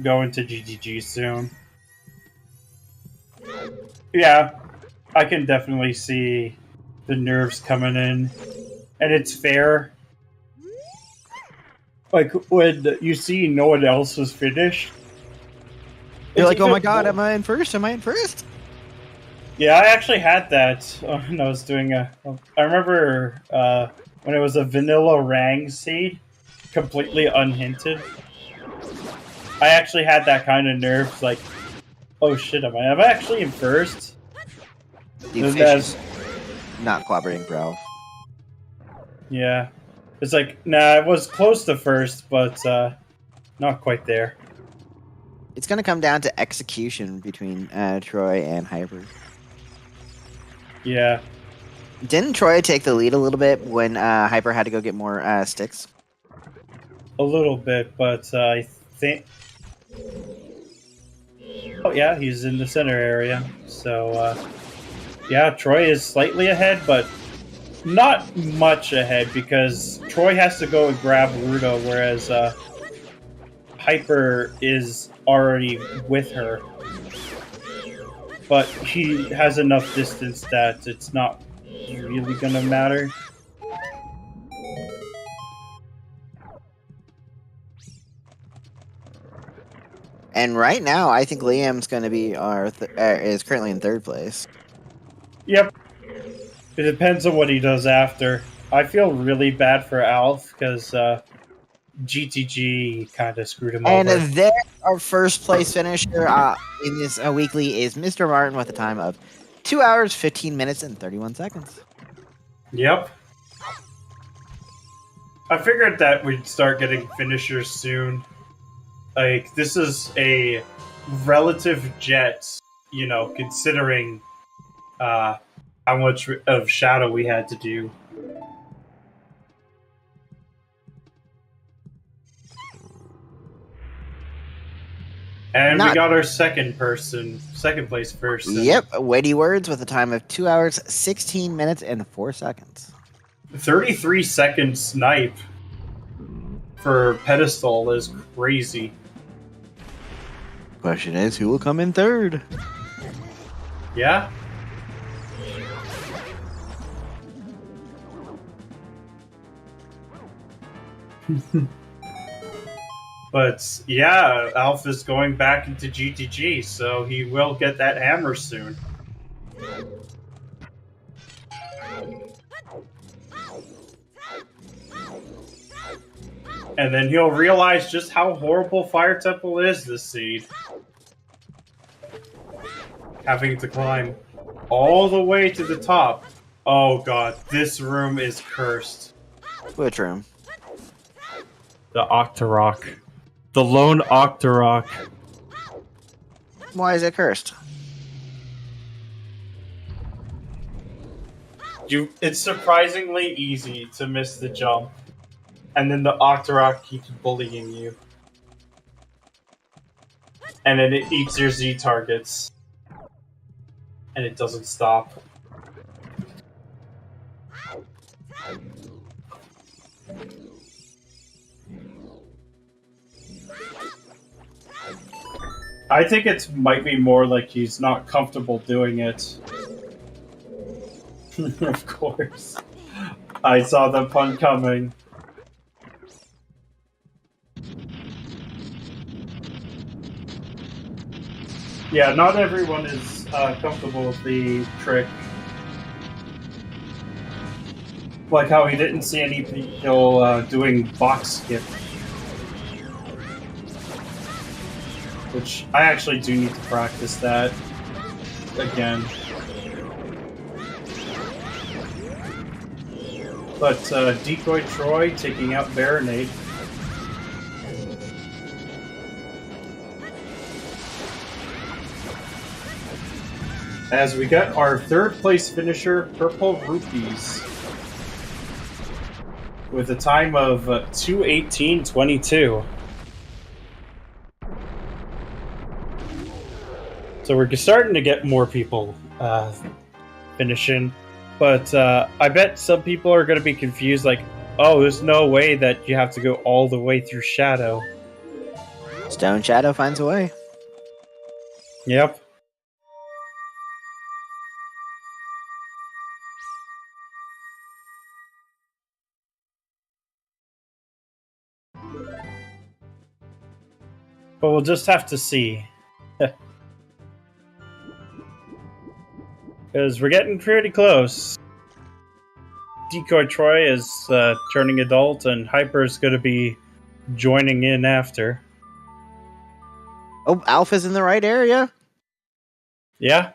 go into GGG soon. Yeah, I can definitely see the nerves coming in, and it's fair. Like when you see no one else was finished, You're like, oh my god, am I in first? Am I in first? Yeah, I actually had that when I was doing I remember when it was a vanilla Rang seed, completely unhinted. I actually had that kind of nerves, like, oh shit, am I actually in first? The fish is not cooperating for Alf. Yeah. It's like, nah, it was close to first, but not quite there. It's going to come down to execution between Troy and Hyper. Yeah. Didn't Troy take the lead a little bit when Hyper had to go get more sticks? A little bit, but I think... Oh, yeah, he's in the center area. So, yeah, Troy is slightly ahead, but not much ahead because Troy has to go and grab Rudo, whereas Hyper is already with her. But he has enough distance that it's not really gonna matter. And right now, I think Liam's going to be is currently in third place. Yep. It depends on what he does after. I feel really bad for Alf because GTG kind of screwed him over. And there, our first place finisher in this weekly is Mr. Martin with a time of 2 hours, 15 minutes, and 31 seconds. Yep. I figured that we'd start getting finishers soon. Like, this is a relative jet, you know, considering how much of Shadow we had to do. And we got our second place person. Yep, Weighty Words with a time of 2 hours, 16 minutes, and 4 seconds. 33-second snipe for Pedestal is crazy. Question is, who will come in third? Yeah? But yeah, Alpha is going back into GTG, so he will get that hammer soon. And then he'll realize just how horrible Fire Temple is this seed. Having to climb all the way to the top. Oh god, this room is cursed. Which room? The Octorok. The lone Octorok. Why is it cursed? It's surprisingly easy to miss the jump. And then the Octorok keeps bullying you. And then it eats your Z targets. And it doesn't stop. I think it might be more like he's not comfortable doing it. Of course. I saw the pun coming. Yeah, not everyone is comfortable with the trick. Like how he didn't see any people doing box skip. Which I actually do need to practice that again. But Decoy Troy taking out Baronade. As we get our third place finisher, Purple Rupees. With a time of 2:18:22. So we're starting to get more people finishing. But I bet some people are going to be confused, like, oh, there's no way that you have to go all the way through Shadow. Stone Shadow finds a way. Yep. But we'll just have to see. Because we're getting pretty close. Decoy Troy is turning adult, and Hyper is going to be joining in after. Oh, Alpha's in the right area. Yeah.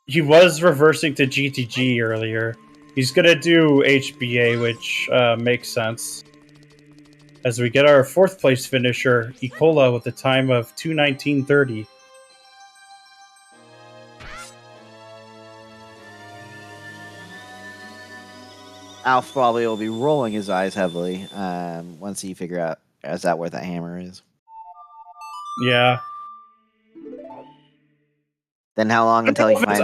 He was reversing to GTG earlier. He's going to do HBA, which makes sense. As we get our 4th place finisher, Ecola, with a time of 2:19:30. Alf probably will be rolling his eyes heavily once he figure out is that where that hammer is. Yeah. Then how long until he finds?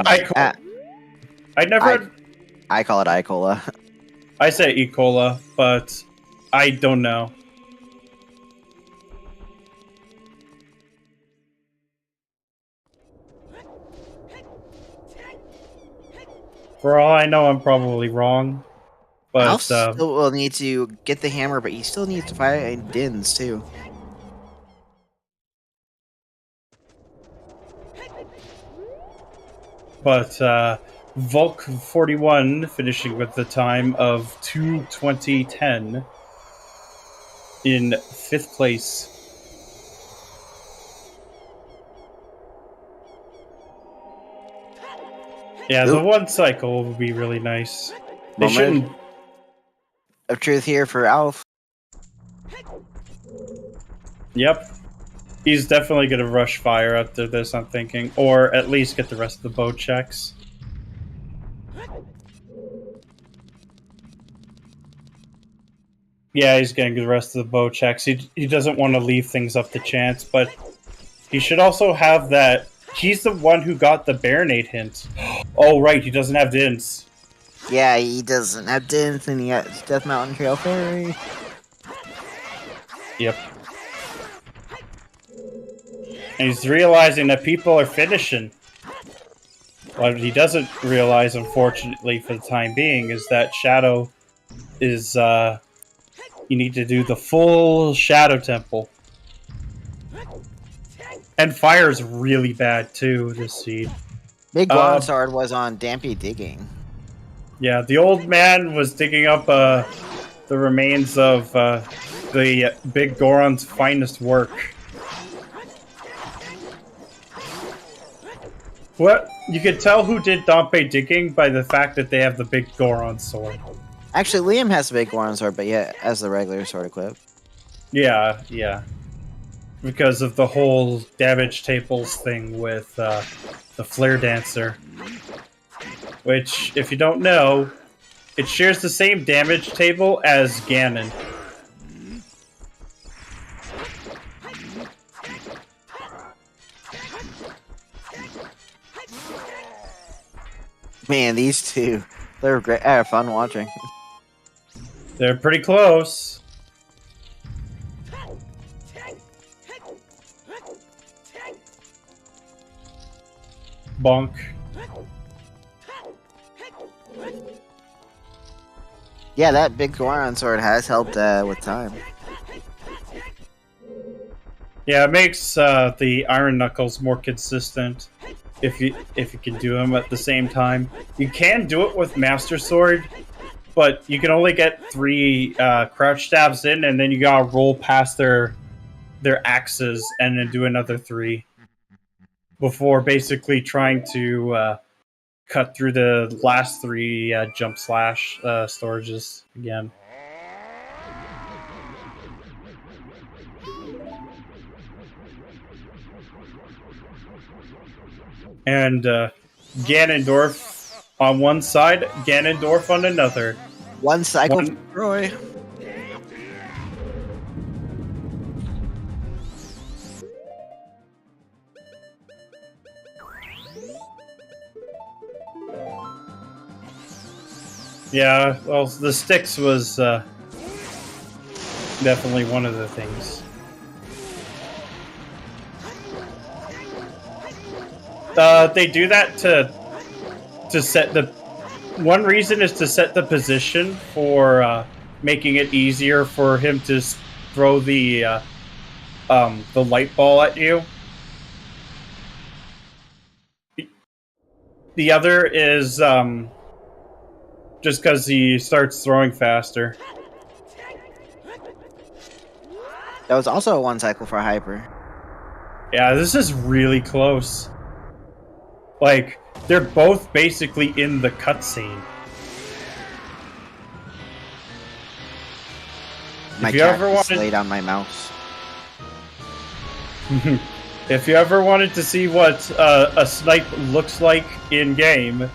I never. I call it Icola. I say Ecola, but I don't know. For all I know, I'm probably wrong. But Alf still will need to get the hammer, but he still needs to find Dins too. But Volk 41 finishing with the time of 2:20:10 in 5th place. Yeah, the one cycle would be really nice. They shouldn't. Of truth here for Alf. Yep. He's definitely going to rush fire after this, I'm thinking. Or at least get the rest of the bow checks. Yeah, he's getting the rest of the bow checks. He doesn't want to leave things up to chance, but he should also have that. He's the one who got the Baronade hint. Oh, right, he doesn't have Dins. Yeah, he doesn't have Dins, and he got Death Mountain Trail Fairy. Yep. And he's realizing that people are finishing. What he doesn't realize, unfortunately, for the time being, is that Shadow is, you need to do the full Shadow Temple. And fire is really bad, too, this seed. Big Longsword was on Dampy digging. Yeah, the old man was digging up the remains of the Big Goron's finest work. What? You could tell who did Dampé digging by the fact that they have the Big Goron sword. Actually, Liam has the Big Goron sword, but yeah, as the regular sword equipped. Yeah, yeah. Because of the whole damage tables thing with the Flare Dancer. Which, if you don't know, it shares the same damage table as Ganon. Man, these two, they're great. I have fun watching. They're pretty close. Bonk. Yeah, that Big Goron sword has helped with time. Yeah, it makes the Iron Knuckles more consistent if you can do them at the same time. You can do it with Master Sword, but you can only get 3 crouch stabs in, and then you gotta roll past their axes and then do another 3 before basically trying to cut through the last 3 jump slash storages again. And Ganondorf on one side, Ganondorf on another. One cycle for Roy. Yeah, well, the sticks was definitely one of the things. They do that to set the... One reason is to set the position for making it easier for him to throw the light ball at you. The other is just because he starts throwing faster. That was also a one cycle for Hyper. Yeah, this is really close. Like, they're both basically in the cutscene. My If you cat ever just wanted- laid on my mouse. If you ever wanted to see what a snipe looks like in game,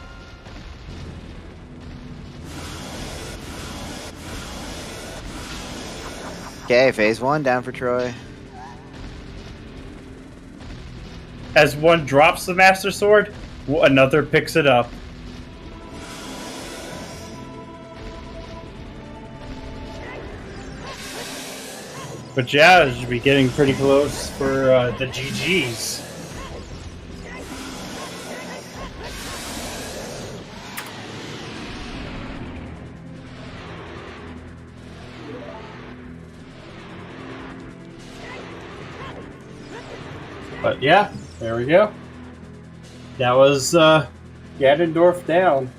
Okay, phase 1 down for Troy. as one drops the Master Sword, another picks it up. But yeah, it should be getting pretty close for the GGs. But yeah, there we go. That was Ganondorf down.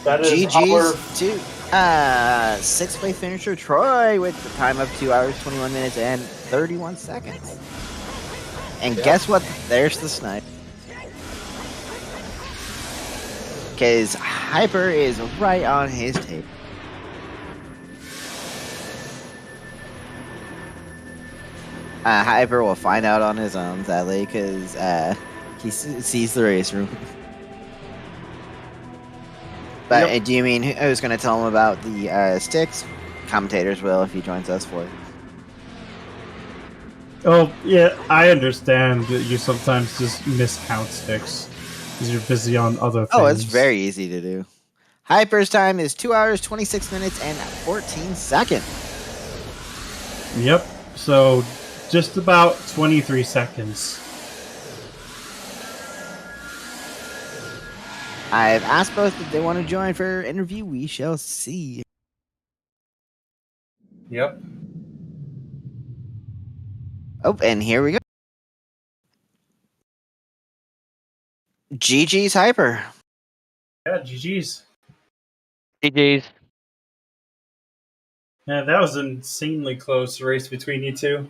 That is GG's to 6th place finisher Troy with the time of 2 hours, 21 minutes, and 31 seconds. And guess what? There's the snipe. Because Hyper is right on his tape. Hyper will find out on his own, sadly, because he sees the race room. But Yep. do you mean who's going to tell him about the sticks? Commentators will if he joins us for it. Oh, yeah, I understand that you sometimes just miscount sticks because you're busy on other things. Oh, it's very easy to do. Hyper's time is 2 hours, 26 minutes, and 14 seconds. Yep, so just about 23 seconds. I've asked both if they want to join for an interview. We shall see. Yep. Oh, and here we go. GG's Hyper. Yeah, GG's. GG's. Yeah, that was an insanely close race between you two.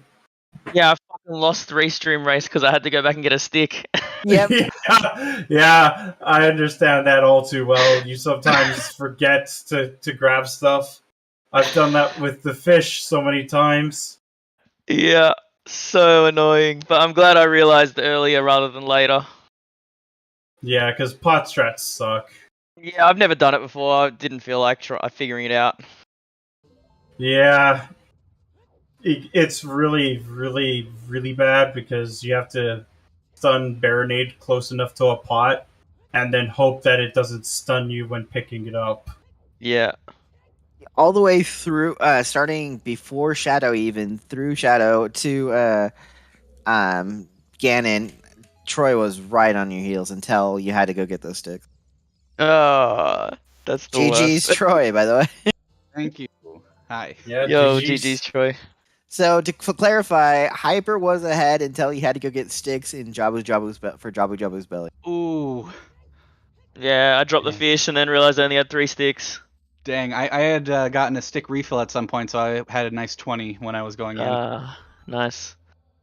Yeah, I fucking lost 3 stream race because I had to go back and get a stick. Yep. Yeah, I understand that all too well. You sometimes forget to grab stuff. I've done that with the fish so many times. Yeah, so annoying. But I'm glad I realized earlier rather than later. Yeah, because pot strats suck. Yeah, I've never done it before. I didn't feel like figuring it out. Yeah, it's really, really, really bad because you have to stun Baronade close enough to a pot and then hope that it doesn't stun you when picking it up. Yeah. All the way through, starting before Shadow, even through Shadow to Ganon. Troy was right on your heels until you had to go get those sticks. That's the GG's worst. Troy, by the way. Thank you. Hi. Yeah, Yo, GG's. GG's Troy. So to clarify, Hyper was ahead until he had to go get sticks in Jabu's belly. Ooh, Yeah, I dropped the fish and then realized I only had 3 sticks. dang. I had gotten a stick refill at some point, so I had a nice 20 when I was going in. Nice.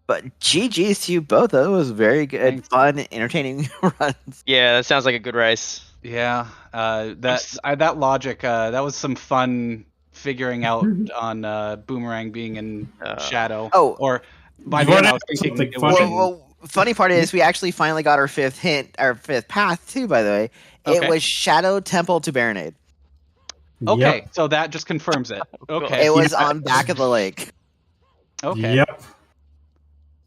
But GG's to you both. That was very good, Thanks. fun, entertaining runs. Yeah, that sounds like a good race. Yeah, that logic, that was some fun figuring out on Boomerang being in Shadow. Oh. Or by You the end, wanna I was know thinking something it was funny? Well, funny part is we actually finally got our 5th hint, our 5th path too. By the way, it Okay. was Shadow Temple to Baronade. Okay, Yep. so that just confirms it. Okay. It was on back of the lake. Okay. Yep.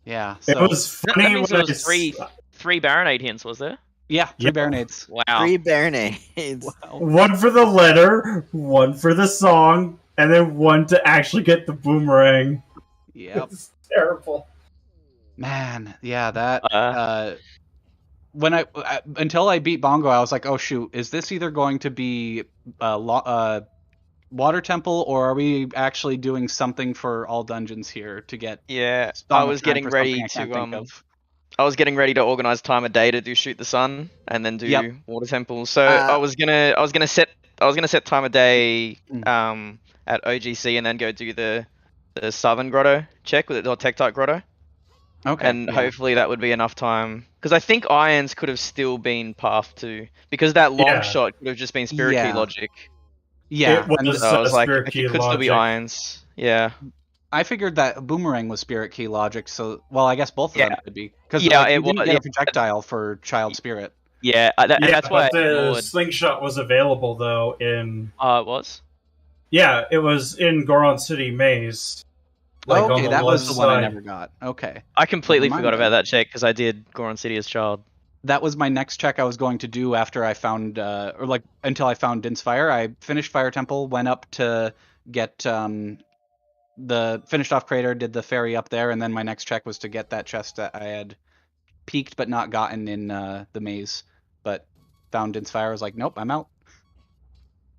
Yeah. It So was That funny means when there was three Baronade hints, was there? yeah, 3 Yep. Baronades. Wow. 3 Baronades. Wow. one for the letter, one for the song, and then one to actually get the boomerang. Yep. It's terrible. Man, yeah, that when I until I beat Bongo, I was like, oh shoot, is this either going to be Water Temple, or are we actually doing something for all dungeons here to get? Yeah, Song I of was Time getting for ready something I can't think to of. I was getting ready to organize time of day to do Shoot the Sun and then do Yep. Water Temple. So Uh, I was gonna set set time of day at OGC and then go do the Southern Grotto check with the Tektite Grotto. Okay. And hopefully that would be enough time. Because I think Irons could have still been Path 2. Because that long shot could have just been Spirit Key Logic. Yeah. It was, So I was like, Spirit it Key could still be Logic. Irons. Yeah. I figured that Boomerang was Spirit Key Logic, so I guess both of them could be. Because you didn't get a projectile for Child Spirit. Yeah, and that's why the slingshot was available though in. It was. Yeah, it was in Goron City Maze. Like okay, that was the one I never got. Okay. I completely forgot about that check because I did Goron City as child. That was my next check I was going to do after I found, until I found Din's Fire. I finished Fire Temple, went up to get the finished off crater, did the ferry up there, and then my next check was to get that chest that I had peeked but not gotten in the maze. But found Din's Fire, I was like, nope, I'm out.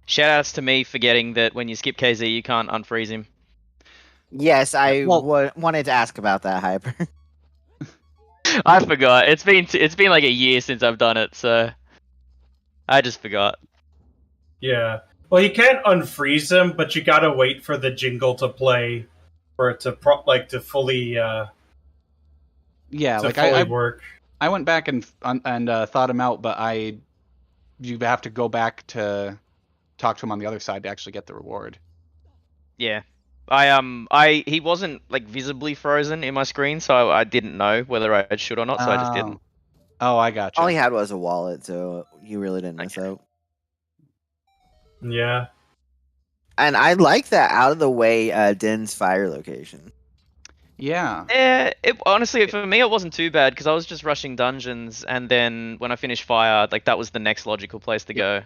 Shoutouts to me forgetting that when you skip KZ, you can't unfreeze him. Yes, I wanted to ask about that, Hyper. I forgot. It's been like a year since I've done it, so I just forgot. Yeah. Well, you can't unfreeze him, but you gotta wait for the jingle to play for it to fully work. I went back and thought him out, but you have to go back to talk to him on the other side to actually get the reward. Yeah. He wasn't like visibly frozen in my screen, so I didn't know whether I should or not, so I just didn't. Oh, I got you. All he had was a wallet, so you really didn't miss out. Yeah. And I like that out of the way Din's Fire location. Yeah. Yeah, honestly, for me, it wasn't too bad because I was just rushing dungeons, and then when I finished Fire, like that was the next logical place to go.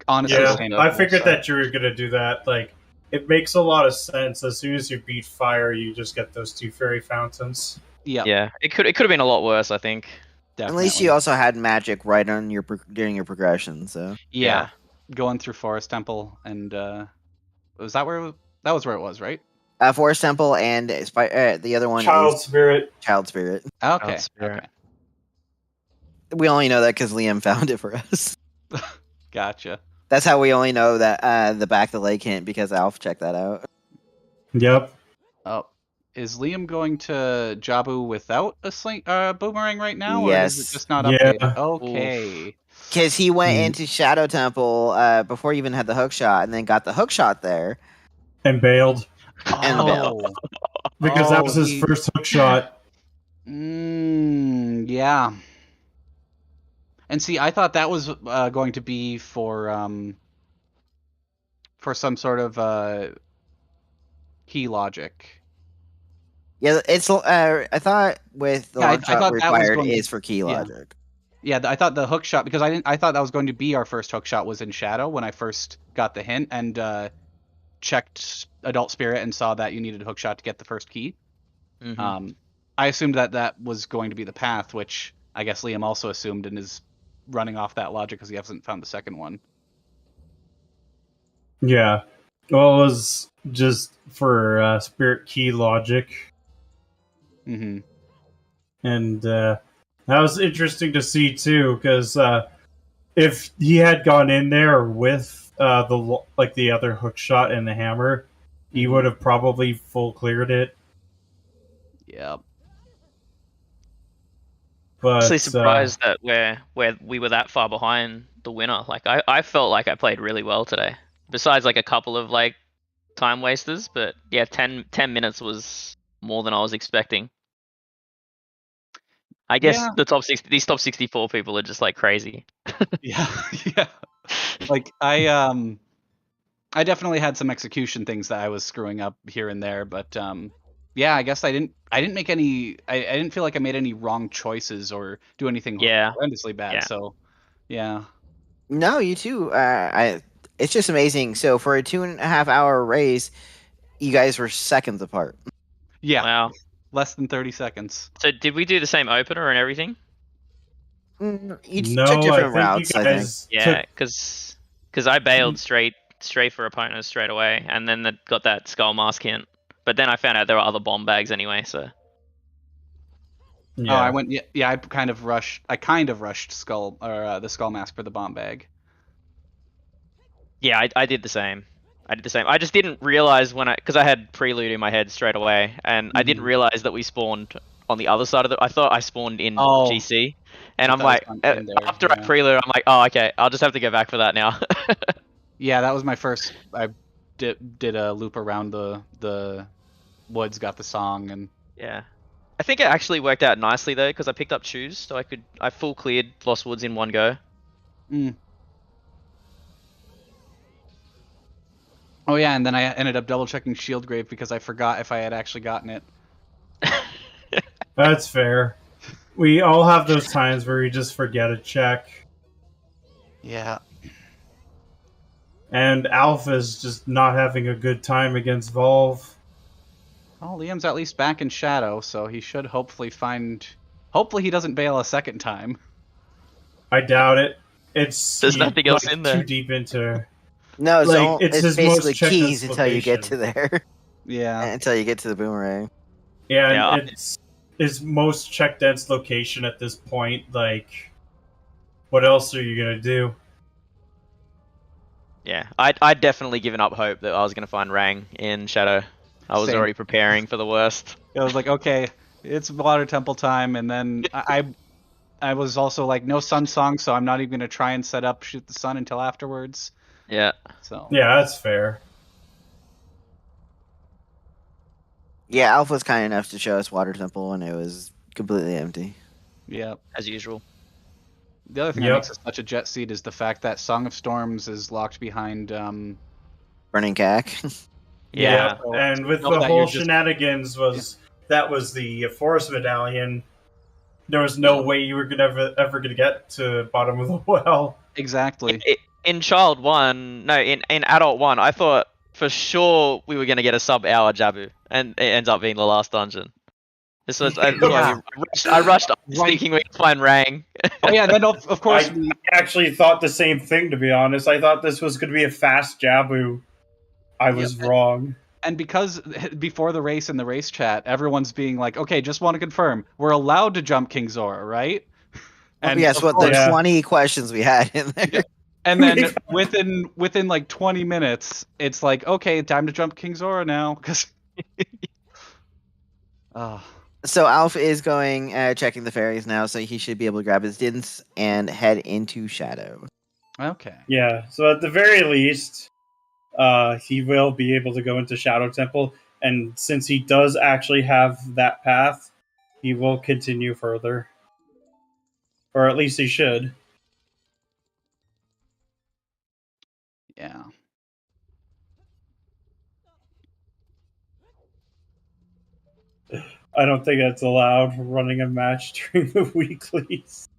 Honestly, I figured that you were gonna do that. Like, it makes a lot of sense. As soon as you beat Fire, you just get those 2 fairy fountains. Yeah. Yeah, it could have been a lot worse, I think. Definitely. At least you also had magic right on during your progression, so. Yeah. Going through Forest Temple and was that where that was where it was, right? Forest Temple and the other one Child is Spirit. Child Spirit. Okay. Child Spirit. Okay. We only know that because Liam found it for us. Gotcha. That's how we only know that the back of the lake hint because Alf checked that out. Yep. Oh, is Liam going to Jabu without a boomerang right now? Yes. Or is it just not updated? Okay. Because he went into Shadow Temple before he even had the hook shot, and then got the hook shot there. And bailed. And because that was his first hook shot. Yeah. And see, I thought that was going to be for some sort of key logic. Yeah, it's. I thought with the long shot required is for key logic. Yeah, I thought the hook shot because I thought that was going to be our first hook shot was in Shadow when I first got the hint and checked Adult Spirit and saw that you needed a hook shot to get the first key. Mm-hmm. I assumed that was going to be the path, which I guess Liam also assumed and is running off that logic because he hasn't found the second one. Yeah. Well, it was just for Spirit Key logic. Mm-hmm. And that was interesting to see, too, because if he had gone in there with the other hook shot and the hammer, he would have probably full cleared it. Yeah. I'm actually surprised that we were that far behind the winner. Like I felt like I played really well today. Besides like a couple of like time wasters, but yeah, 10 minutes was more than I was expecting. I guess these top 64 people are just like crazy. Yeah. Like I definitely had some execution things that I was screwing up here and there, but yeah, I guess I didn't make any. I didn't feel like I made any wrong choices or do anything horrendously bad. Yeah. So, yeah. No, you too. It's just amazing. So for a 2.5 hour race, you guys were seconds apart. Yeah. Wow. Less than 30 seconds. So did we do the same opener and everything? Each took different routes, I think. Yeah, because I bailed straight for opponents straight away, and then got that skull mask hint. But then I found out there were other bomb bags anyway, so. Yeah. Oh, I went. Yeah, I kind of rushed skull or the skull mask for the bomb bag. Yeah, I did the same. I just didn't realize because I had prelude in my head straight away, and I didn't realize that we spawned on the other side of I thought I spawned in GC, and I'm that was like, in there, after I prelude, I'm like, oh, okay, I'll just have to go back for that now. Yeah, that was my first. I did a loop around the woods, got the song, and Yeah. I think it actually worked out nicely though, because I picked up shoes, so I full cleared Lost Woods in one go. Oh yeah, and then I ended up double checking Shield Grave because I forgot if I had actually gotten it. That's fair. We all have those times where we just forget to check. Yeah. And Alpha's just not having a good time against Volve. Well, Liam's at least back in Shadow, so he should hopefully find. Hopefully, he doesn't bail a second time. I doubt it. There's nothing else in there. Too deep into. No, it's it's his basically most checked keys until you get location. to there. Yeah. Until you get to the boomerang. Yeah, and it's his most check dense location at this point. Like, what else are you gonna do? Yeah, I'd definitely given up hope that I was gonna find Rang in Shadow. I was already preparing for the worst. I was like, okay, it's Water Temple time, and then I was also like, no Sun Song, so I'm not even gonna try and set up Shoot the Sun until afterwards. Yeah. So. Yeah, that's fair. Yeah, Alpha was kind enough to show us Water Temple when it was completely empty. Yeah. As usual. The other thing that makes it such a jet seed is the fact that Song of Storms is locked behind Burning Cack. Yeah. And with the whole shenanigans that was the Forest Medallion. There was no way you were ever gonna get to bottom of the well. Exactly. In Child 1, no, in Adult 1, I thought for sure we were gonna get a sub-hour Jabu, and it ends up being the last dungeon. This was I rushed thinking we'd find Rang. Oh yeah, then of course I actually thought the same thing, to be honest. I thought this was gonna be a fast Jabu. I was wrong. And because before the race in the race chat, everyone's being like, okay, just want to confirm, we're allowed to jump King Zora, right? And yes, what the 20 questions we had in there. Yeah. And then within like 20 minutes, it's like, okay, time to jump King Zora now. Because So Alpha is going checking the fairies now, so he should be able to grab his dints and head into Shadow. Okay. Yeah, so at the very least, he will be able to go into Shadow Temple, and since he does actually have that path, he will continue further. Or at least he should. Yeah. I don't think that's allowed running a match during the weeklies.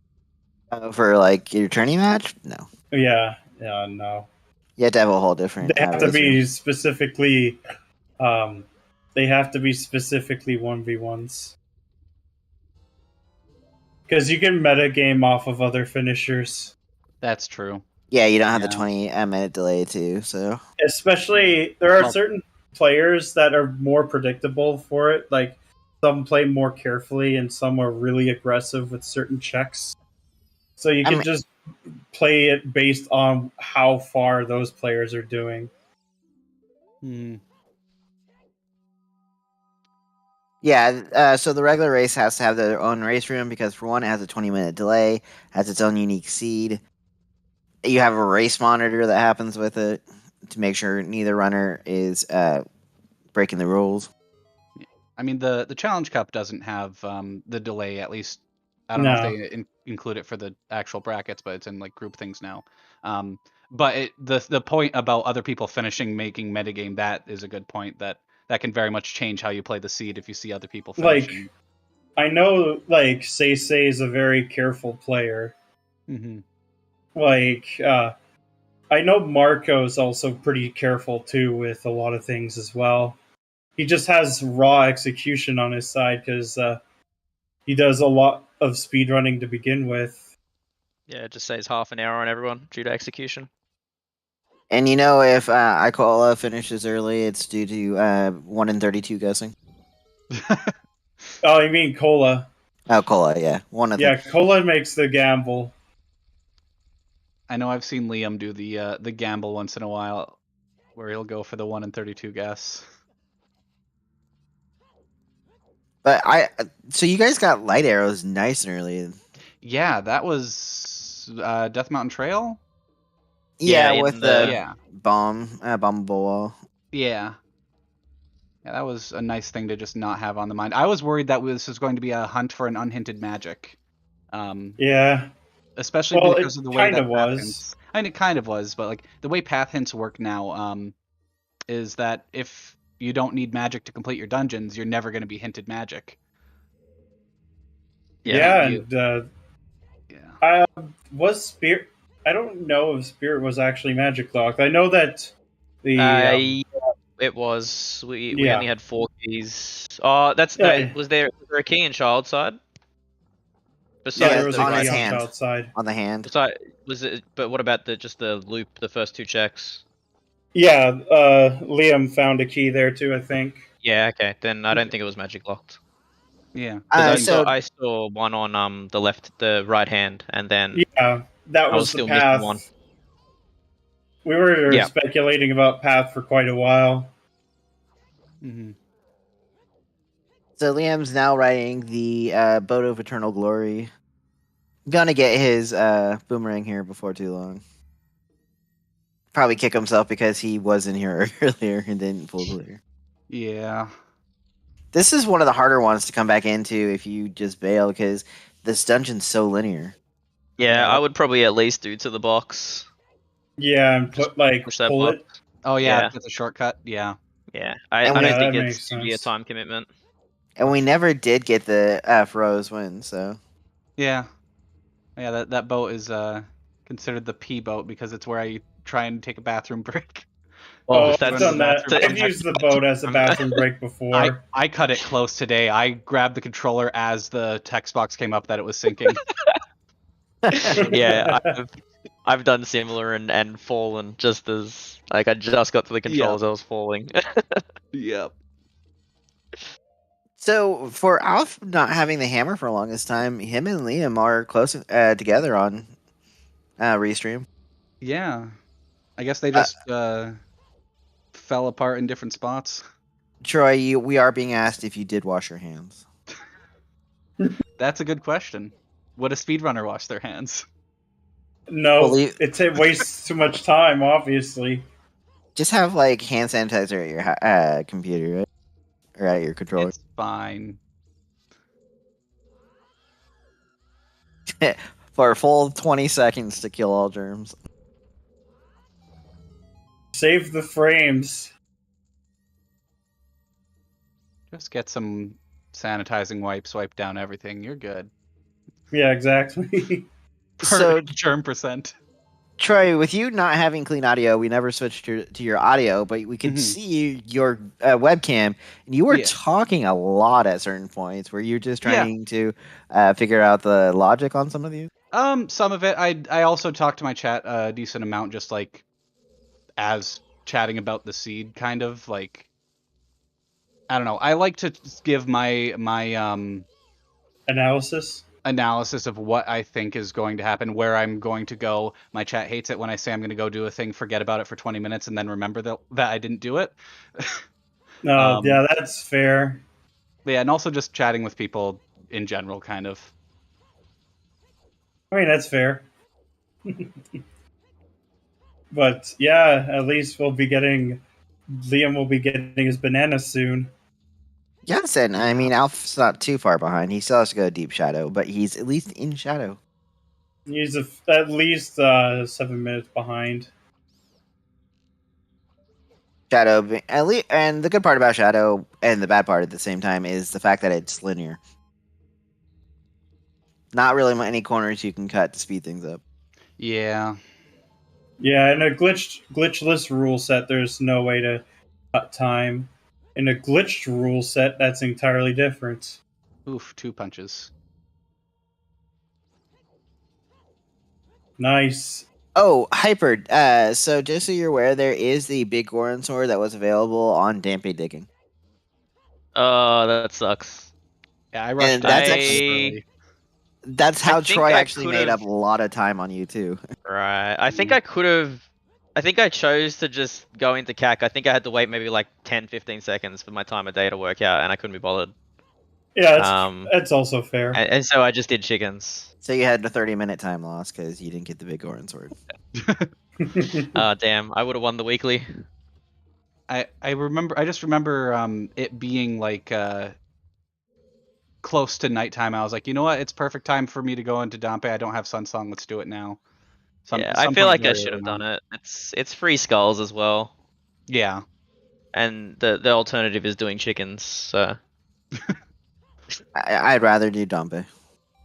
For like your tourney match? No. Yeah, no. You have to have a whole different. They have to be specifically. They have to be specifically 1v1s. Because you can metagame off of other finishers. That's true. Yeah, you don't have the 20-minute delay too. So especially there are certain players that are more predictable for it. Like some play more carefully, and some are really aggressive with certain checks. So you can just play it based on how far those players are doing. Yeah, so the regular race has to have their own race room because, for one, it has a 20-minute delay, has its own unique seed. You have a race monitor that happens with it to make sure neither runner is breaking the rules. I mean, the Challenge Cup doesn't have the delay, at least. I don't know if they include it for the actual brackets, but it's in like group things now. But the point about other people finishing, making metagame, that is a good point. That can very much change how you play the seed if you see other people finishing. Like, I know, like, Say is a very careful player. Mm-hmm. Like, I know Marco's also pretty careful too with a lot of things as well. He just has raw execution on his side because he does a lot of speedrunning to begin with. Yeah, it just says half an hour on everyone due to execution. And you know, if Ikola finishes early, it's due to 1 in 32 guessing. Oh, you mean Cola? Oh, Cola, yeah. Cola makes the gamble. I know I've seen Liam do the gamble once in a while, where he'll go for the 1 in 32 guess. But so you guys got light arrows nice and early. Yeah, that was Death Mountain Trail. Yeah, in with the- the bombable wall. Yeah. Yeah, that was a nice thing to just not have on the mind. I was worried that this was going to be a hunt for an unhinted magic. Yeah. Especially Well, because it of the way that kinda path was. hints. I mean, it kind of was, but like the way path hints work now, is that if you don't need magic to complete your dungeons, you're never going to be hinted magic. Yeah, you- and Yeah. was Spirit. I don't know if Spirit was actually magic locked. I know that the Yeah, it was. We Yeah. only had 4 keys. Oh, that's Yeah. no. Was there a key in child side? yeah, Besides there was the a on key his on hand. the outside. On the hand. Beside, was it? But what about just the loop? The first 2 checks. Yeah, Liam found a key there too. I think. Yeah. Okay. Then I don't think it was magic locked. Yeah. Because So I saw one on the right hand, and then Yeah, that I was was the still missing path. one. We were Yeah. speculating about path for quite a while. Mm-hmm. So Liam's now riding the boat of eternal glory. Gonna get his boomerang here before too long. Probably kick himself because he was in here earlier and didn't pull clear. Yeah. This is one of the harder ones to come back into if you just bail because this dungeon's so linear. Yeah, Yeah. I would probably at least do to the box. Yeah, and Just push that pull box. it. Oh yeah, Yeah. that's a shortcut. Yeah. Yeah, I And don't yeah, think that it's makes to be a sense. time commitment. And we never did get the Rose win, so Yeah. Yeah, that boat is considered the P boat because it's where I try and take a bathroom break. Oh, if I've that's- done that. that's- I've used the boat as a bathroom break before. I cut it close today. I grabbed the controller as the text box came up that it was sinking. Yeah, I've done similar and fallen just as like I just got to the controls, I was falling. Yep. So for Alf not having the hammer for the longest time, him and Liam are close together on Restream. Yeah. I guess they just fell apart in different spots. Troy, we are being asked if you did wash your hands. That's a good question. Would a speedrunner wash their hands? No, Well, it wastes too much time. Obviously, Just have like hand sanitizer at your computer, right? Or at your controller. It's fine. For a full 20 seconds to kill all germs. save the frames. Just get some sanitizing wipes, wipe down everything. You're good. Yeah, exactly. So, Germ percent. Troy, with you not having clean audio, we never switched to your audio, but we could Mhm. see your webcam, and you were Yeah. talking a lot at certain points. Were you just Yeah. trying to figure out the logic on some of these? Some of it. I also talked to my chat a decent amount, just like as chatting about the seed, kind of like. I don't know. I like to give my Analysis. analysis of what I think is going to happen, where I'm going to go. My chat hates it when I say I'm going to go do a thing, forget about it for 20 minutes, and then remember that I didn't do it. No, yeah, that's fair. Yeah, and also just chatting with people in general, kind of. I mean, that's fair. But yeah, at least Liam will be getting his banana soon. Yes, and I mean, Alf's not too far behind. He still has to go deep shadow, but he's at least in shadow. He's at least 7 minutes behind. Shadow, and the good part about Shadow and the bad part at the same time is the fact that it's linear. Not really any corners you can cut to speed things up. Yeah. Yeah, in a glitchless rule set, there's no way to cut time. In a glitched rule set, that's entirely different. Oof, 2 punches. Nice. Oh, Hyper. So just so you're aware, there is the big Goron sword that was available on Dampe Digging. Oh, that sucks. Yeah, I rushed And it that's kind of actually- early. That's how think Troy I actually made up could've- a lot of time on you too. Right. I think I could have. I think I chose to just go into CAC. I think I had to wait maybe like 10, 15 seconds for my time of day to work out, and I couldn't be bothered. Yeah, it's also fair. And so I just did chickens. So you had a 30-minute time loss because you didn't get the big Goron sword. Damn, I would have won the weekly. I just remember it being like close to nighttime. I was like, you know what? It's perfect time for me to go into Dompe. I don't have Sunsong. Let's do it now. Yeah, I feel like I should have done it. It's free skulls as well, Yeah. and the alternative is doing chickens. So I'd rather do Dompe.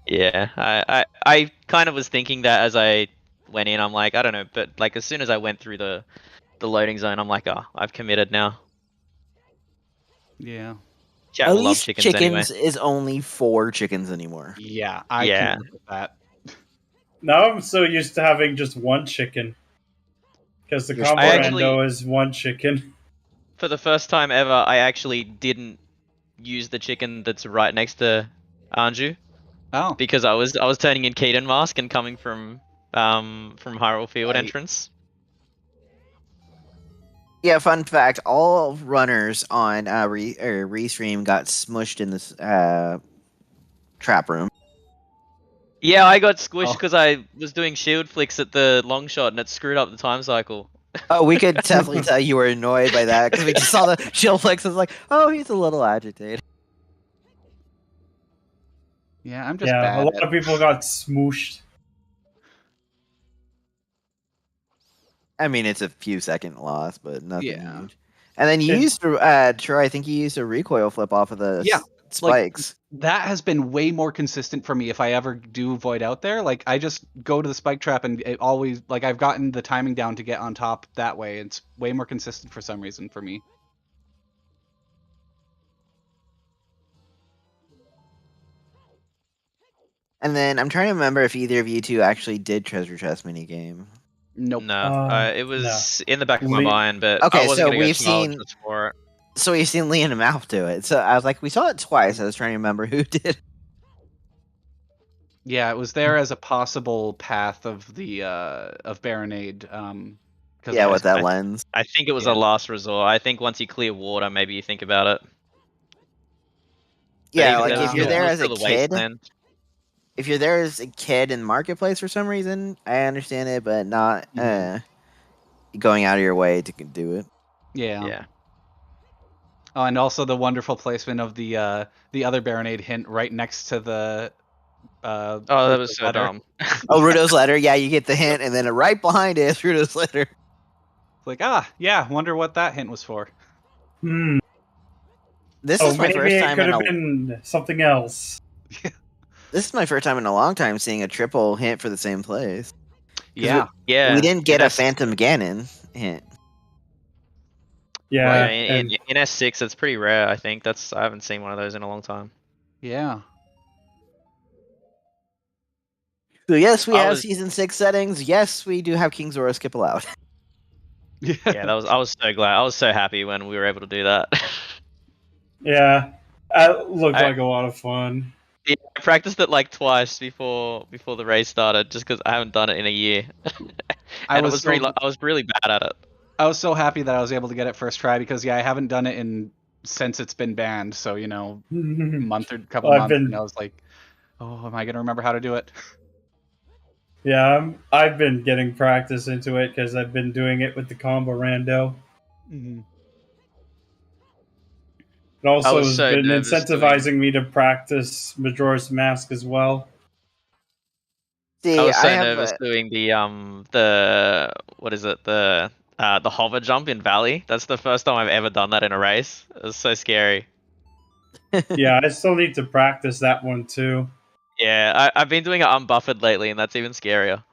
yeah, I kind of was thinking that as I went in. I'm like, I don't know, but like as soon as I went through the loading zone, I'm like, oh, I've committed now. Yeah. Chat At will love least chickens anyway. is only 4 chickens anymore. Yeah. I Yeah. can live with that. Now I'm so used to having just one chicken. Because the You're combo spoiled. rando is one chicken. For the first time ever, I actually didn't use the chicken that's right next to Anju Oh. because I was turning in Keaton mask and coming from Hyrule Field Right. entrance. Yeah, fun fact: all runners on Restream got smushed in this trap room. Yeah, I got squished Oh. because I was doing shield flicks at the long shot and it screwed up the time cycle. Oh, we could definitely tell you were annoyed by that because we just saw the shield flicks. I was like, oh, he's a little agitated. Yeah, I'm just Yeah, bad a lot at of people got smooshed. I mean, it's a few second loss, but nothing Yeah. huge. And then you It- used to, Troy, I think you used a recoil flip off of the Yeah, spikes. that has been way more consistent for me if I ever do void out there. Like I just go to the spike trap and it always like I've gotten the timing down to get on top that way. It's way more consistent for some reason for me. And then I'm trying to remember if either of you two actually did treasure chest minigame. Nope. No, it was in the back of my Le- mind, but Okay, I wasn't so gonna go we've 12 seen- just for it. So we've seen Lee and Mouth do it. So I was like, we saw it twice. I was trying to remember who did. Yeah, it was there as a possible path of the of Baronade. Yeah, with that I- lens. I think it was Yeah. a last resort. I think once you clear water, maybe you think about it. But Yeah, even like then, if it's you're still- there it's as a still kid, wasteland. if you're there as a kid in Marketplace for some reason, I understand it, but not going out of your way to do it. Yeah. Oh, and also the wonderful placement of the other Baronade hint right next to the. Oh, that was so letter. dumb. Oh, Rudo's letter. Yeah, you get the hint, and then right behind it is Rudo's letter. It's like yeah, wonder what that hint was for. Hmm. This Oh, is my maybe first it time could in have a been something else. this is my first time in a long time seeing a triple hint for the same place. Yeah, Yeah. We didn't get a S- Phantom Ganon hint. Yeah, Right, and in S6, it's pretty rare. I think I haven't seen one of those in a long time. yeah. So yes, we I have was- season 6 settings. Yes, we do have King Zora skip allowed. Yeah, I was so glad. I was so happy when we were able to do that. yeah, it looked I- like a lot of fun. Yeah, I practiced it like twice before the race started, just because I haven't done it in a year. I And was I was really bad at it. I was so happy that I was able to get it first try because I haven't done it since it's been banned. So a month or couple Well, months, I've been- and I was like, oh, am I gonna remember how to do it? Yeah, I've been getting practice into it because I've been doing it with the combo rando. Mm-hmm. It also was has so been nervous incentivizing me to practice Majora's Mask as well. See, I was so have nervous doing the what is it, the hover jump in Valley. That's the first time I've ever done that in a race. It was so scary. Yeah, I still need to practice that one too. Yeah, I've been doing it unbuffered lately, and that's even scarier.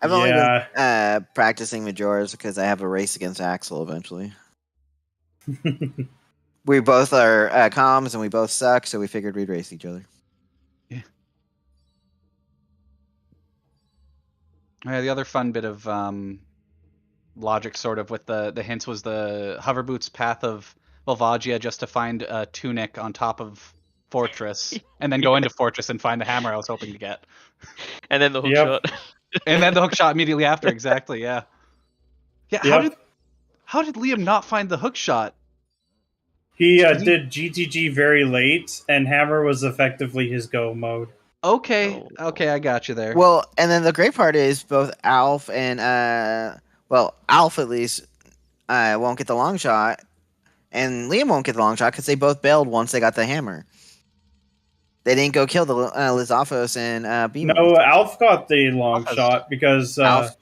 I've only Yeah. been practicing Majora's because I have a race against Axel eventually. We both are comms and we both suck, so we figured we'd race each other. Yeah, the other fun bit of logic, sort of, with the hints was the hover boots path of Volvagia just to find a tunic on top of Fortress, and then go into Fortress and find the hammer I was hoping to get. And then the hook Yep. shot. And then the hook shot immediately after, exactly, yeah. Yeah, Yep. how did Liam not find the hook shot? He did GTG very late, and Hammer was effectively his go mode. Okay, Oh. okay, I got you there. Well, and then the great part is both Alf and Alf at least won't get the long shot, and Liam won't get the long shot because they both bailed once they got the hammer. They didn't go kill the Lizafos and Beam. No, Alf got the long Alf has- shot because Alf,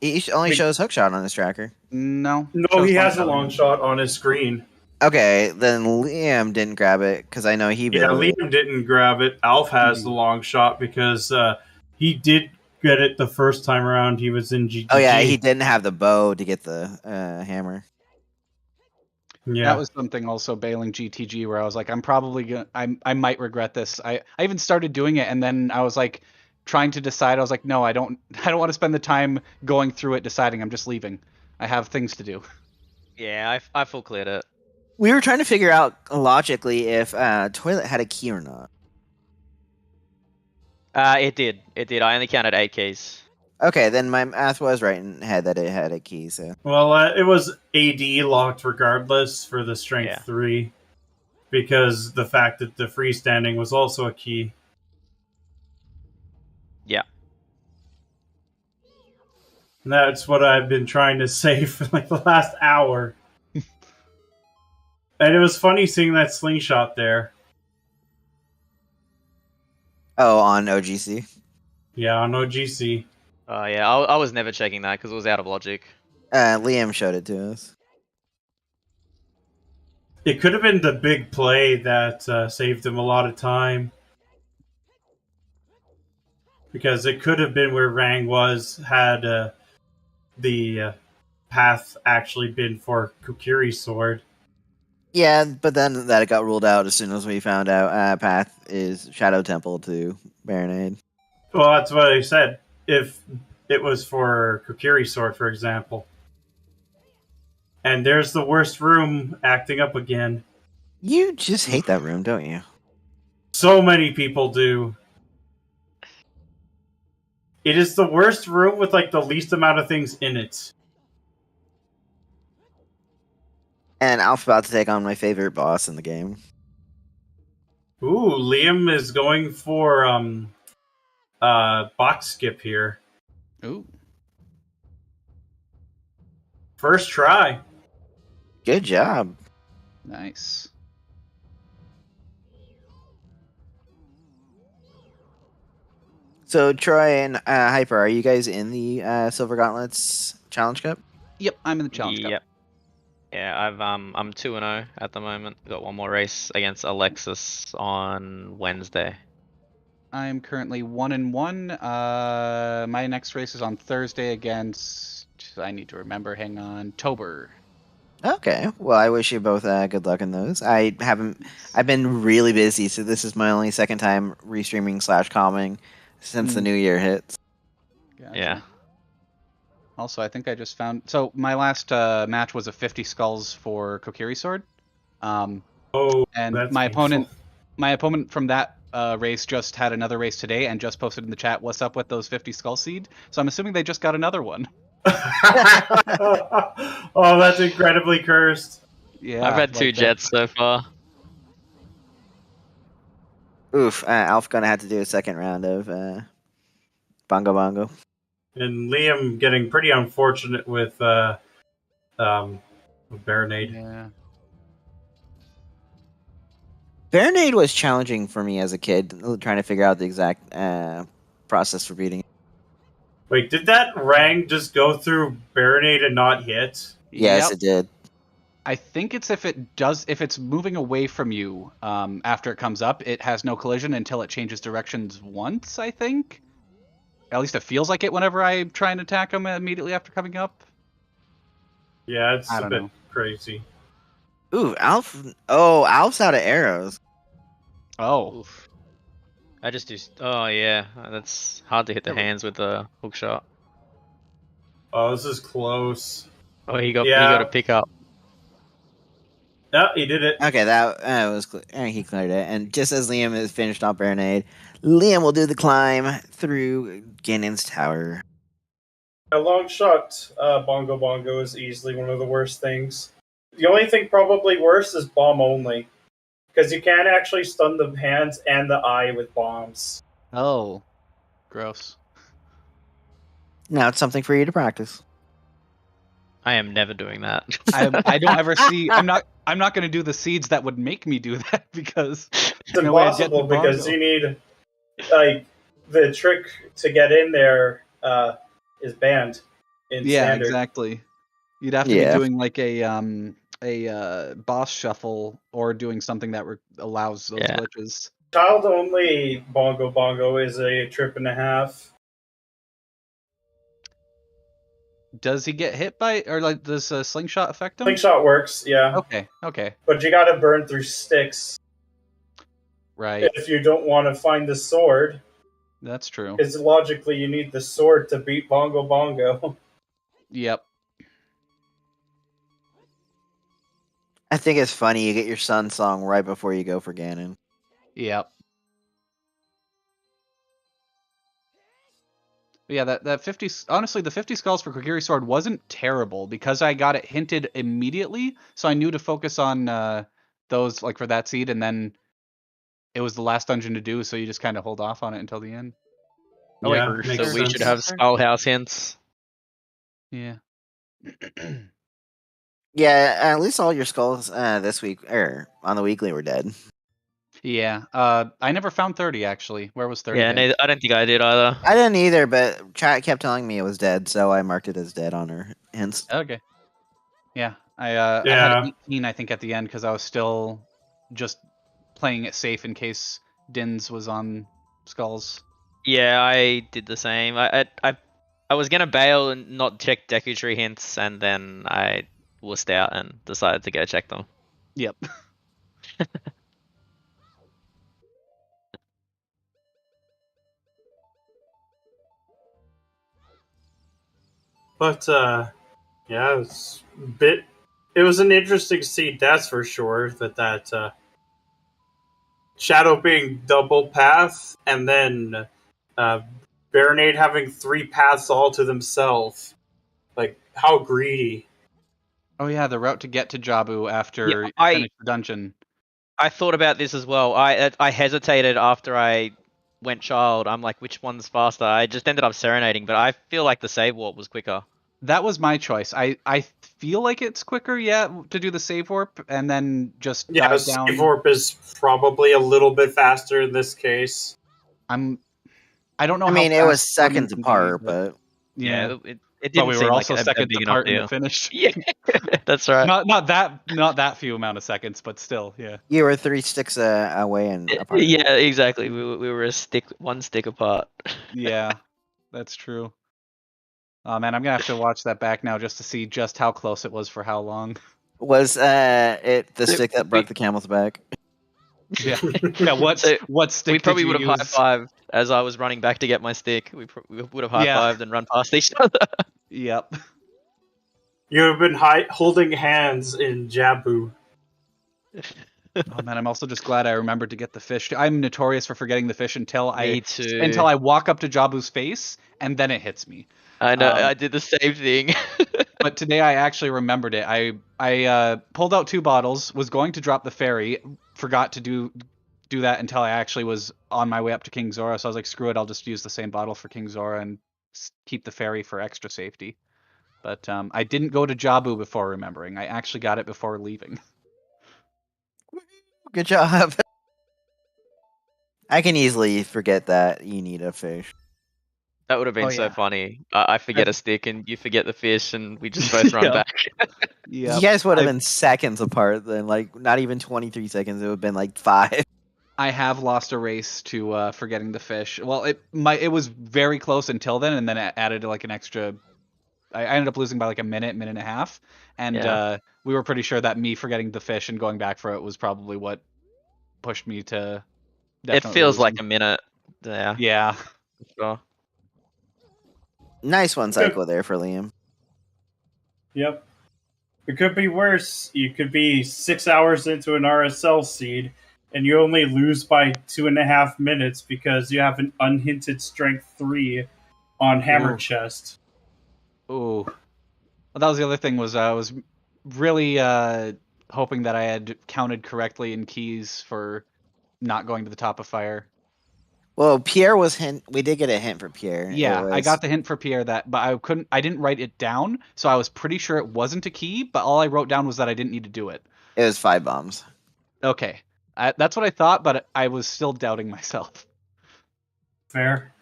he only Big- shows hook shot on his tracker. No. no, shows he has a shot. long shot on his screen. Okay, then Liam didn't grab it because I know he Yeah, bailed it. Liam didn't grab it. Alf has the long shot because he did get it the first time around. He was in GTG. Oh yeah, he didn't have the bow to get the hammer. Yeah. That was something also bailing GTG where I was like, I'm probably gonna, I might regret this. I even started doing it, and then I was like trying to decide. I was like, no, I don't want to spend the time going through it deciding. I'm just leaving. I have things to do. Yeah, I full cleared it. We were trying to figure out logically if Toilet had a key or not. It did. It did. I only counted 8 keys. Okay, then my math was right in head that it had a key. So Well, it was AD locked regardless for the strength Yeah. 3 because the fact that the freestanding was also a key. Yeah. And that's what I've been trying to say for like the last hour. And it was funny seeing that slingshot there. oh, on OGC. Yeah, on OGC. Oh yeah, I was never checking that because it was out of logic. Liam showed it to us. It could have been the big play that saved him a lot of time. Because it could have been where Rang was had the path actually been for Kukiri's sword. Yeah, but then that got ruled out as soon as we found out Path is Shadow Temple to Baronade. Well, that's what I said. If it was for Kukiri's sword, for example. And there's the worst room acting up again. You just hate that room, don't you? So many people do. It is the worst room with like the least amount of things in it. And Alp's about to take on my favorite boss in the game. Ooh, Liam is going for box skip here. Ooh. First try. Good job. Nice. So Troy and Hyper, are you guys in the Silver Gauntlets Challenge Cup? Yep, I'm in the challenge cup. Yep. Yeah, I'm 2-0 at the moment. Got one more race against Alexis on Wednesday. I'm currently 1-1. My next race is on Thursday against. I need to remember. Hang on, Tober. Okay. Well, I wish you both good luck in those. I've been really busy, so this is my only second time restreaming / calming since the new year hits. Gotcha. Yeah. Also, I think I just found. So my last match was a 50 skulls for Kokiri sword. Oh, And that's my painful. opponent from that race just had another race today and just posted in the chat, "What's up with those 50 skull seed?" So I'm assuming they just got another one. Oh, that's incredibly cursed. Yeah, I've had 2 like that. jets so far. Oof. Alf gonna have to do a second round of Bongo Bongo. And Liam getting pretty unfortunate with Baronade. Yeah. Baronade was challenging for me as a kid, trying to figure out the exact process for beating it. Wait, did that Rang just go through Baronade and not hit? Yes, Yep. it did. I think it's if it's moving away from you after it comes up, it has no collision until it changes directions once, I think. At least it feels like it whenever I try and attack him immediately after coming up. Yeah, it's I a don't bit know. crazy. Ooh, Alf. Oh, Alf's out of arrows. Oh. Oof. I just do. Oh yeah, that's hard to hit the hands with the hook shot. Oh, this is close. Oh, he got Yeah. a pick up. Yeah, he did it. Okay, that was he cleared it. And just as Liam has finished off Baronade, Liam will do the climb through Ganon's tower. A long shot, Bongo Bongo is easily one of the worst things. The only thing probably worse is bomb only, because you can actually stun the hands and the eye with bombs. Oh, gross. Now it's something for you to practice. I am never doing that. I don't ever see. I'm not going to do the seeds that would make me do that because It's impossible because you need the trick to get in there is banned in standard. Exactly. You'd have to be doing like a boss shuffle or doing something that allows those glitches. Child only Bongo Bongo is a trip and a half. Does he get hit by, or like does a slingshot affect him? Slingshot works, yeah. Okay. But you gotta burn through sticks. Right. If you don't want to find the sword. That's true. Because logically you need the sword to beat Bongo Bongo. Yep. I think it's funny you get your Sun song right before you go for Ganon. Yep. But yeah, that 50, honestly, the 50 skulls for Kokiri Sword wasn't terrible because I got it hinted immediately, so I knew to focus on those, like, for that seed, and then it was the last dungeon to do, so you just kind of hold off on it until the end. Oh, yeah, wait, so we should have Skull House hints. Yeah. Yeah, at least all your skulls this week, or on the weekly, were dead. Yeah, I never found 30, actually. Where was 30? Yeah, I don't think I did either. I didn't either, but chat kept telling me it was dead, so I marked it as dead on her hints. Okay. Yeah, I had 18, I think, at the end, because I was still just playing it safe in case Dins was on skulls. Yeah, I did the same. I was gonna bail and not check Deku Tree hints, and then I wussed out and decided to go check them. Yep. But yeah, it was an interesting scene, that's for sure. That Shadow being double path, and then Baronade having 3 paths all to themselves. Like, how greedy. Oh yeah, the route to get to Jabu after you finish the dungeon. I thought about this as well. I hesitated after I went child. I'm like, which one's faster? I just ended up serenading, but I feel like the save warp was quicker. That was my choice. I feel like it's quicker, to do the save warp and then just dive down. Save warp is probably a little bit faster in this case. I don't know. I mean, it was seconds apart, but yeah, it didn't but we seem were like also a seconds big apart enough in the finish. Yeah, that's right. Not that few amount of seconds, but still, yeah. You were 3 sticks away and apart. Yeah, exactly. We were one stick apart. Yeah, that's true. Oh man, I'm gonna have to watch that back now just to see just how close it was for how long. Was it the stick that broke the camel's back? Yeah. Yeah. What stick? We probably would have high-fived as I was running back to get my stick. We would have high-fived and run past each other. Yep. You have been holding hands in Jabu. Oh man, I'm also just glad I remembered to get the fish. I'm notorious for forgetting the fish until Me too. I walk up to Jabu's face and then it hits me. I know. I did the same thing. But today I actually remembered it. I pulled out 2 bottles, was going to drop the fairy, forgot to do that until I actually was on my way up to King Zora. So I was like, screw it, I'll just use the same bottle for King Zora and keep the fairy for extra safety. But I didn't go to Jabu before remembering. I actually got it before leaving. Good job. I can easily forget that you need a fish. That would have been so funny. I forget a stick and you forget the fish, and we just both run back. Yeah, You guys would have been seconds apart then, like not even 23 seconds. It would have been like 5. I have lost a race to forgetting the fish. Well, it was very close until then, and then it added like an extra. I ended up losing by like a minute and a half, and we were pretty sure that me forgetting the fish and going back for it was probably what pushed me to. It feels like a minute. Yeah. Yeah. Sure. Nice one, Psycho, there for Liam. Yep. It could be worse. You could be 6 hours into an RSL seed, and you only lose by 2.5 minutes because you have an unhinted strength 3 on Hammer Ooh. Chest. Ooh. Well, that was the other thing, was I was really hoping that I had counted correctly in keys for not going to the top of fire. Well, Pierre was hint. We did get a hint for Pierre. Yeah, I got the hint for Pierre but I didn't write it down, so I was pretty sure it wasn't a key, but all I wrote down was that I didn't need to do it. It was 5 bombs. Okay. That's what I thought, but I was still doubting myself. Fair.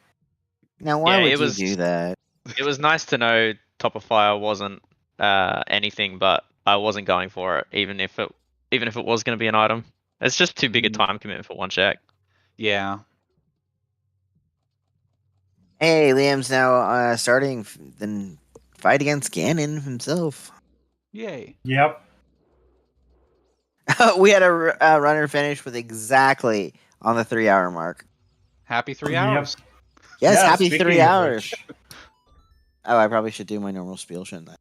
Now, why Yeah, would you do that? It was nice to know Top of Fire wasn't anything, but I wasn't going for it, even if it was going to be an item. It's just too big a time commitment for one check. Yeah. Hey, Liam's now starting the fight against Ganon himself. Yay. Yep. We had a runner finish with exactly on the 3-hour mark. Happy 3 Yep. hours. Yes, Yeah, happy speaking 3 of hours. Oh, I probably should do my normal spiel, shouldn't I?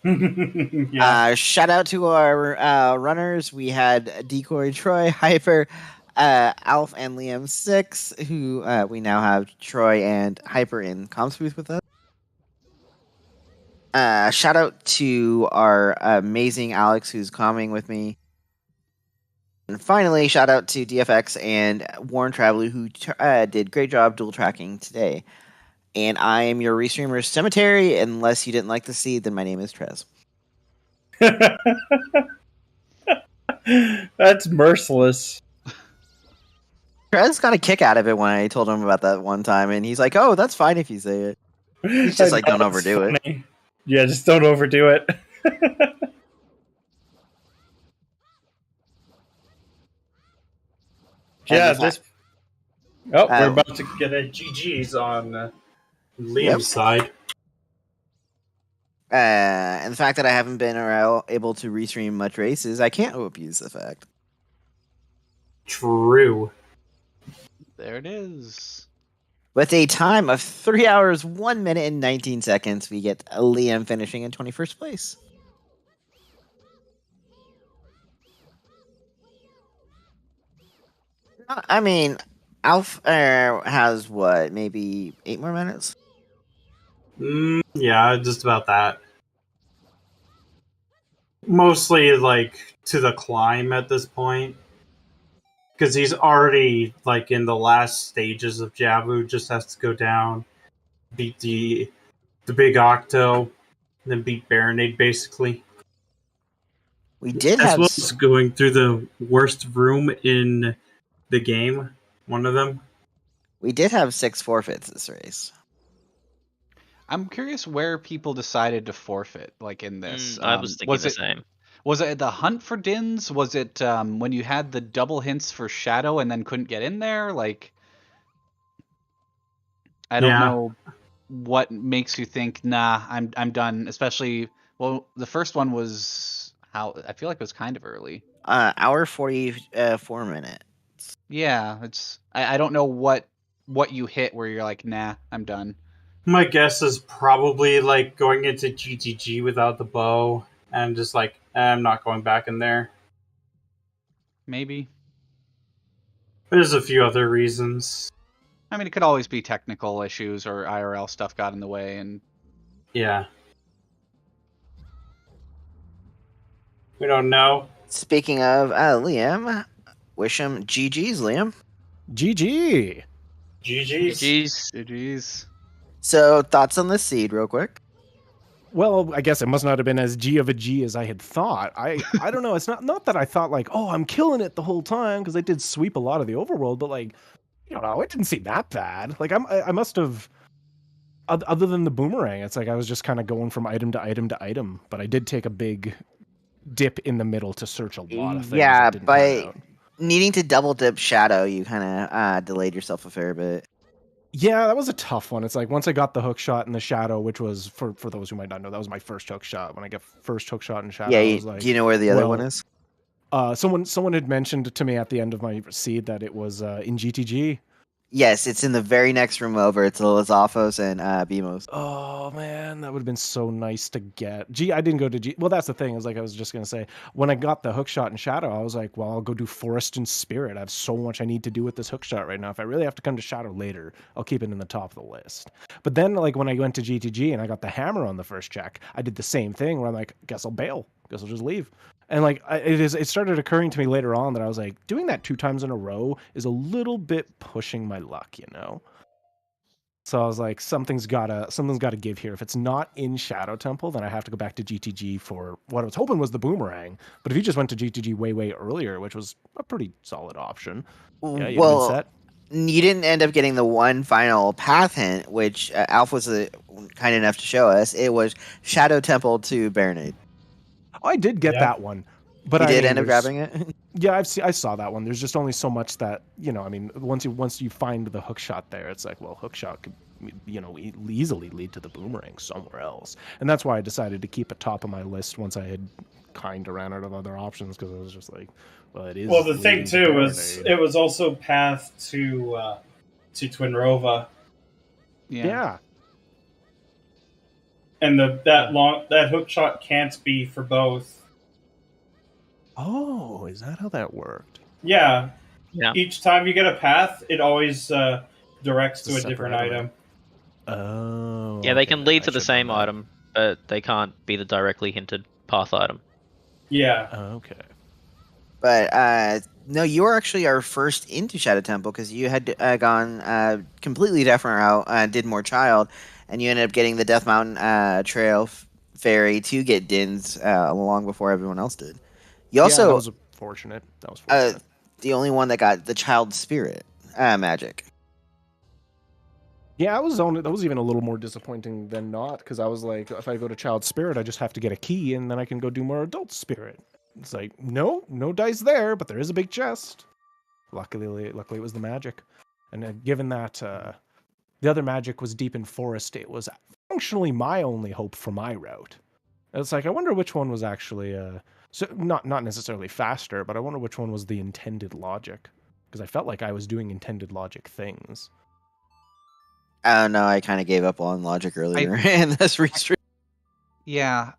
which. Yeah. Shout out to our runners. We had Decoy Troy, Hyper, Alf, and Liam 6, who we now have Troy and Hyper in comms booth with us. Shout out to our amazing Alex, who's comming with me. And finally, shout out to DFX and Warren Traveler, who did great job dual tracking today. And I am your restreamer Cemetery. Unless you didn't like the seed, then my name is Trez. That's merciless. Trez got a kick out of it when I told him about that one time, and he's like, "Oh, that's fine if you say it." He's just like, "Don't overdo it." Yeah, just don't overdo it. Yeah, this. Oh, we're about to get a GG's on Liam's side. And the fact that I haven't been able to restream much races, I can't abuse the fact. True. There it is. With a time of 3 hours, 1 minute, and 19 seconds, we get Liam finishing in 21st place. I mean, Alf has what, maybe 8 more minutes? Yeah, just about that. Mostly, like, to the climb at this point. Because he's already, like, in the last stages of Javu, just has to go down, beat the big Octo, and then beat Baronade, basically. We did As have... well as going through the worst room in the game, one of them. We did have 6 forfeits this race. I'm curious where people decided to forfeit, like, in this. I was thinking the same. Was it the hunt for Dins? Was it when you had the double hints for Shadow and then couldn't get in there? Like, I don't know what makes you think, nah, I'm done. Especially, well, the first one was I feel like it was kind of early. Hour 44 minutes. Yeah, it's I don't know what you hit where you're like, nah, I'm done. My guess is probably like going into GTG without the bow and just like, I'm not going back in there. Maybe. There's a few other reasons. I mean, it could always be technical issues or IRL stuff got in the way, and yeah. We don't know. Speaking of Liam, wish him GG's, Liam. GG. GG's. GG's. So, thoughts on this seed, real quick? Well, I guess it must not have been as G of a G as I had thought. I don't know. It's not that I thought like, oh, I'm killing it the whole time, because I did sweep a lot of the overworld, but like, you know, it didn't seem that bad. Like I must have, other than the boomerang, it's like I was just kind of going from item to item to item, but I did take a big dip in the middle to search a lot of things. Yeah, that didn't by pan out. needing to double dip Shadow, you kind of delayed yourself a fair bit. Yeah, that was a tough one. It's like once I got the hook shot in the Shadow, which was, for those who might not know, that was my first hook shot. When I get first hook shot in Shadow, Yeah, I was like, do you know where the other one is? Someone had mentioned to me at the end of my seed that it was in GTG, Yes, it's in the very next room over. It's Lizafos and Bimos. Oh man, that would have been so nice to get. G, I didn't go to G. Well, that's the thing. Is like I was just gonna say, when I got the hook shot in Shadow, I was like, well, I'll go do Forest and Spirit. I have so much I need to do with this hook shot right now. If I really have to come to Shadow later, I'll keep it in the top of the list. But then, like when I went to GTG and I got the hammer on the first check, I did the same thing where I'm like, guess I'll bail. Guess I'll just leave. And like it started occurring to me later on that I was like, doing that 2 times in a row is a little bit pushing my luck, you know. So I was like, something's gotta give here. If it's not in Shadow Temple, then I have to go back to GTG for what I was hoping was the boomerang. But if you just went to GTG way earlier, which was a pretty solid option, yeah, you'd have been set. You didn't end up getting the one final path hint, which Alf was kind enough to show us. It was Shadow Temple to Baronade. Oh, I did get that one. But you did end up grabbing it? Yeah, I saw that one. There's just only so much that, you know, I mean, once you find the hook shot there, it's like, well, hook shot could, you know, easily lead to the boomerang somewhere else. And that's why I decided to keep it top of my list once I had kind of ran out of other options, because I was just like, well, it is. Well, the thing too was it was also path to Twinrova. Yeah. And that hook shot can't be for both. Oh, is that how that worked? Yeah. Yeah. Each time you get a path, it always directs to a different item. Oh. Yeah, they can lead to the same item, but they can't be the directly hinted path item. Yeah. Okay. But no, you were actually our first into Shadow Temple because you had gone completely different route, did more child, and you ended up getting the Death Mountain Trail Ferry to get Din's long before everyone else did. You also that was fortunate. The only one that got the Child Spirit magic. Yeah, that was even a little more disappointing than not, because I was like, if I go to Child Spirit, I just have to get a key, and then I can go do more Adult Spirit. It's like, no dice there, but there is a big chest. Luckily it was the magic. And given that the other magic was deep in forest, it was functionally my only hope for my route. It's like, I wonder which one was actually so not necessarily faster, but I wonder which one was the intended logic, because I felt like I was doing intended logic things. I don't know. I kind of gave up on logic earlier in this restream. Yeah,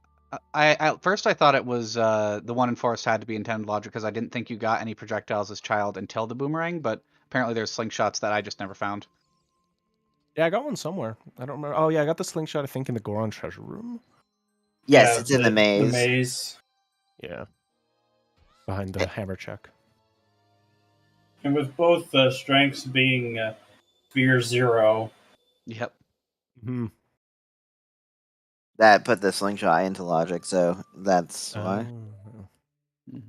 at first I thought it was the one in forest had to be intended logic because I didn't think you got any projectiles as child until the boomerang, but apparently there's slingshots that I just never found. Yeah, I got one somewhere. I don't remember. Oh yeah, I got the slingshot, I think, in the Goron treasure room. Yes, Yeah, it's in the maze. The maze. Yeah. Behind the hammer check. And with both strengths being fear 0. Yep. Hmm. That put the slingshot into logic, so that's why.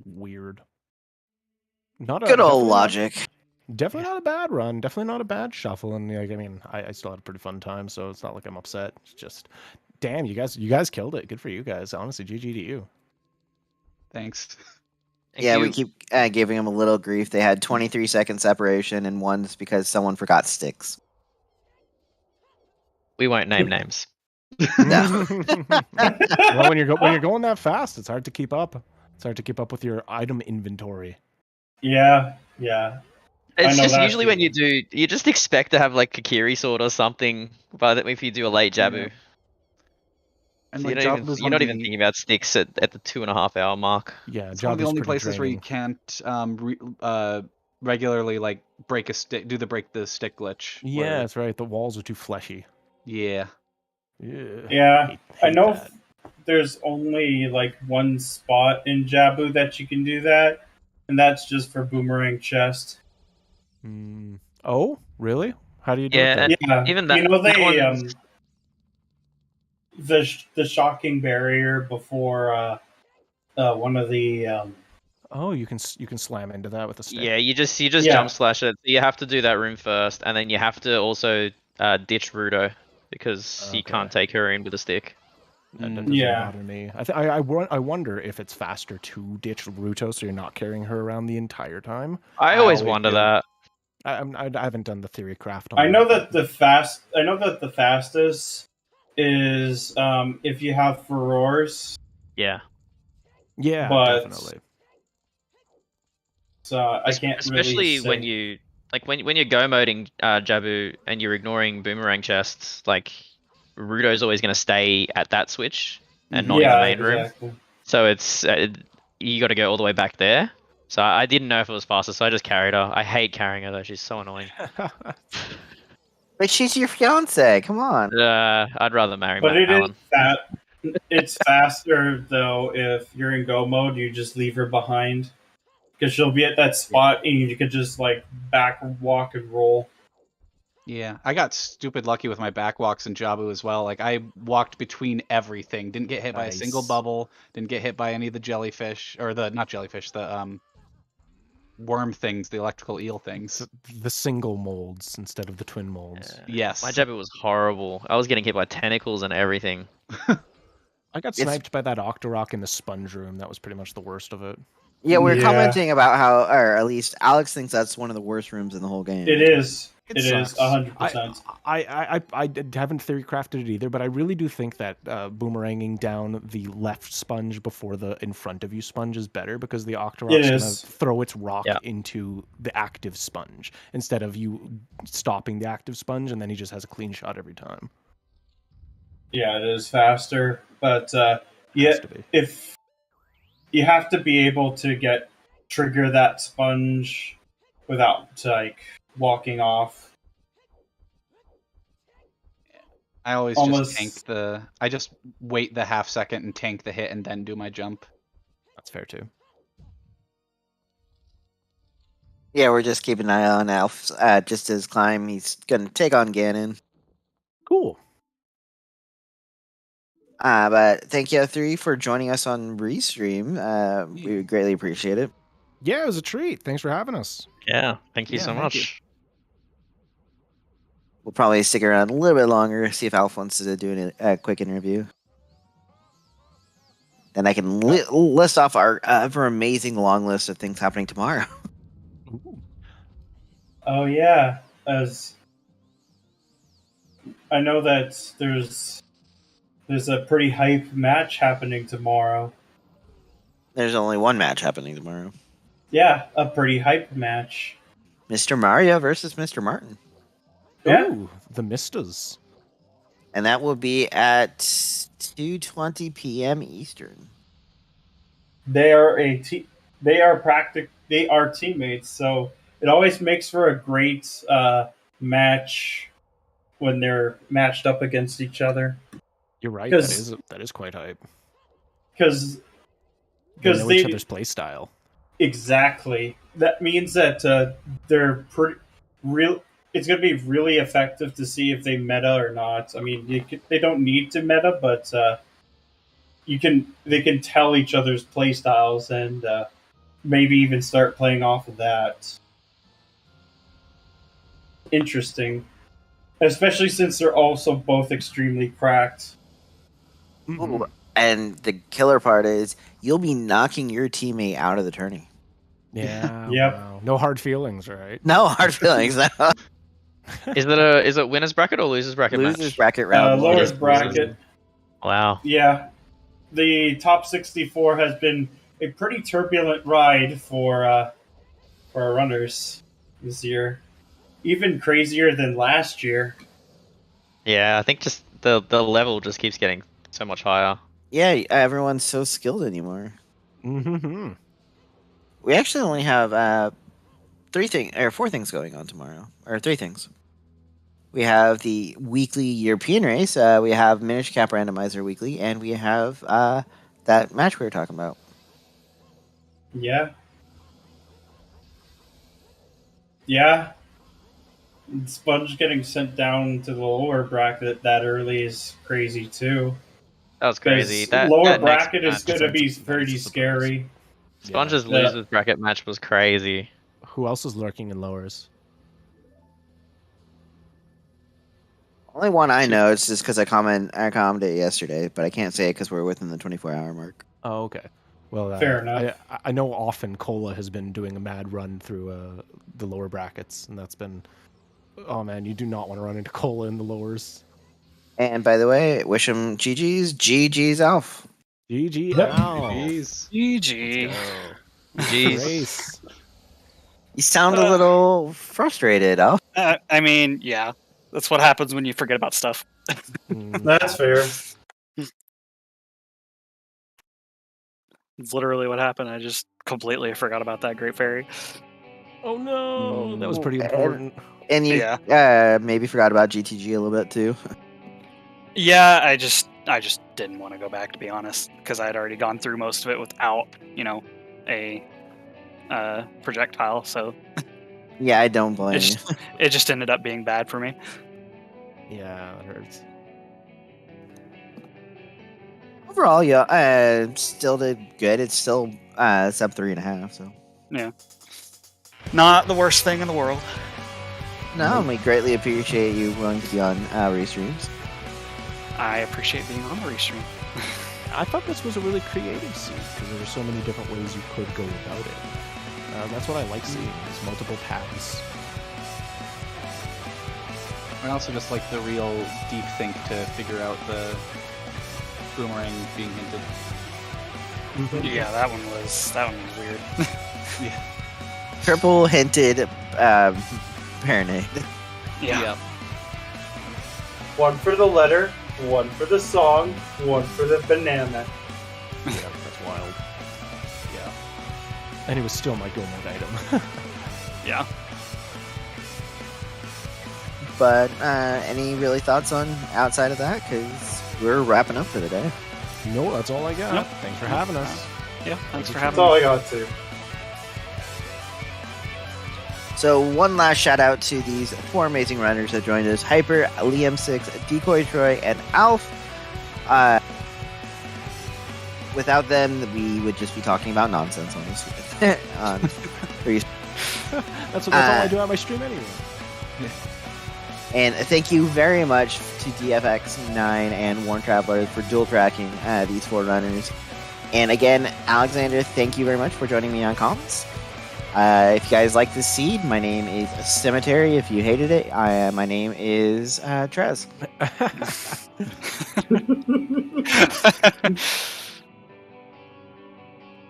Weird. Not Good old logic. Definitely not a bad run. Definitely not a bad shuffle. And like, I mean, I still had a pretty fun time, so it's not like I'm upset. It's just, damn, you guys killed it. Good for you guys. Honestly, GG to you. Thanks. We keep giving them a little grief. They had 23-second separation, and one's because someone forgot sticks. We won't name names. No. Well, when you're going that fast, it's hard to keep up. It's hard to keep up with your item inventory. Yeah. It's just usually when you do, you just expect to have like Kakiri sword or something, but if you do a late Jabu. Yeah. And So like, you're not even thinking about sticks at the 2.5 hour mark. Yeah, it's one of the only places where you can't regularly like break the stick glitch. Yeah, that's right. The walls are too fleshy. Yeah. Yeah. I know there's only like one spot in Jabu that you can do that, and that's just for Boomerang Chest. Oh, really? How do you do it? Yeah, even that. You know the shocking barrier before one of the. Oh, you can slam into that with a stick. Yeah, you just jump slash it. You have to do that room first, and then you have to also ditch Rudo because you can't take her in with a stick. That doesn't bother me. I wonder if it's faster to ditch Ruto so you're not carrying her around the entire time. I always wonder that. I haven't done the theory craft. I know that the fastest is if you have furores. Yeah. Yeah, but, definitely. So I can't especially really say. when you like when you're go moding Jabu and you're ignoring boomerang chests, like Rudo's always going to stay at that switch and not in the Yeah, main room. exactly. So it's you got to go all the way back there. So I didn't know if it was faster, so I just carried her. I hate carrying her though; she's so annoying. But she's your fiance. Come on. I'd rather marry But it Alan. is that it's faster though if you're in go mode. You just leave her behind because she'll be at that spot and you could just like back walk and roll. Yeah, I got stupid lucky with my backwalks in Jabu as well. Like I walked between everything, didn't get hit by a single Nice. bubble, didn't get hit by any of the jellyfish or the not jellyfish, the worm things, the electrical eel things. The single molds instead of the twin molds. Yes. My Jabu was horrible. I was getting hit by tentacles and everything. I got sniped by that Octorok in the sponge room. That was pretty much the worst of it. Yeah, we were Yeah. commenting about how, or at least Alex thinks that's one of the worst rooms in the whole game. It is. It is sucks. 100%. I haven't theory crafted it either, but I really do think that boomeranging down the left sponge before the in front of you sponge is better because the Octorok's It gonna is. throw its rock Yeah. into the active sponge instead of you stopping the active sponge, and then he just has a clean shot every time. Yeah, it is faster, but yeah, Has to be. if you have to be able to trigger that sponge without like walking off. I always Almost- just tank the. I just wait the half second and tank the hit and then do my jump. That's fair too. Yeah, we're just keeping an eye on Alf. Just his climb, he's gonna take on Ganon. Cool. But thank you, 3 for joining us on Restream. We greatly appreciate it. Yeah, it was a treat. Thanks for having us. Yeah, thank you Yeah, so thank you. much. We'll probably stick around a little bit longer, see if Alf wants to do a quick interview. Then I can list off our ever amazing long list of things happening tomorrow. Ooh. Oh yeah, as I know that there's a pretty hype match happening tomorrow. There's only one match happening tomorrow. Yeah, a pretty hype match. Mr. Mario versus Mr. Martin. Yeah. Ooh, the Mistas. And that will be at 2:20 p.m. Eastern. They are they are teammates, so it always makes for a great match when they're matched up against each other. You're right. 'Cause- That is quite hype. Because They know each other's play style. exactly, that means that they're pretty real. It's going to be really effective to see if they meta or not. I mean, they don't need to meta, but they can tell each other's play styles and maybe even start playing off of that. Interesting, especially since they're also both extremely cracked. Ooh, and the killer part is you'll be knocking your teammate out of the tourney. Yeah. Yep. Wow. No hard feelings, right? No hard feelings. Is it winners bracket or losers bracket Losers match? bracket round. one. Lowest bracket. Wow. Yeah, the top 64 has been a pretty turbulent ride for our runners this year. Even crazier than last year. Yeah, I think just the level just keeps getting so much higher. Yeah, everyone's so skilled anymore. Mm-hmm. We actually only have 4 things going on tomorrow, or 3 things. We have the weekly European race. We have Minish Cap Randomizer weekly, and we have that match we were talking about. Yeah. Yeah. Sponge getting sent down to the lower bracket that early is crazy too. That was 'Cause crazy. That lower that next bracket is match- going to be That is pretty a surprise. scary. Sponge's Yeah. losers bracket match was crazy. Who else is lurking in lowers? Only one I know. It's just because I commented it yesterday, but I can't say it because we're within the 24-hour mark. Oh, okay. Well, Fair enough. I know often Cola has been doing a mad run through the lower brackets, and that's been. Oh man, you do not want to run into Cola in the lowers. And by the way, wish him GG's Alf. GG. Yep. Ow. Jeez. GG. Let's go. Jeez. Race. You sound a little frustrated, Alf. I mean, yeah, that's what happens when you forget about stuff. That's fair. It's literally what happened. I just completely forgot about that Great Fairy. Oh no, that was pretty And- important. And you maybe forgot about GTG a little bit too. Yeah, I just didn't want to go back, to be honest, because I had already gone through most of it without, a projectile. So Yeah, I don't blame you. it just ended up being bad for me. Yeah, that hurts. Overall, still did good. It's still sub 3.5. So Not the worst thing in the world. no, we greatly appreciate you willing to be on restreams. I appreciate being on the restream. I thought this was a really creative scene because there were so many different ways you could go about it. That's what I like seeing, is multiple paths. I also just like the real deep think to figure out the boomerang being hinted. Yeah, that one was weird. Yeah. Triple hinted Paranade. Yeah. One for the letter, one for the song, one for the banana. Yeah, that's wild. Yeah. And it was still my go mode item. Yeah. But any really thoughts on outside of that? Because we're wrapping up for the day. No, that's all I got. Nope. Thanks for having us. Yeah, thanks for That's having all me. I got to. So one last shout out to these 4 amazing runners that joined us: Hyper, Liam6, Decoy Troy, and Alf. Without them, we would just be talking about nonsense on this. That's all I do on my stream anyway. And thank you very much to DFX9 and Warn Travelers for dual tracking these 4 runners. And again, Alexander, thank you very much for joining me on comms. If you guys like this seed, my name is Cemetery. If you hated it, my name is Trez.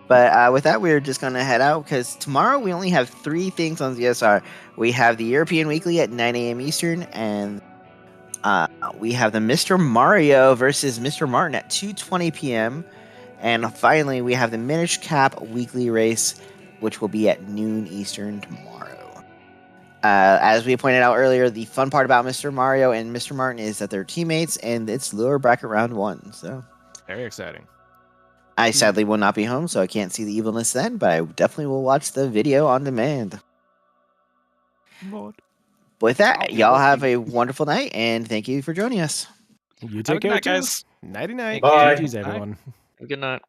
But with that, we're just going to head out because tomorrow we only have 3 things on ZSR. We have the European Weekly at 9 a.m. Eastern, and we have the Mr. Mario versus Mr. Martin at 2:20 p.m. And finally, we have the Minish Cap Weekly Race, which will be at noon Eastern tomorrow. As we pointed out earlier, the fun part about Mr. Mario and Mr. Martin is that they're teammates, and it's lower bracket round 1. So Very exciting. I sadly will not be home, so I can't see the evilness then, but I definitely will watch the video on demand. Lord. With that, y'all have a wonderful night, and thank you for joining us. You Have a take good care, night, too. guys. Nighty night. Bye. GG's, everyone. Good night.